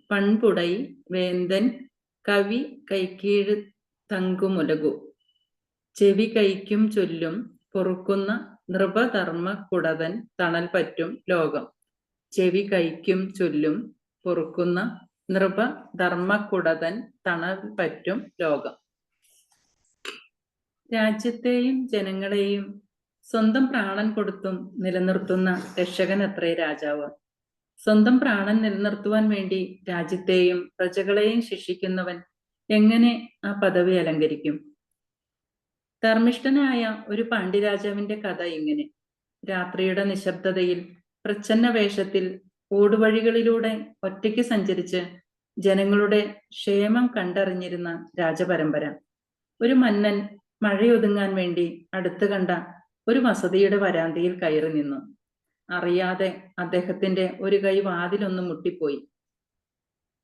പൺപുടൈ വേന്തൻ കവി കൈക്കീഴ് തങ്കുമുലകു. ചെവി കൈക്കും ചൊല്ലും പൊറുക്കുന്ന നൃപധർമ്മ കുടതൻ തണൽ പറ്റും ലോകം. ചെവി കൈക്കും ചൊല്ലും പൊറുക്കുന്ന നൃപധർമ്മക്കുടതൻ തണൽ പറ്റും ലോകം. രാജ്യത്തെയും ജനങ്ങളെയും സ്വന്തം പ്രാണൻ കൊടുത്തും നിലനിർത്തുന്ന രക്ഷകൻ അത്രേ രാജാവ്. സ്വന്തം പ്രാണൻ നിലനിർത്തുവാൻ വേണ്ടി രാജ്യത്തെയും പ്രജകളെയും ശിക്ഷിക്കുന്നവൻ എങ്ങനെ ആ പദവി അലങ്കരിക്കും? ധർമ്മിഷ്ഠനായ ഒരു പാണ്ഡ്യരാജാവിന്റെ കഥ ഇങ്ങനെ. രാത്രിയുടെ നിശബ്ദതയിൽ പ്രച്ഛന്ന വേഷത്തിൽ ഊടുവഴികളിലൂടെ ഒറ്റയ്ക്ക് സഞ്ചരിച്ച് ജനങ്ങളുടെ ക്ഷേമം കണ്ടറിഞ്ഞിരുന്ന രാജപരമ്പര. ഒരു മന്നൻ മഴയൊതുങ്ങാൻ വേണ്ടി അടുത്ത് കണ്ട ഒരു വസതിയുടെ വരാന്തയിൽ കയറി നിന്നു. അറിയാതെ അദ്ദേഹത്തിന്റെ ഒരു കൈ വാതിലൊന്ന് മുട്ടിപ്പോയി.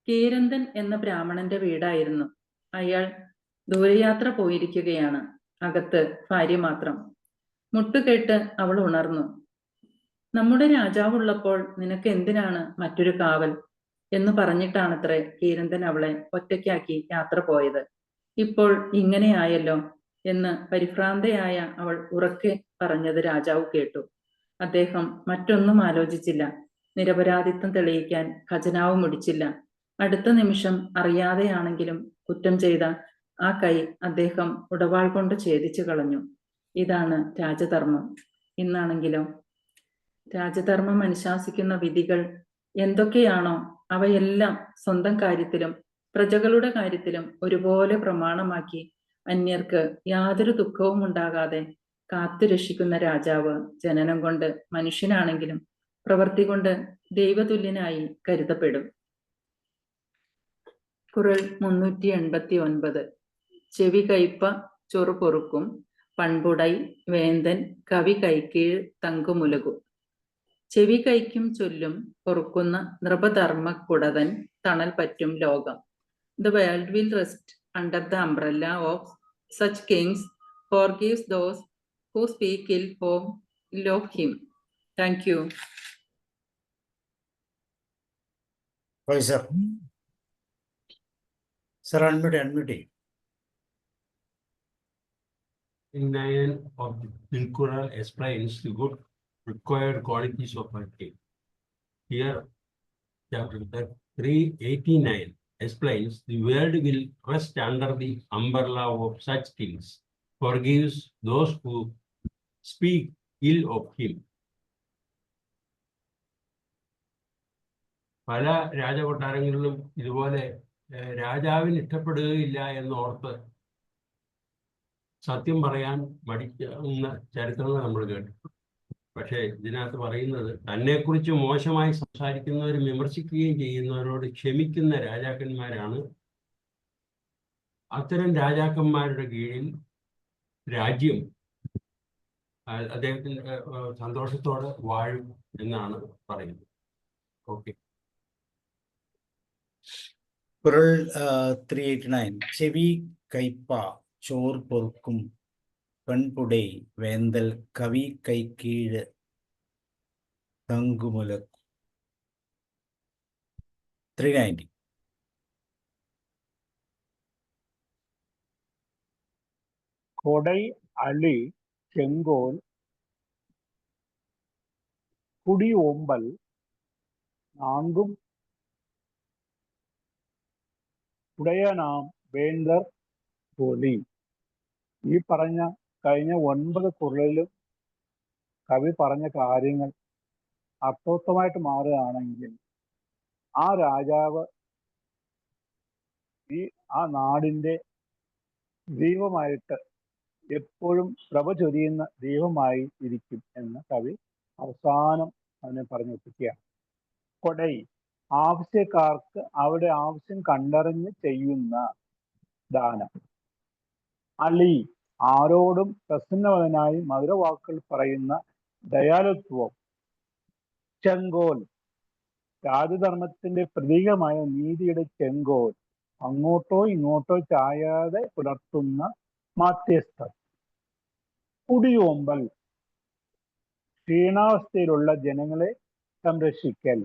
കീരന്തൻ എന്ന ബ്രാഹ്മണന്റെ വീടായിരുന്നു. അയാൾ ദൂരയാത്ര പോയിരിക്കുകയാണ്. അകത്ത് ഭാര്യ മാത്രം. മുട്ടുകേട്ട് അവൾ ഉണർന്നു. നമ്മുടെ രാജാവുള്ളപ്പോൾ നിനക്ക് എന്തിനാണ് മറ്റൊരു കാവൽ എന്ന് പറഞ്ഞിട്ടാണത്രേ കീരന്തൻ അവളെ ഒറ്റയ്ക്കാക്കി യാത്ര പോയത്. ഇപ്പോൾ ഇങ്ങനെയായല്ലോ എന്ന് പരിഭ്രാന്തയായ അവൾ ഉറക്കെ പറഞ്ഞത് രാജാവ് കേട്ടു. അദ്ദേഹം മറ്റൊന്നും ആലോചിച്ചില്ല. നിരപരാധിത്വം തെളിയിക്കാൻ ഖജനാവ് മുടിച്ചില്ല. അടുത്ത നിമിഷം അറിയാതെയാണെങ്കിലും കുറ്റം ചെയ്ത ആ കൈ അദ്ദേഹം ഉടവാൾ കൊണ്ട് ഛേദിച്ചു കളഞ്ഞു. ഇതാണ് രാജധർമ്മം. ഇന്നാണെങ്കിലോ രാജധർമ്മം അനുശാസിക്കുന്ന വിധികൾ എന്തൊക്കെയാണോ അവയെല്ലാം സ്വന്തം കാര്യത്തിലും പ്രജകളുടെ കാര്യത്തിലും ഒരുപോലെ പ്രമാണമാക്കി അന്യർക്ക് യാതൊരു ദുഃഖവും ഉണ്ടാകാതെ കാത്തുരക്ഷിക്കുന്ന രാജാവ് ജനനം കൊണ്ട് മനുഷ്യനാണെങ്കിലും പ്രവൃത്തി കൊണ്ട് ദൈവതുല്യനായി കരുതപ്പെടും. കുറൽ 389. ചെവി കയ്പ ചൊറു പൊറുക്കും പൺപുടൈ വേന്തൻ കവി കൈക്കീഴ് തങ്കുമുലകു. ചെവി കൈക്കും ചൊല്ലും പൊറുക്കുന്ന നൃപധർമ്മക്കുടതൻ തണൽ പറ്റും ലോകം. The world will rest under the umbrella of such kings, forgives those who speak ill of him. Thank you. Hi, sir. Sir, unmute. In 9 of the Tilkural explains the good required qualities of a king. Here, chapter 389 explains the world will rest under the umbrella of such kings, forgives those who speak ill of him. പല രാജകൊട്ടാരങ്ങളിലും ഇതുപോലെ രാജാവിന് ഇഷ്ടപ്പെടുകയില്ല എന്നോർത്ത് സത്യം പറയാൻ മടിക്കുന്ന ചരിത്രങ്ങൾ നമ്മൾ കേട്ടു. പക്ഷേ ഇതിനകത്ത് പറയുന്നത് തന്നെക്കുറിച്ച് മോശമായി സംസാരിക്കുന്നവരും വിമർശിക്കുകയും ചെയ്യുന്നവരോട് ക്ഷമിക്കുന്ന രാജാക്കന്മാരാണ്. അത്തരം രാജാക്കന്മാരുടെ കീഴിൽ രാജ്യം അദ്ദേഹത്തിന് സന്തോഷത്തോടെ വാഴും എന്നാണ് പറയുന്നത്. ഓക്കെ. കുറൾ 389. ചെവി കൈപ്പ ചോർ പൊറുക്കും പെൺപുടൈ വേന്തൽ കവി കൈക്കീഴ് തങ്കുമുലക്കും. 390. കൊടൈ, അളി, ചെങ്കോൽ, കുടിയോമ്പൽ, നാങ്കും, ഉടയനാം, വേന്തർ, കോളി. ഈ പറഞ്ഞ കഴിഞ്ഞ 9 കുറളിലും കവി പറഞ്ഞ കാര്യങ്ങൾ അർത്ഥവത്തമായിട്ട് മാറുകയാണെങ്കിൽ ആ രാജാവ് ആ നാടിന്റെ ദൈവമായിട്ട് എപ്പോഴും പ്രഭ ചൊരിയുന്ന ദൈവമായി ഇരിക്കും എന്ന് കവി അവസാനം അതിനെ പറഞ്ഞെത്തിക്കുകയാണ്. കൊടൈ, ആവശ്യക്കാർക്ക് അവിടെ ആവശ്യം കണ്ടറിഞ്ഞ് ചെയ്യുന്ന ദാനം. അളി, ആരോടും പ്രസന്നവനായി മധുരവാക്കുകൾ പറയുന്ന ദയാലുത്വം. ചെങ്കോൽ, രാജധർമ്മത്തിന്റെ പ്രതീകമായ നീതിയുടെ ചെങ്കോൽ, അങ്ങോട്ടോ ഇങ്ങോട്ടോ ചായാതെ പുലർത്തുന്ന മാധ്യസ്ഥം. കുടിയോമ്പൽ, ക്ഷീണാവസ്ഥയിലുള്ള ജനങ്ങളെ സംരക്ഷിക്കൽ.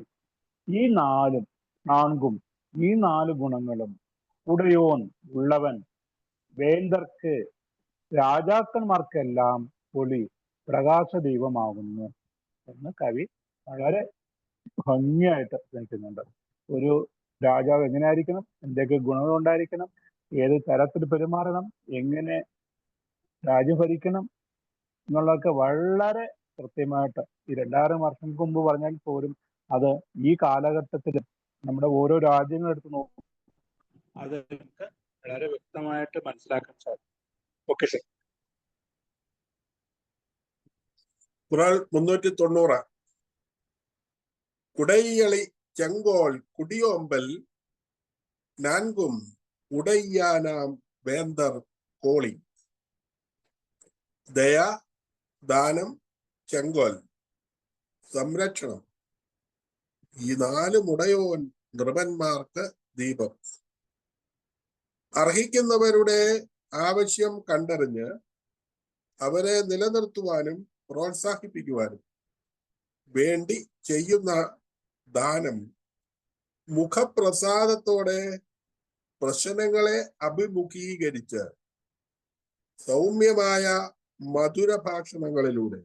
ഈ 4 ഗുണങ്ങളും ഉടയോൻ, ഉള്ളവൻ, വേന്തർക്ക്, രാജാക്കന്മാർക്കെല്ലാം പൊളി, പ്രകാശ ദൈവമാകുന്നു എന്ന് കവി വളരെ ഭംഗിയായിട്ട് നിൽക്കുന്നുണ്ട്. ഒരു രാജാവ് എങ്ങനെയായിരിക്കണം, എന്തൊക്കെ ഗുണങ്ങൾ ഉണ്ടായിരിക്കണം, ഏത് തരത്തിൽ പെരുമാറണം, എങ്ങനെ രാജ്യം ഭരിക്കണം എന്നുള്ളതൊക്കെ വളരെ കൃത്യമായിട്ട് ഈ 2000 വർഷങ്ങൾക്ക് മുമ്പ് പറഞ്ഞാൽ പോലും അത് ഈ കാലഘട്ടത്തിൽ നമ്മുടെ ഓരോ രാജ്യങ്ങൾ എടുത്ത് നോക്കും, അതൊക്കെ വളരെ വ്യക്തമായിട്ട് മനസ്സിലാക്കാൻ സാധിക്കും. Okay sir. കുറൾ 390. കുടൈയളി, ചെങ്കോൽ, കുടിയോമ്പൽ, നാൻകും, ഉടയ്യാനാം, വേന്തർ, കോളി. ദയ, ദാനം, ചെങ്കോൽ, സംരക്ഷണം. ഈ 4 ഉടയോൻ നൃപന്മാർക്ക് ദീപം. അർഹിക്കുന്നവരുടെ ആവശ്യം കണ്ടറിഞ്ഞ് അവരെ നിലനിർത്തുവാനും പ്രോത്സാഹിപ്പിക്കുവാനും വേണ്ടി ചെയ്യുന്ന ദാനം മുഖപ്രസാദത്തോടെ പ്രശ്നങ്ങളെ അഭിമുഖീകരിച്ച് സൗമ്യമായ മധുര ഭാഷണങ്ങളിലൂടെ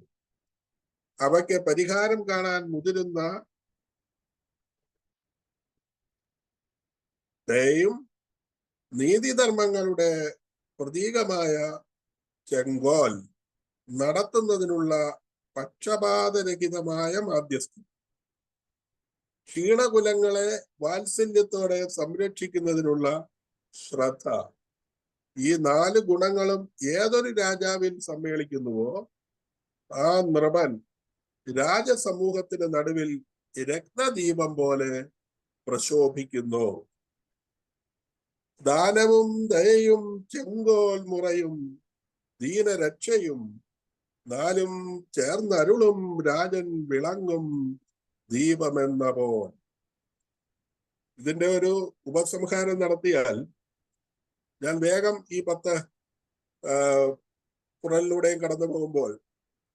അവയ്ക്ക് പരിഹാരം കാണാൻ മുതിരുന്ന ദയയും നീതിധർമ്മങ്ങളുടെ പ്രതീകമായ ചെങ്കോൽ നടത്തുന്നതിനുള്ള പക്ഷപാതരഹിതമായ മാധ്യസ്ഥം. ക്ഷീണകുലങ്ങളെ വാത്സല്യത്തോടെ സംരക്ഷിക്കുന്നതിനുള്ള ശ്രദ്ധ. ഈ 4 ഗുണങ്ങളും ഏതൊരു രാജാവിൽ സമ്മേളിക്കുന്നുവോ ആ നൃപൻ രാജസമൂഹത്തിന് നടുവിൽ രത്നദീപം പോലെ പ്രശോഭിക്കുന്നു. ദാനവും ദയയും ചെങ്കോൽ മുറയും ദീനരക്ഷയും 4 ചേർന്നരുളും രാജൻ വിളങ്ങും ദീപമെന്ന പോൽ. ഇതിന്റെ ഒരു ഉപസംഹാരം നടത്തിയാൽ ഞാൻ വേഗം ഈ 10 കുറലിലൂടെയും കടന്നു പോകുമ്പോൾ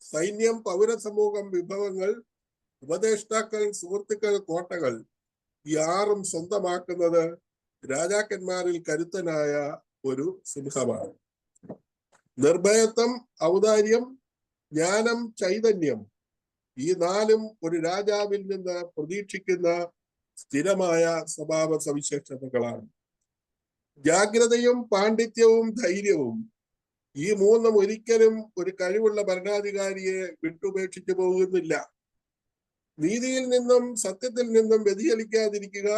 സൈന്യം, പൗരസമൂഹം, വിഭവങ്ങൾ, ഉപദേഷ്ടാക്കൾ, സുഹൃത്തുക്കൾ, കോട്ടകൾ, ഈ 6ഉം സ്വന്തമാക്കുന്നത് രാജാക്കന്മാരിൽ കരുത്തനായ ഒരു സിംഹമാണ്. നിർഭയത്വം, ഔദാര്യം, ജ്ഞാനം, ചൈതന്യം, ഈ 4ഉം ഒരു രാജാവിൽ നിന്ന് പ്രതീക്ഷിക്കുന്ന സ്ഥിരമായ സ്വഭാവ സവിശേഷതകളാണ്. ജാഗ്രതയും പാണ്ഡിത്യവും ധൈര്യവും, ഈ 3ഉം ഒരിക്കലും ഒരു കഴിവുള്ള ഭരണാധികാരിയെ വിട്ടുപേക്ഷിച്ചു പോകുന്നില്ല. നീതിയിൽ നിന്നും സത്യത്തിൽ നിന്നും വ്യതിചലിക്കാതിരിക്കുക,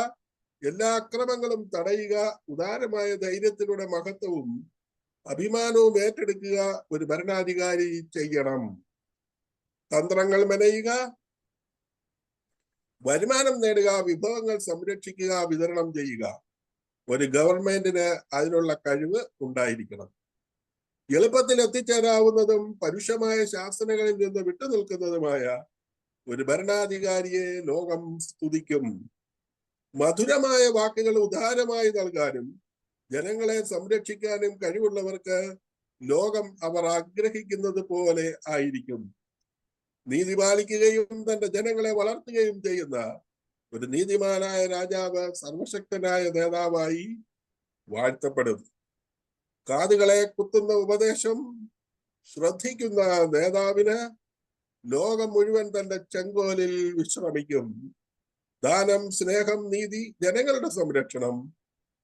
എല്ലാ അക്രമങ്ങളും തടയുക, ഉദാരമായ ധൈര്യത്തിലൂടെ മഹത്വവും അഭിമാനവും ഏറ്റെടുക്കുക ഒരു ഭരണാധികാരി ചെയ്യണം. തന്ത്രങ്ങൾ മെനയുക, വരുമാനം നേടുക, വിഭവങ്ങൾ സംരക്ഷിക്കുക, വിതരണം ചെയ്യുക. ഒരു ഗവൺമെന്റിന് അതിനുള്ള കഴിവ് ഉണ്ടായിരിക്കണം. എളുപ്പത്തിൽ എത്തിച്ചേരാവുന്നതും പരുഷമായ ശാസനകളിൽ നിന്ന് വിട്ടുനിൽക്കുന്നതുമായ ഒരു ഭരണാധികാരിയെ ലോകം സ്തുതിക്കും. മധുരമായ വാക്കുകൾ ഉദാരമായി നൽകാനും ജനങ്ങളെ സംരക്ഷിക്കാനും കഴിവുള്ളവർക്ക് ലോകം അവർ ആഗ്രഹിക്കുന്നത് പോലെ ആയിരിക്കും. നീതി പാലിക്കുകയും തന്റെ ജനങ്ങളെ വളർത്തുകയും ചെയ്യുന്ന ഒരു നീതിമാനായ രാജാവ് സർവശക്തനായ നേതാവായി വാഴ്ത്തപ്പെടും. കാതുകളെ കുത്തുന്ന ഉപദേശം ശ്രദ്ധിക്കുന്ന നേതാവിന് ലോകം മുഴുവൻ തന്റെ ചെങ്കോലിൽ വിശ്രമിക്കും. ദാനം, സ്നേഹം, നീതി, ജനങ്ങളുടെ സംരക്ഷണം,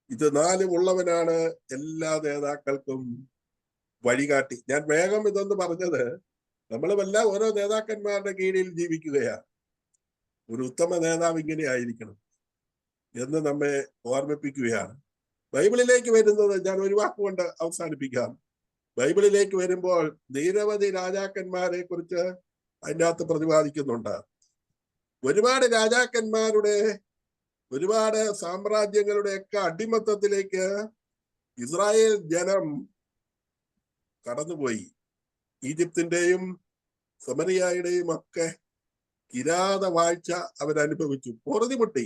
ഇത് നാലും ഉള്ളവനാണ് എല്ലാ നേതാക്കൾക്കും വഴികാട്ടി. ഞാൻ വേഗം ഇതൊന്ന് പറഞ്ഞത്, നമ്മളുമെല്ലാം ഓരോ നേതാക്കന്മാരുടെ കീഴിൽ ജീവിക്കുകയാണ്. ഒരു ഉത്തമ നേതാവ് ഇങ്ങനെ ആയിരിക്കണം എന്ന് നമ്മെ ഓർമ്മിപ്പിക്കുകയാണ്. ബൈബിളിലേക്ക് വരുന്നത് ഞാൻ ഒരു വാക്കുകൊണ്ട് അവസാനിപ്പിക്കാം. ബൈബിളിലേക്ക് വരുമ്പോൾ നിരവധി രാജാക്കന്മാരെ കുറിച്ച് അതിൻ്റെ അകത്ത് പ്രതിപാദിക്കുന്നുണ്ട്. ഒരുപാട് രാജാക്കന്മാരുടെ, ഒരുപാട് സാമ്രാജ്യങ്ങളുടെ ഒക്കെ അടിമത്തത്തിലേക്ക് ഇസ്രായേൽ ജനം കടന്നുപോയി. ഈജിപ്തിന്റെയും സമരിയായുടെയും ഒക്കെ കിരാത വാഴ്ച അവരനുഭവിച്ചു, പൊറുതിമുട്ടി.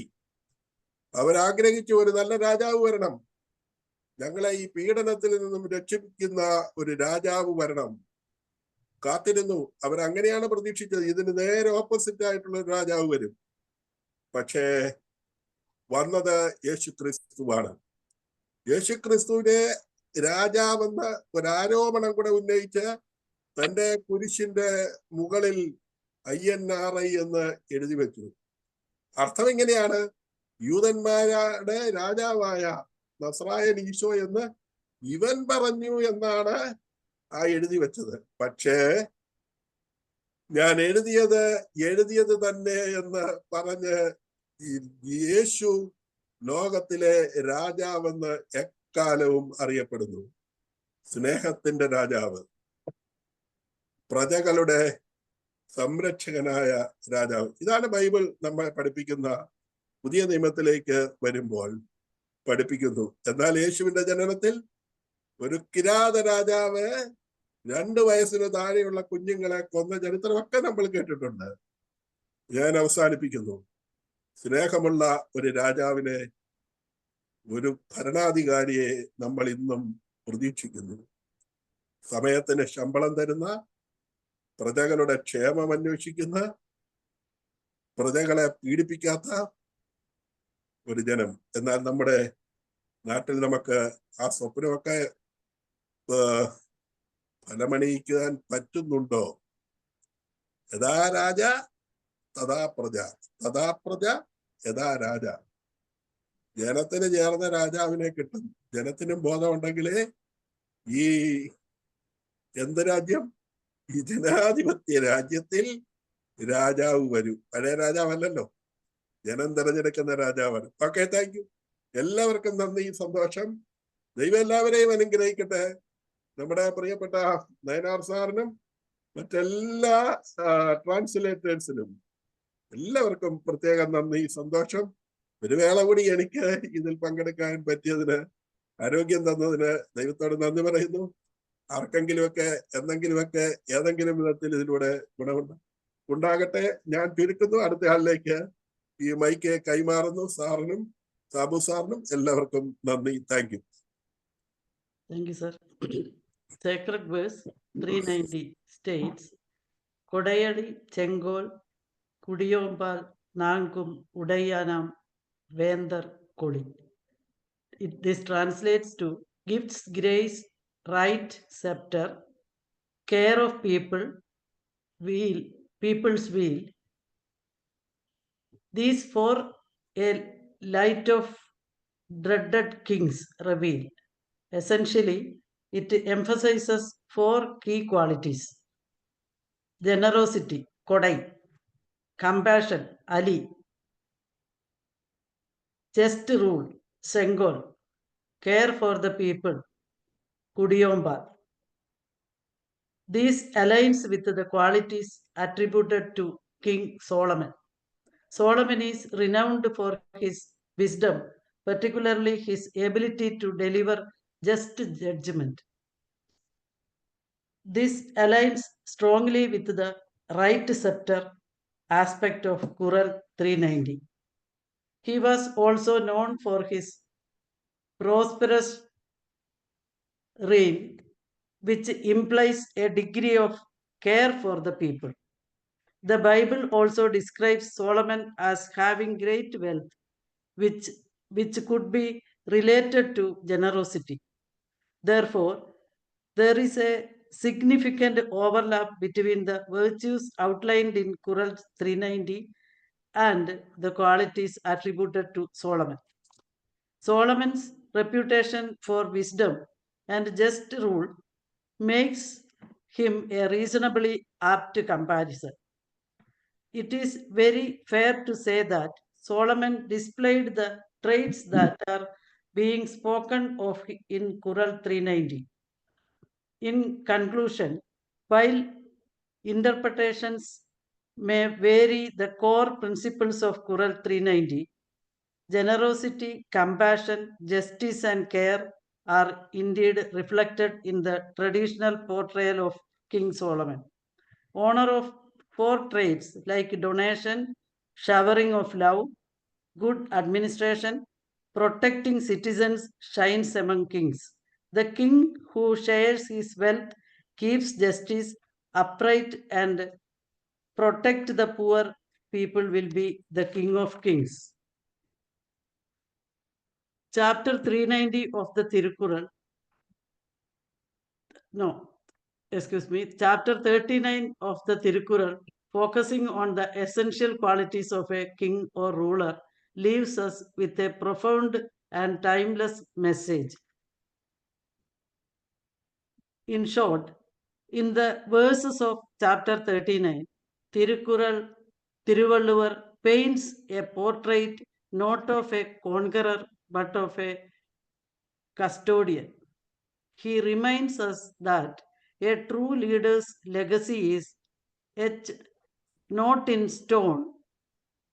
അവരാഗ്രഹിച്ചു ഒരു നല്ല രാജാവ് വരണം, ഞങ്ങളെ ഈ പീഡനത്തിൽ നിന്നും രക്ഷിക്കുന്ന ഒരു രാജാവ് വരണം. കാത്തിരുന്നു. അവരങ്ങനെയാണ് പ്രതീക്ഷിച്ചത്, ഇതിന് നേരെ ഓപ്പോസിറ്റ് ആയിട്ടുള്ള ഒരു രാജാവ് വരും. പക്ഷേ വന്നത് യേശുക്രിസ്തുവാണ്. യേശുക്രിസ്തുവിനെ രാജാവെന്ന ഒരാരോപണം കൂടെ ഉന്നയിച്ച് തന്റെ കുരിശിന്റെ മുകളിൽ INRI എന്ന് എഴുതി വെച്ചു. അർത്ഥം എങ്ങനെയാണ്? യൂതന്മാരുടെ രാജാവായ നസ്രായൻ ഈശോ എന്ന് ഇവൻ പറഞ്ഞു എന്നാണ് ആ എഴുതി വെച്ചത്. പക്ഷേ ഞാൻ എഴുതിയത് തന്നെ എന്ന് പറഞ്ഞ് യേശു ലോകത്തിലെ രാജാവെന്ന് എക്കാലവും അറിയപ്പെടുന്നു. സ്നേഹത്തിന്റെ രാജാവ്, പ്രജകളുടെ സംരക്ഷകനായ രാജാവ്. ഇതാണ് ബൈബിൾ നമ്മെ പഠിപ്പിക്കുന്ന, പുതിയ നിയമത്തിലേക്ക് വരുമ്പോൾ പഠിപ്പിക്കുന്നു. എന്നാൽ യേശുവിന്റെ ജനനത്തിൽ ഒരു കിരാത രാജാവ് 2 വയസ്സിന് താഴെയുള്ള കുഞ്ഞുങ്ങളെ കൊന്ന ചരിത്രമൊക്കെ നമ്മൾ കേട്ടിട്ടുണ്ട്. ഞാൻ അവസാനിപ്പിക്കുന്നു. സ്നേഹമുള്ള ഒരു രാജാവിനെ, ഒരു ഭരണാധികാരിയെ നമ്മൾ ഇന്നും പ്രതീക്ഷിക്കുന്നു. സമയത്തിന് ശമ്പളം തരുന്ന, പ്രജകളുടെ ക്ഷേമം അന്വേഷിക്കുന്ന, പ്രജകളെ പീഡിപ്പിക്കാത്ത ഒരു ജനം. എന്നാൽ നമ്മുടെ നാട്ടിൽ നമുക്ക് ആ സ്വപ്നമൊക്കെ ഫലമണിയിക്കാൻ പറ്റുന്നുണ്ടോ? യഥാ രാജ തഥാ പ്രജ, തഥാ പ്രജ യഥാ രാജ. ജനത്തിന് ചേർന്ന രാജാവിനെ കിട്ടും. ജനത്തിനും ബോധമുണ്ടെങ്കിലേ ഈ എന്ത് രാജ്യം, ഈ ജനാധിപത്യ രാജ്യത്തിൽ രാജാവ് വരൂ. പഴയ രാജാവല്ലല്ലോ, ജനം തിരഞ്ഞെടുക്കുന്ന രാജാവാണ്. Okay, thank U. എല്ലാവർക്കും നന്ദി, സന്തോഷം. ദൈവം എല്ലാവരെയും അനുഗ്രഹിക്കട്ടെ. നമ്മുടെ പ്രിയപ്പെട്ട നയനാർ സാറിനും മറ്റെല്ലാ ട്രാൻസ്ലേറ്റേഴ്സിനും എല്ലാവർക്കും പ്രത്യേകം നന്ദി, സന്തോഷം. ഒരു വേള കൂടി എനിക്ക് ഇതിൽ പങ്കെടുക്കാൻ പറ്റിയതിന്, ആരോഗ്യം തന്നതിന് ദൈവത്തോട് നന്ദി പറയുന്നു. ആർക്കെങ്കിലുമൊക്കെ എന്തെങ്കിലുമൊക്കെ ഏതെങ്കിലും വിധത്തിൽ ഇതിലൂടെ ഉണ്ടാകട്ടെ. ഞാൻ ചുരുക്കുന്നു. അടുത്ത ആളിലേക്ക് ഈ മൈക്ക് കൈമാറുന്നു. സാറിനും സാബു സാറിനും എല്ലാവർക്കും നന്ദി. Thank you. Thank you, sir. Sacred verse 390 states, Kodayadi Chengol Kudiyombal Nangum Udayanam Vendar Koli. This translates to gifts, grace, right, scepter, care of people, wheel, people's wheel. These 4 a light of dreaded kings reveal. Essentially, it emphasizes 4 key qualities: generosity, Kodai; compassion, Ali; just rule, Sengol; care for the people, Kudiyomba. This aligns with the qualities attributed to King Solomon. Solomon is renowned for his wisdom, particularly his ability to deliver just judgment. This aligns strongly with the right scepter aspect of Quran 390. He was also known for his prosperous reign, which implies a degree of care for the people. The Bible also describes Solomon as having great wealth, which could be related to generosity. Therefore, there is a significant overlap between the virtues outlined in Quran 390 and the qualities attributed to Solomon. Solomon's reputation for wisdom and just rule makes him a reasonably apt comparison. It is very fair to say that Solomon displayed the traits that are being spoken of in Quran 390. In conclusion, while interpretations may vary, the core principles of Quran 390, generosity, compassion, justice, and care, are indeed reflected in the traditional portrayal of King Solomon. Honor of 4 traits like donation, showering of love, good administration, protecting citizens shines among kings. The king who shares his wealth, keeps justice upright, and protect the poor people will be the King of Kings. Chapter 390 of the Tirukural. Chapter 39 of the Tirukural, focusing on the essential qualities of a king or ruler, leaves us with a profound and timeless message. In short, in the verses of chapter 39, Tiruvalluvar paints a portrait not of a conqueror but of a custodian. He reminds us that a true leader's legacy is etched not in stone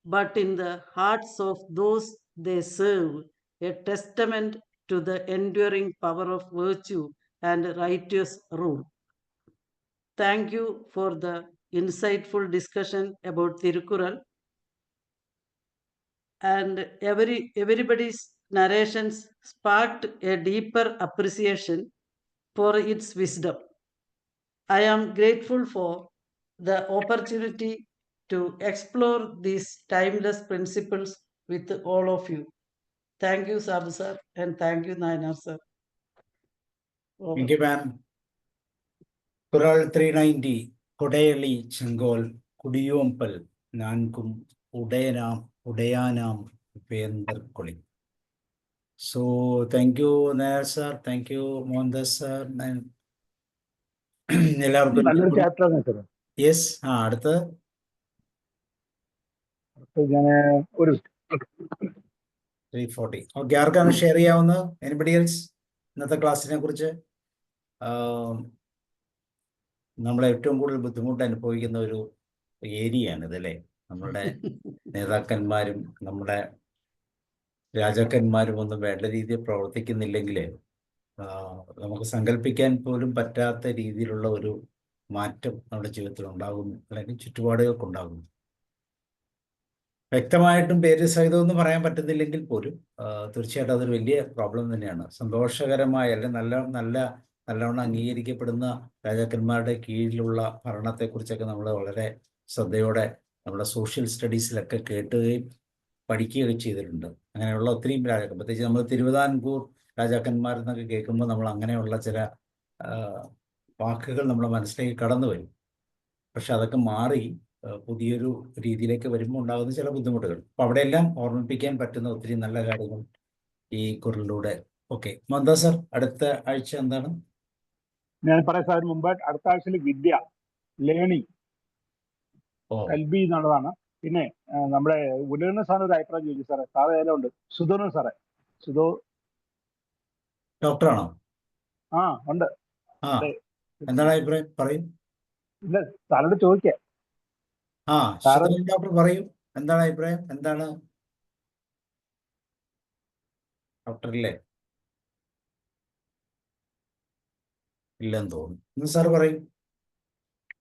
but in the hearts of those they serve, a testament to the enduring power of virtue and righteous rule. Thank you for the insightful discussion about Tirukural, and everybody's narrations sparked a deeper appreciation for its wisdom. I am grateful for the opportunity to explore these timeless principles with all of you. Thank you, Sabu sir, and thank you, Nayanar sir. Thank you, ma'am. Quran 390, Kodayali Changol, Kudiyumpal, Nankum, Udayanam, Vendar Koli. So, thank you, Nair sir. Thank you, Mohandas sir. നല്ലൊരു ചാപ്റ്ററാണ് sir. Yes, അടുത്ത് ഞാൻ ഒരു 340. Okay, ആർക്കാണ് share ചെയ്യാവുന്നത്? Anybody else ഇന്നത്തെ ക്ലാസ്സിനെ കുറിച്ച്? നമ്മൾ ഏറ്റവും കൂടുതൽ ബുദ്ധിമുട്ട് അനുഭവിക്കുന്ന ഒരു ഏരിയയാണ് ഇതല്ലേ. നമ്മുടെ നേതാക്കന്മാരും നമ്മുടെ രാജാക്കന്മാരും ഒന്നും വേണ്ട രീതിയിൽ പ്രവർത്തിക്കുന്നില്ലെങ്കിൽ നമുക്ക് സങ്കല്പിക്കാൻ പോലും പറ്റാത്ത രീതിയിലുള്ള ഒരു മാറ്റം നമ്മുടെ ജീവിതത്തിൽ ഉണ്ടാകുന്നു, അല്ലെങ്കിൽ ചുറ്റുപാടുകൾക്കുണ്ടാകുന്നു. വ്യക്തമായിട്ടും പേര് സഹിതമൊന്നും പറയാൻ പറ്റുന്നില്ലെങ്കിൽ പോലും തീർച്ചയായിട്ടും അതൊരു വലിയ പ്രോബ്ലം തന്നെയാണ്. സന്തോഷകരമായ അല്ലെങ്കിൽ നല്ലവണ്ണം അംഗീകരിക്കപ്പെടുന്ന രാജാക്കന്മാരുടെ കീഴിലുള്ള ഭരണത്തെക്കുറിച്ചൊക്കെ നമ്മൾ വളരെ ശ്രദ്ധയോടെ നമ്മുടെ സോഷ്യൽ സ്റ്റഡീസിലൊക്കെ കേട്ടുകയും പഠിക്കുകയൊക്കെ ചെയ്തിട്ടുണ്ട്. അങ്ങനെയുള്ള ഒത്തിരിയും രാജാക്കന്മാർ, പ്രത്യേകിച്ച് നമ്മൾ തിരുവിതാംകൂർ രാജാക്കന്മാരെന്നൊക്കെ കേൾക്കുമ്പോൾ നമ്മൾ അങ്ങനെയുള്ള ചില വാക്കുകൾ നമ്മുടെ മനസ്സിലേക്ക് കടന്നു വരും. പക്ഷെ അതൊക്കെ മാറി പുതിയൊരു രീതിയിലേക്ക് വരുമ്പോൾ ഉണ്ടാകുന്ന ചില ബുദ്ധിമുട്ടുകൾ, അപ്പോൾ അവിടെയെല്ലാം ഓർമ്മിപ്പിക്കാൻ പറ്റുന്ന ഒത്തിരി നല്ല കാര്യങ്ങൾ ഈ കുറിലൂടെ. ഓക്കെ, മന്ദ സർ, അടുത്ത ആഴ്ച എന്താണ്? ഞാൻ പറയാം സാർ, മുമ്പ് അടുത്ത ആഴ്ചയിൽ വിദ്യ, ലേണിംഗ്, കൽബി എന്നുള്ളതാണ്. പിന്നെ നമ്മുടെ ഉലർന്ന സാറിന് ഒരു അഭിപ്രായം ചോദിച്ചു സാറേ. സാറ് ഏതെല്ലാം ഉണ്ട്? സുധോനു സാറേ, ഡോക്ടറാണോ? ആ ഉണ്ട്. എന്താണ് അഭിപ്രായം? പറയും. ഇല്ല, സാറിനോട് ചോദിക്കേ. ഡോക്ടർ പറയൂ, എന്താണ് അഭിപ്രായം? എന്താണ് ഡോക്ടർ? ഇല്ലേ? ഇല്ലെന്ന് തോന്നുന്നു. സാറ് പറയും.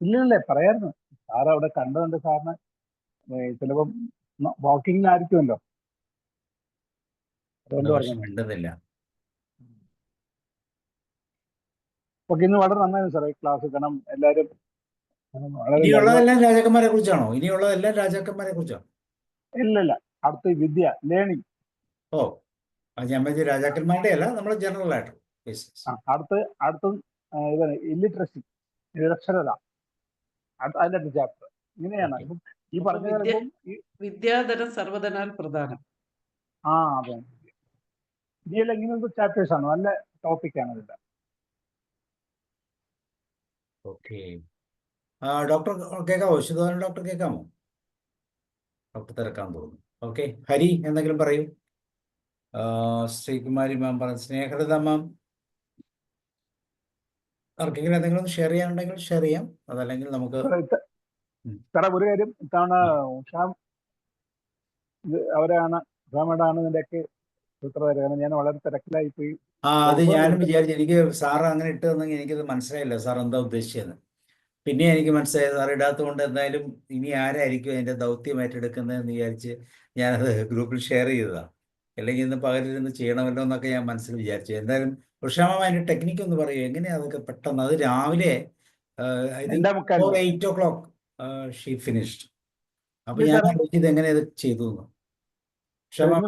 ഇല്ലല്ലേ, പറയായിരുന്നു. സാറ് അവിടെ കണ്ടതുണ്ട്. സാറിന് ചിലപ്പം വാക്കിങ്ങിനായിരിക്കുമല്ലോ. അതുകൊണ്ട് പക്ഷെ പറഞ്ഞു. മിണ്ടുന്നില്ല. ഓക്കെ, ഇന്ന് വളരെ നന്നായിരുന്നു സാറേ ക്ലാസ്. കാരണം എല്ലാവരും വളരെ ഇനിയുള്ളതെല്ലാം രാജാക്കന്മാരെ കുറിച്ചാണോ? ഇനിയുള്ളതെല്ലാം രാജാക്കന്മാരെ കുറിച്ചാണോ? ഇല്ല അടുത്ത വിദ്യ, ലേണിംഗ്. ഓ, അത് ഞാൻ പറഞ്ഞ രാജാക്കന്മാരുടെ അല്ല, നമ്മൾ ജനറൽ ആയിട്ട്. അടുത്ത ഇതാണ് ഇല്ലിറ്ററസി, നിരക്ഷരത. അതിന്റെ ചാപ്റ്റർ ഇങ്ങനെയാണ്. Okay. ഇപ്പം ഈ പറഞ്ഞ ചിലപ്പം വിദ്യാധനം സർവ്വധനാൽ പ്രധാനം. അതെ, ഇനിയെല്ലാം ഇങ്ങനത്തെ ചാപ്റ്റേഴ്സ് ആണ്. നല്ല ടോപ്പിക്കാണ് ഇതിന്റെ. ഓക്കെ, ഡോക്ടർ കേൾക്കാമോ? ശുദ്ധോധന ഡോക്ടർ കേൾക്കാമോ? ഡോക്ടർ തിരക്കാൻ തോന്നുന്നു. ഓക്കെ, ഹരി എന്തെങ്കിലും പറയൂ. ശ്രീകുമാരി മാം പറഞ്ഞു, സ്നേഹലത മാം ആർക്കെങ്കിലും എന്തെങ്കിലും ഒന്ന് ഷെയർ ചെയ്യാനുണ്ടെങ്കിൽ ഷെയർ ചെയ്യാം. അതല്ലെങ്കിൽ നമുക്ക് സാറേ ഒരു കാര്യം, ഇത്തവണ ഷാം അവരാണ് ഷാമേടാണ് ഇതിന്റെയൊക്കെ സൂത്രധാരൻ. ഞാൻ വളരെ തിരക്കിലായി പോയി. അത് ഞാനും വിചാരിച്ചു. എനിക്ക് സാറ് അങ്ങനെ ഇട്ട് തന്നെങ്കിൽ എനിക്കത് മനസ്സിലായില്ല സാർ എന്താ ഉദ്ദേശിച്ചതെന്ന്. പിന്നെ എനിക്ക് മനസ്സിലായത് സാർ ഇടാത്തത് കൊണ്ട് എന്തായാലും ഇനി ആരായിരിക്കും അതിൻ്റെ ദൗത്യം ഏറ്റെടുക്കുന്നതെന്ന് വിചാരിച്ച് ഞാനത് ഗ്രൂപ്പിൽ ഷെയർ ചെയ്തതാണ്. അല്ലെങ്കിൽ ഇന്ന് പകലിരുന്ന് ചെയ്യണമല്ലോ എന്നൊക്കെ ഞാൻ മനസ്സിൽ വിചാരിച്ചു. എന്തായാലും ഉഷാമ അതിൻ്റെ ടെക്നിക്ക് ഒന്ന് പറയൂ, എങ്ങനെയാണ് അതൊക്കെ പെട്ടെന്ന്? അത് രാവിലെ 8 o'clock ഷീ ഫിനിഷ്ഡ്. അപ്പൊ ഞാൻ ഇത് എങ്ങനെ ഇത് ചെയ്തു?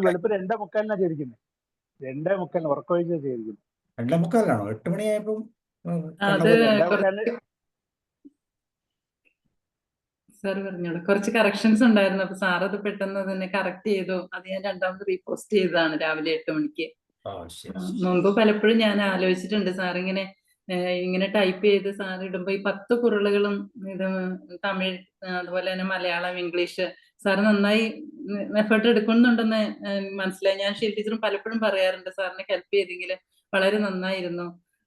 വെളുപ്പ് 2:45 ചെയ്തിരിക്കുന്നത്. 2:45 ഉറക്കൊഴിച്ച് ചെയ്തിരിക്കുന്നത്. 2:45 8 മണിയായപ്പോ സാർ പറഞ്ഞോളൂ. കുറച്ച് കറക്ഷൻസ് ഉണ്ടായിരുന്നു. അപ്പൊ സാർ അത് പെട്ടെന്ന് തന്നെ കറക്റ്റ് ചെയ്തു. അത് ഞാൻ രണ്ടാമത് റീപോസ്റ്റ് ചെയ്തതാണ് രാവിലെ 8 മണിക്ക്. മുമ്പ് പലപ്പോഴും ഞാൻ ആലോചിച്ചിട്ടുണ്ട് സാർ ഇങ്ങനെ ടൈപ്പ് ചെയ്ത് സാർ ഇടുമ്പോ ഈ 10 കുറിളുകളും ഇത് തമിഴ്, അതുപോലെ തന്നെ മലയാളം, ഇംഗ്ലീഷ് സാർ നന്നായി എഫേർട്ട് എടുക്കുന്നുണ്ടെന്ന് മനസ്സിലായി. ഞാൻ ഷീൽ ടീച്ചറും പലപ്പോഴും പറയാറുണ്ട്, സാറിനെ ഹെൽപ്പ് ചെയ്തെങ്കിൽ വളരെ നന്നായിരുന്നു,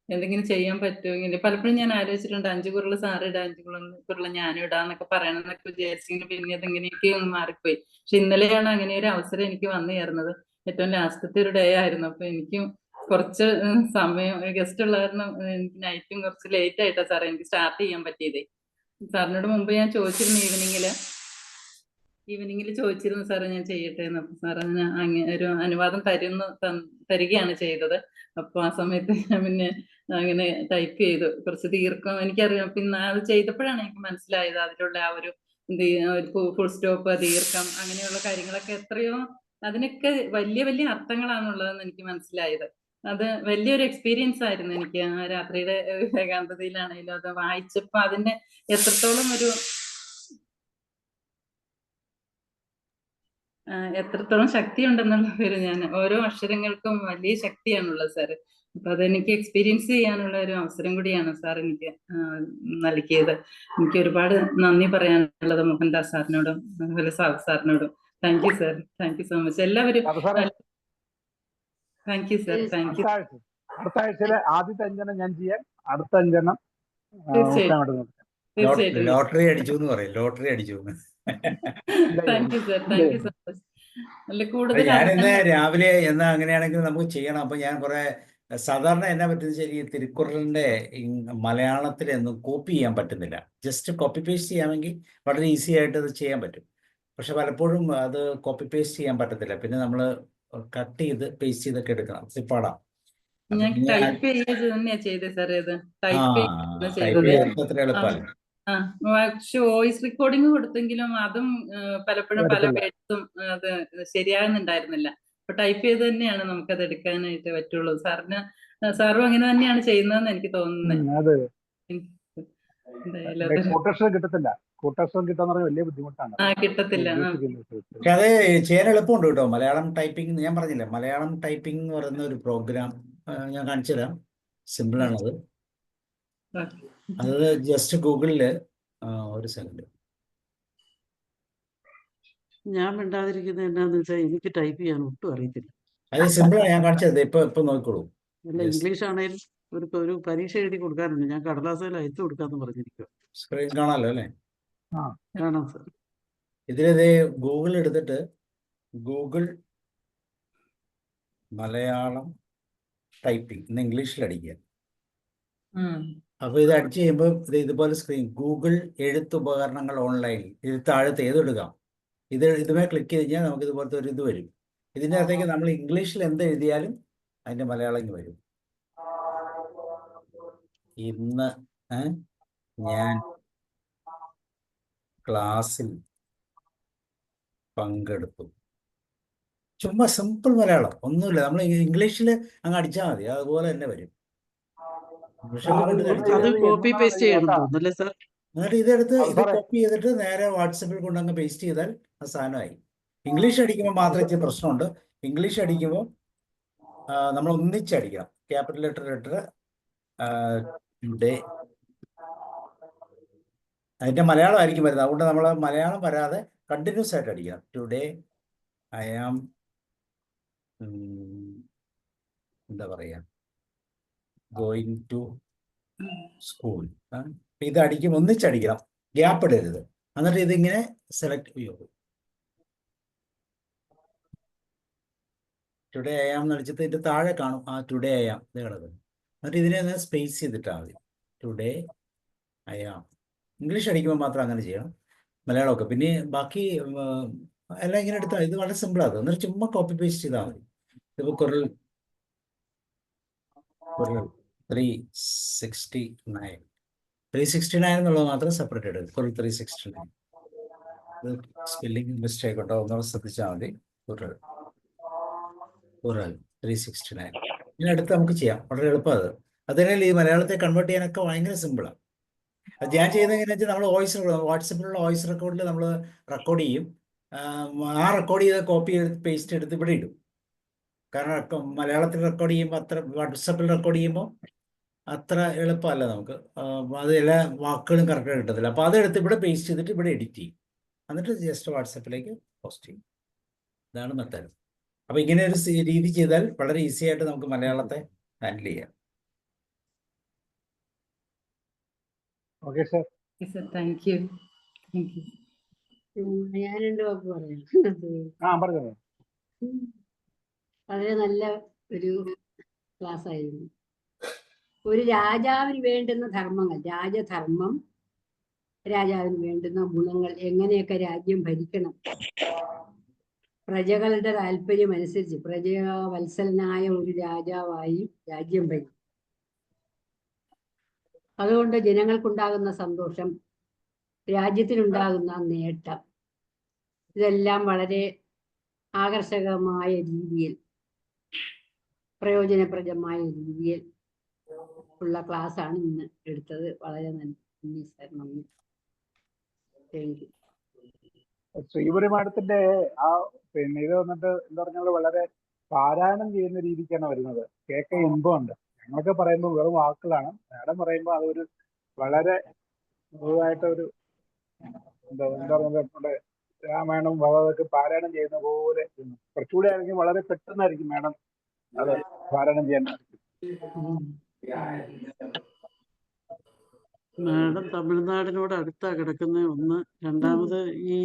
എന്തെങ്കിലും ചെയ്യാൻ പറ്റുമെങ്കിൽ. പലപ്പോഴും ഞാൻ ആലോചിച്ചിട്ടുണ്ട് 5 കുറിള് സാറ് ഇടാം, 5 കുറിള് ഞാനും ഇടാന്നൊക്കെ പറയണമെന്നൊക്കെ വിചാരിച്ചെങ്കിൽ പിന്നെ അതെങ്ങനെയൊക്കെ മാറിപ്പോയി. പക്ഷെ ഇന്നലെയാണ് അങ്ങനെ ഒരു അവസരം എനിക്ക് വന്നു ചേർന്നത്. ഏറ്റവും ലാസ്റ്റത്തെ ഒരു ഡേ ആയിരുന്നു. അപ്പൊ എനിക്കും കുറച്ച് സമയം ഗസ്റ്റ് ഉള്ള കാരണം എനിക്ക് നൈറ്റും കുറച്ച് ലേറ്റ് ആയിട്ടാ സാറേ എനിക്ക് സ്റ്റാർട്ട് ചെയ്യാൻ പറ്റിയതേ. സാറിനോട് മുമ്പ് ഞാൻ ചോദിച്ചിരുന്നു, ഈവനിങ്ങിൽ ചോദിച്ചിരുന്നു സാറേ ഞാൻ ചെയ്യട്ടെ എന്ന്. അപ്പൊ സാർ അതിന് ഒരു അനുവാദം തരികയാണ് ചെയ്തത്. അപ്പൊ ആ സമയത്ത് ഞാൻ പിന്നെ അങ്ങനെ ടൈപ്പ് ചെയ്തു. കുറച്ച് ദീർഘം എനിക്കറിയാം. പിന്നെ അത് ചെയ്തപ്പോഴാണ് എനിക്ക് മനസ്സിലായത് അതിലുള്ള ആ ഒരു ഫുൾ സ്റ്റോപ്പ്, ദീർഘം, അങ്ങനെയുള്ള കാര്യങ്ങളൊക്കെ എത്രയോ അതിനൊക്കെ വലിയ വലിയ അർത്ഥങ്ങളാണുള്ളതെന്ന് എനിക്ക് മനസ്സിലായത്. അത് വലിയൊരു എക്സ്പീരിയൻസ് ആയിരുന്നു എനിക്ക്. ആ രാത്രിയുടെ ഏകാന്തതയിലാണെങ്കിലും അത് വായിച്ചപ്പോ അതിന്റെ എത്രത്തോളം ശക്തി ഉണ്ടെന്നുള്ള പേര് ഞാൻ ഓരോ അക്ഷരങ്ങൾക്കും വലിയ ശക്തിയാണുള്ളത് സാറ്. അപ്പൊ അതെനിക്ക് എക്സ്പീരിയൻസ് ചെയ്യാനുള്ള ഒരു അവസരം കൂടിയാണ് സാർ എനിക്ക് നൽകിയത്. എനിക്ക് ഒരുപാട് നന്ദി പറയാനുള്ളത് മോഹൻദാസ് സാറിനോടും അതുപോലെ സാറിനോടും. Thank you sir, thank you so much. എല്ലാവരും thank you sir, thank you. അടുത്ത ആഴ്ചയിലെ ആദ്യത്തെ 5 ഞാൻ ചെയ്യാം. അടുത്ത 5 തീർച്ചയായിട്ടും ലോട്ടറി അടിച്ചു എന്ന് പറയും. ലോട്ടറി അടിച്ചു. Thank you sir, thank you so much. ഞാൻ ഇന്ന് രാവിലെ എന്നാ അങ്ങനെയാണെങ്കിൽ നമുക്ക് ചെയ്യണം. അപ്പൊ ഞാൻ കുറെ സാധാരണ എന്നാ പറ്റുന്ന ശരി തിരുക്കുറളിന്റെ മലയാളത്തിലൊന്നും കോപ്പി ചെയ്യാൻ പറ്റുന്നില്ല. ജസ്റ്റ് കോപ്പി പേസ്റ്റ് ചെയ്യാമെങ്കിൽ വളരെ ഈസി ആയിട്ട് അത് ചെയ്യാൻ പറ്റും. പക്ഷെ പലപ്പോഴും അത് കോപ്പി പേസ്റ്റ് ചെയ്യാൻ പറ്റത്തില്ല. പിന്നെ നമ്മൾ കട്ട് ചെയ്ത് പേസ്റ്റ് ചെയ്തൊക്കെ എടുക്കണം. പാടാം. ടൈപ്പ് ചെയ്ത് സാർ അത്ര എളുപ്പമല്ല. പക്ഷെ വോയിസ് റെക്കോർഡിംഗ് കൊടുത്തെങ്കിലും അതും പലപ്പോഴും പല വേർഡ്സും അത് ശരിയാകുന്നുണ്ടായിരുന്നില്ല. അപ്പൊ ടൈപ്പ് ചെയ്ത് തന്നെയാണ് നമുക്കത് എടുക്കാനായിട്ട് പറ്റുള്ളൂ. സാറും അങ്ങനെ തന്നെയാണ് ചെയ്യുന്നതെന്ന് എനിക്ക് തോന്നുന്നത്. കിട്ടത്തില്ല. അത് ചെയ്യാൻ എളുപ്പമുണ്ട് കേട്ടോ. മലയാളം ടൈപ്പിംഗ് ഞാൻ പറഞ്ഞില്ല, മലയാളം ടൈപ്പിംഗ് എന്ന് പറയുന്ന ഒരു പ്രോഗ്രാം ഞാൻ കാണിച്ചു തരാം. സിമ്പിളാണത്. അത് ജസ്റ്റ് ഗൂഗിളില് ഒരു സെക്കൻഡ്. ഞാൻ മിണ്ടാതിരിക്കുന്നത് എന്നാന്ന് വെച്ചാൽ എനിക്ക് ടൈപ്പ് ചെയ്യാൻ ഒട്ടും അറിയത്തില്ല. അത് സിമ്പിളാണ്, ഞാൻ കാണിച്ചത്. ഇപ്പൊ നോക്കിക്കോളൂ. അല്ല, ഇംഗ്ലീഷ് ആണെങ്കിലും ഒരു പരീക്ഷ എഴുതി കൊടുക്കാറുണ്ട്. ഞാൻ കടലാസിൽ അയച്ചു കൊടുക്കാന്ന് പറഞ്ഞിരിക്കുക. സ്ക്രീൻ കാണാമല്ലോ അല്ലേ? കാണാം സാർ. ഇതിലേ ഗൂഗിൾ എടുത്തിട്ട് ഗൂഗിൾ മലയാളം ടൈപ്പിംഗ് എന്ന് ഇംഗ്ലീഷിൽ അടിക്കുക. അപ്പൊ ഇത് അടിച്ചു കഴിയുമ്പോൾ ഇതുപോലെ സ്ക്രീൻ ഗൂഗിൾ എഴുത്തുപകരണങ്ങൾ ഓൺലൈൻ, ഇത് താഴത്ത് ഏതെടുക്കാം. ഇതുമേ ക്ലിക്ക് ചെയ്ത് കഴിഞ്ഞാൽ നമുക്ക് ഇതുപോലത്തെ ഒരു ഇത് വരും. ഇതിൻ്റെ അകത്തേക്ക് നമ്മൾ ഇംഗ്ലീഷിൽ എന്ത് എഴുതിയാലും അതിൻ്റെ മലയാളം ഇങ്ങ് വരും. ഇന്ന് ഞാൻ ക്ലാസ്സിൽ പങ്കെടുത്തു. ചുമ്മാ സിമ്പിൾ മലയാളം, ഒന്നുമില്ല. നമ്മൾ ഇംഗ്ലീഷിൽ അങ്ങ് അടിച്ചാൽ മതി, അതുപോലെ തന്നെ വരും. അത് കോപ്പി പേസ്റ്റ് ചെയ്യണം തോന്നുന്നല്ലേ സാർ? എന്നിട്ട് ഇതെടുത്ത് ഇത് കോപ്പി ചെയ്തിട്ട് നേരെ വാട്സപ്പിൽ കൊണ്ടങ്ങ് പേസ്റ്റ് ചെയ്താൽ ആ സാധനമായി. ഇംഗ്ലീഷ് അടിക്കുമ്പോൾ മാത്രമേ ഇച്ചിരി പ്രശ്നമുണ്ട്. ഇംഗ്ലീഷ് അടിക്കുമ്പോൾ നമ്മൾ ഒന്നിച്ചടിക്കണം. ക്യാപിറ്റൽ ലെറ്റർ ടുഡേ, അതിൻ്റെ മലയാളം ആയിരിക്കും വരുന്നത്. അതുകൊണ്ട് നമ്മൾ മലയാളം വരാതെ കണ്ടിന്യൂസ് ആയിട്ട് അടിക്കണം. ടുഡേ ഐ ആം എന്താ പറയുക, ഗോയിങ് ടു സ്കൂൾ. ഇത് അടിക്കുമ്പോൾ ഒന്നിച്ചടിക്കണം, ഗ്യാപ്പ് ഇടരുത്. എന്നിട്ട് ഇതിങ്ങനെ സെലക്ട് ചെയ്യും. ടുഡേ ഐ ആം എന്ന് അടിച്ചിട്ട് ഇതിൻ്റെ താഴെ കാണും ആ ടുഡേ ഐ ആം ഇത് കിടക്കുന്നു. എന്നിട്ട് ഇതിനെ ഒന്ന് സ്പേസ് ചെയ്തിട്ടാൽ മതി. Today I am. ഇംഗ്ലീഷ് അടിക്കുമ്പോൾ മാത്രം അങ്ങനെ ചെയ്യണം, മലയാളമൊക്കെ. പിന്നെ ബാക്കി എല്ലാം ഇങ്ങനെ എടുത്താൽ ഇത് വളരെ സിമ്പിളാണ്. എന്നിട്ട് ചുമ്മാ കോപ്പി പേസ്റ്റ് ചെയ്താൽ മതി. ഇതിപ്പോൾ കുരൽ 369 എന്നുള്ളത് മാത്രം സെപ്പറേറ്റ് എടുക്കും. കുരൽ 369. ഇത് സ്പെല്ലിംഗ് മിസ്റ്റേക്ക് ഉണ്ടോ ഒന്നുകൂടെ ശ്രദ്ധിച്ചാൽ മതി. കുരൽ 369. ഇതിനടുത്ത് നമുക്ക് ചെയ്യാം, വളരെ എളുപ്പമാണ്. അതിനാൽ ഈ മലയാളത്തെ കൺവേർട്ട് ചെയ്യാനൊക്കെ ഭയങ്കര സിമ്പിളാണ്. അത് ഞാൻ ചെയ്യുന്നത് എങ്ങനെയാണെന്ന് വെച്ചാൽ നമ്മൾ വോയിസ് വാട്സപ്പിലുള്ള വോയിസ് റെക്കോർഡിൽ നമ്മൾ റെക്കോർഡ് ചെയ്യും. ആ റെക്കോർഡ് ചെയ്ത കോപ്പി എടുത്ത് പേസ്റ്റ് എടുത്ത് ഇവിടെ ഇടും. കാരണം മലയാളത്തിൽ റെക്കോർഡ് ചെയ്യുമ്പോൾ അത്ര, വാട്സപ്പിൽ റെക്കോർഡ് ചെയ്യുമ്പോൾ അത്ര എളുപ്പമല്ല നമുക്ക്. അത് എല്ലാ വാക്കുകളും കറക്റ്റായിട്ട് കിട്ടത്തില്ല. അപ്പോൾ അതെടുത്ത് ഇവിടെ പേസ്റ്റ് ചെയ്തിട്ട് ഇവിടെ എഡിറ്റ് ചെയ്യും. എന്നിട്ട് ജസ്റ്റ് വാട്സപ്പിലേക്ക് പോസ്റ്റ് ചെയ്യും. ഇതാണ് മെത്തേഡ്. അപ്പോൾ ഇങ്ങനെ ഒരു രീതി ചെയ്താൽ വളരെ ഈസി ആയിട്ട് നമുക്ക് മലയാളത്തെ ഹാൻഡിൽ ചെയ്യാം. Okay sir. Thank U. ഞാൻ 2 വാക്ക് പറയാം. പറഞ്ഞു. വളരെ നല്ല ഒരു ക്ലാസ് ആയിരുന്നു. ഒരു രാജാവിന് വേണ്ടുന്ന ധർമ്മങ്ങൾ, രാജധർമ്മം, രാജാവിന് വേണ്ടുന്ന ഗുണങ്ങൾ, എങ്ങനെയൊക്കെ രാജ്യം ഭരിക്കണം, പ്രജകളുടെ താല്പര്യം അനുസരിച്ച് പ്രജാവത്സലനായ ഒരു രാജാവായി രാജ്യം ഭരിക്കും. അതുകൊണ്ട് ജനങ്ങൾക്കുണ്ടാകുന്ന സന്തോഷം, രാജ്യത്തിനുണ്ടാകുന്ന നേട്ടം, ഇതെല്ലാം വളരെ ആകർഷകമായ രീതിയിൽ, പ്രയോജനപ്രദമായ രീതിയിൽ ഉള്ള ക്ലാസ് ആണ് ഇന്ന് എടുത്തത്. വളരെ നന്ദി സാർ. നന്ദി. Thank you. ശ്രീപുരി മാഡത്തിന്റെ ആ പിന്നെ ഇത് വന്നിട്ട് എന്താ പറഞ്ഞാൽ വളരെ പാരായണം ചെയ്യുന്ന രീതിക്കാണ് വരുന്നത്. കേൾക്ക ഇമ്പമുണ്ട്. ഞങ്ങളൊക്കെ പറയുമ്പോൾ വെറും വാക്കുകളാണ്. മാഡം പറയുമ്പോൾ അതൊരു വളരെ പൊതുവായിട്ടൊരു എന്താ പറയുന്നത്, നമ്മുടെ രാമായണം ഭഗവതൊക്കെ പാരായണം ചെയ്യുന്ന പോലെ കുറച്ചുകൂടി ആയിരിക്കും, വളരെ പെട്ടെന്നായിരിക്കും മാഡം അത് പാരായണം ചെയ്യാൻ. മാഡം തമിഴ്നാടിനോട് അടുത്താ കിടക്കുന്ന ഒന്ന്. രണ്ടാമത് ഈ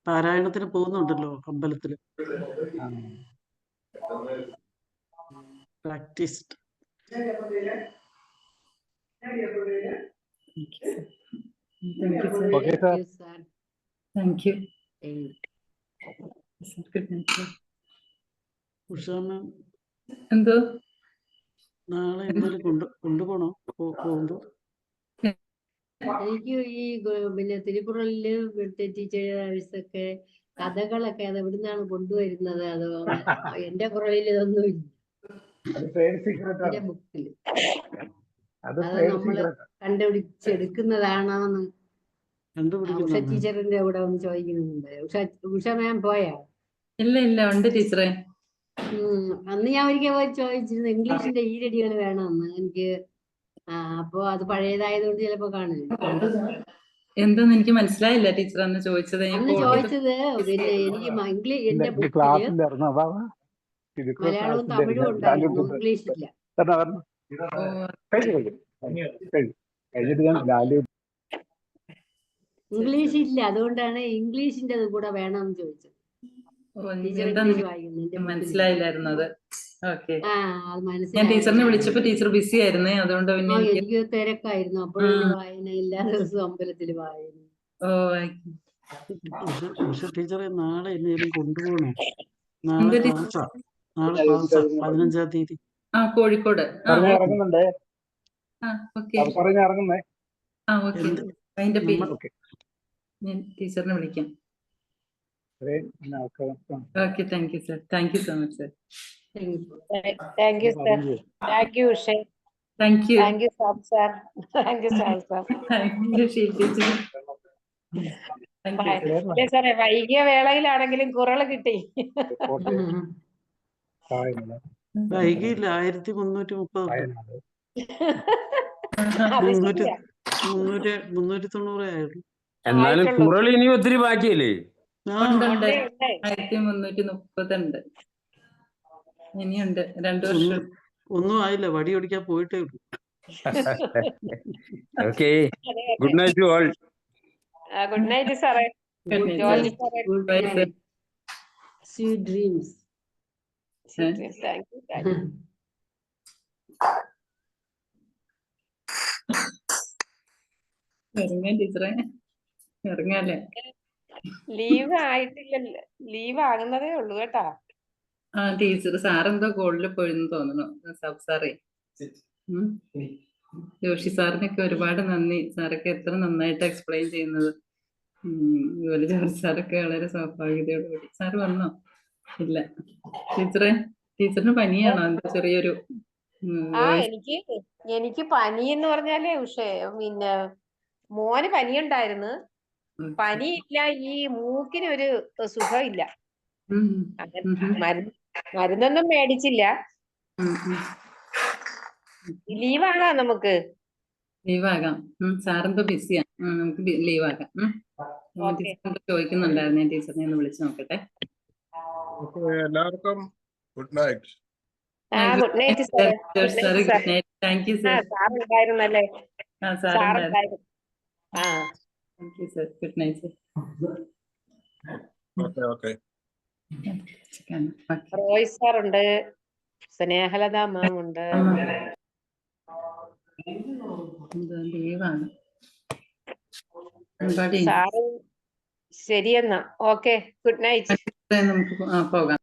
പാരായണത്തിന് പോകുന്നുണ്ടല്ലോ അമ്പലത്തില്, practised. Okay sir. Thank you. Usha ma'am എന്തോ നാളെ എന്തായാലും കൊണ്ടുപോകണോ പോകുമ്പോ? എനിക്ക് ഈ പിന്നെ തിരുക്കുറളില് ടീച്ചേഴ്സൊക്കെ കഥകളൊക്കെ അത് എവിടുന്നാണ് കൊണ്ടുവരുന്നത്? അത് എന്റെ കുറളിൽ ഇതൊന്നും ഇല്ല, എന്റെ ബുക്കില്. അത് നമ്മള് കണ്ടുപിടിച്ചെടുക്കുന്നതാണോന്ന് ഉഷ ടീച്ചറിന്റെ കൂടെ ഒന്ന് ചോദിക്കുന്നുണ്ട്. ഉഷ മാം പോയാ? ഇല്ല ഉണ്ട് ടീച്ചറെ. അന്ന് ഞാൻ ഒരിക്കൽ പോയി ചോദിച്ചിരുന്നു ഇംഗ്ലീഷിന്റെ ഈരടികൾ വേണമെന്ന് എനിക്ക്. അപ്പൊ അത് പഴയതായതുകൊണ്ട് ചിലപ്പോ കാണില്ല. എന്തെന്ന് എനിക്ക് മനസ്സിലായില്ല ടീച്ചർ അന്ന് ചോദിച്ചത്. അന്ന് ചോദിച്ചത് പിന്നെ എനിക്ക് എന്റെ ബുക്കില് മലയാളവും തമിഴും ഉണ്ടായിരുന്നു, ഇംഗ്ലീഷില്ല. ഇംഗ്ലീഷ് ഇല്ല, അതുകൊണ്ടാണ് ഇംഗ്ലീഷിന്റെ കൂടെ വേണമെന്ന് ചോദിച്ചത്. മനസ്സിലായില്ലായിരുന്നത്. ഓക്കെ. ഞാൻ ടീച്ചറിനെ വിളിച്ചപ്പോ ടീച്ചർ ബിസി ആയിരുന്നേ, അതുകൊണ്ട് പിന്നെ എനിക്ക് തിരക്കായിരുന്നു. അപ്പോഴും വായന, എല്ലാ ദിവസവും അമ്പലത്തിൽ വായന. ടീച്ചറെ നാളെ എന്തെങ്കിലും കൊണ്ടുപോകണോ? നാളെ എന്ത് ക്ലാസ്സാ. നാളെ ക്ലാസ്സാ 15-ാം തീയതി. കോഴിക്കോട്. പറഞ്ഞ ഇറങ്ങുന്നുണ്ടേ. ഓക്കെ. പറഞ്ഞ ഇറങ്ങുന്നേ. ഓക്കെ. അതിന്റെ പേര് ഓക്കെ. ഞാൻ ടീച്ചറിനെ വിളിക്കാം. Okay. Thank you sir. Thank you so much sir. Thank you sir. Thank you ഉഷേ. Thank you. Thank you Sam sir. Thank you Sam sir. Thank you Sheel teacher. Thank you. അല്ലേ സാറേ, വൈകിയ വേളയിലാണെങ്കിലും കുറള് കിട്ടി. വൈകിയില്ല. 1330 അത് ശരിയാ. 390 ആയുള്ളൂ. എന്നാലും ആയിട്ടുള്ളൂ. കുറൾ ഇനി ഒത്തിരി ബാക്കിയല്ലേ? ഉണ്ട്. ഉണ്ടേ, ഉണ്ടേ. 1330 ഉണ്ട്. ഇനിയുണ്ട് 2 വർഷം. ഒന്നും ആയില്ല. വടി ഓടിക്കാൻ പോയിട്ടേ ഉള്ളൂ. Okay. Good night to all. Good night സാറേ. Good night, George sir. സാറേ. Good Bye, sir. night. Sweet dreams. Thank you. Thank you. ഇറങ്ങാൻ ടീച്ചറെ, ഇറങ്ങാല്ലേ? ലീവ് ആയിട്ടില്ലല്ലോ. ലീവ് ആകുന്നതേ ഉള്ളൂ കേട്ടാ. ടീച്ചർ സാറെന്തോ കോളിൽ പോയെന്ന് തോന്നുന്നു. സബ് സാറേ, ജോഷി സാറിനൊക്കെ ഒരുപാട് നന്ദി. സാറൊക്കെ എത്ര നന്നായിട്ട് എക്സ്പ്ലെയിൻ ചെയ്യുന്നത്. അതുപോലെ ജോർജ് സാറൊക്കെ വളരെ സ്വാഭാവികതയോടുകൂടി. സാറ് വന്നോ? ഇല്ല. ടീച്ചറിന് പനിയാണോ? എന്താ ചെറിയൊരു എനിക്ക് പനി എന്ന് പറഞ്ഞാലേ ഉഷേ, പിന്നെ മോന് പനിയുണ്ടായിരുന്നു. പനിയില്ല, ഈ മൂക്കിന് ഒരു സുഖമില്ല. മരുന്നൊന്നും മേടിച്ചില്ല. ലീവാകാം നമുക്ക്. ലീവാകാം. സാറെന്തോ ബിസിയാ. നമുക്ക് ലീവാകാം. ചോദിക്കുന്നുണ്ടായിരുന്നു. ഞാൻ ടീച്ചറിനെ ഒന്ന് വിളിച്ചു നോക്കട്ടെ. എല്ലാവർക്കും good night. Good night sir. Good night. Thank you sir. സാറുണ്ടായിരുന്നല്ലേ? സാറുണ്ടായിരുന്നു. Thank you sir. Good night sir. Okay. Roy സാറുണ്ട്, സ്നേഹലത മാം ഉണ്ട്. ലീവാണ്. സാറ് ശരിയെന്നാ. ഓക്കെ. Good night. നമുക്ക് പോകാം.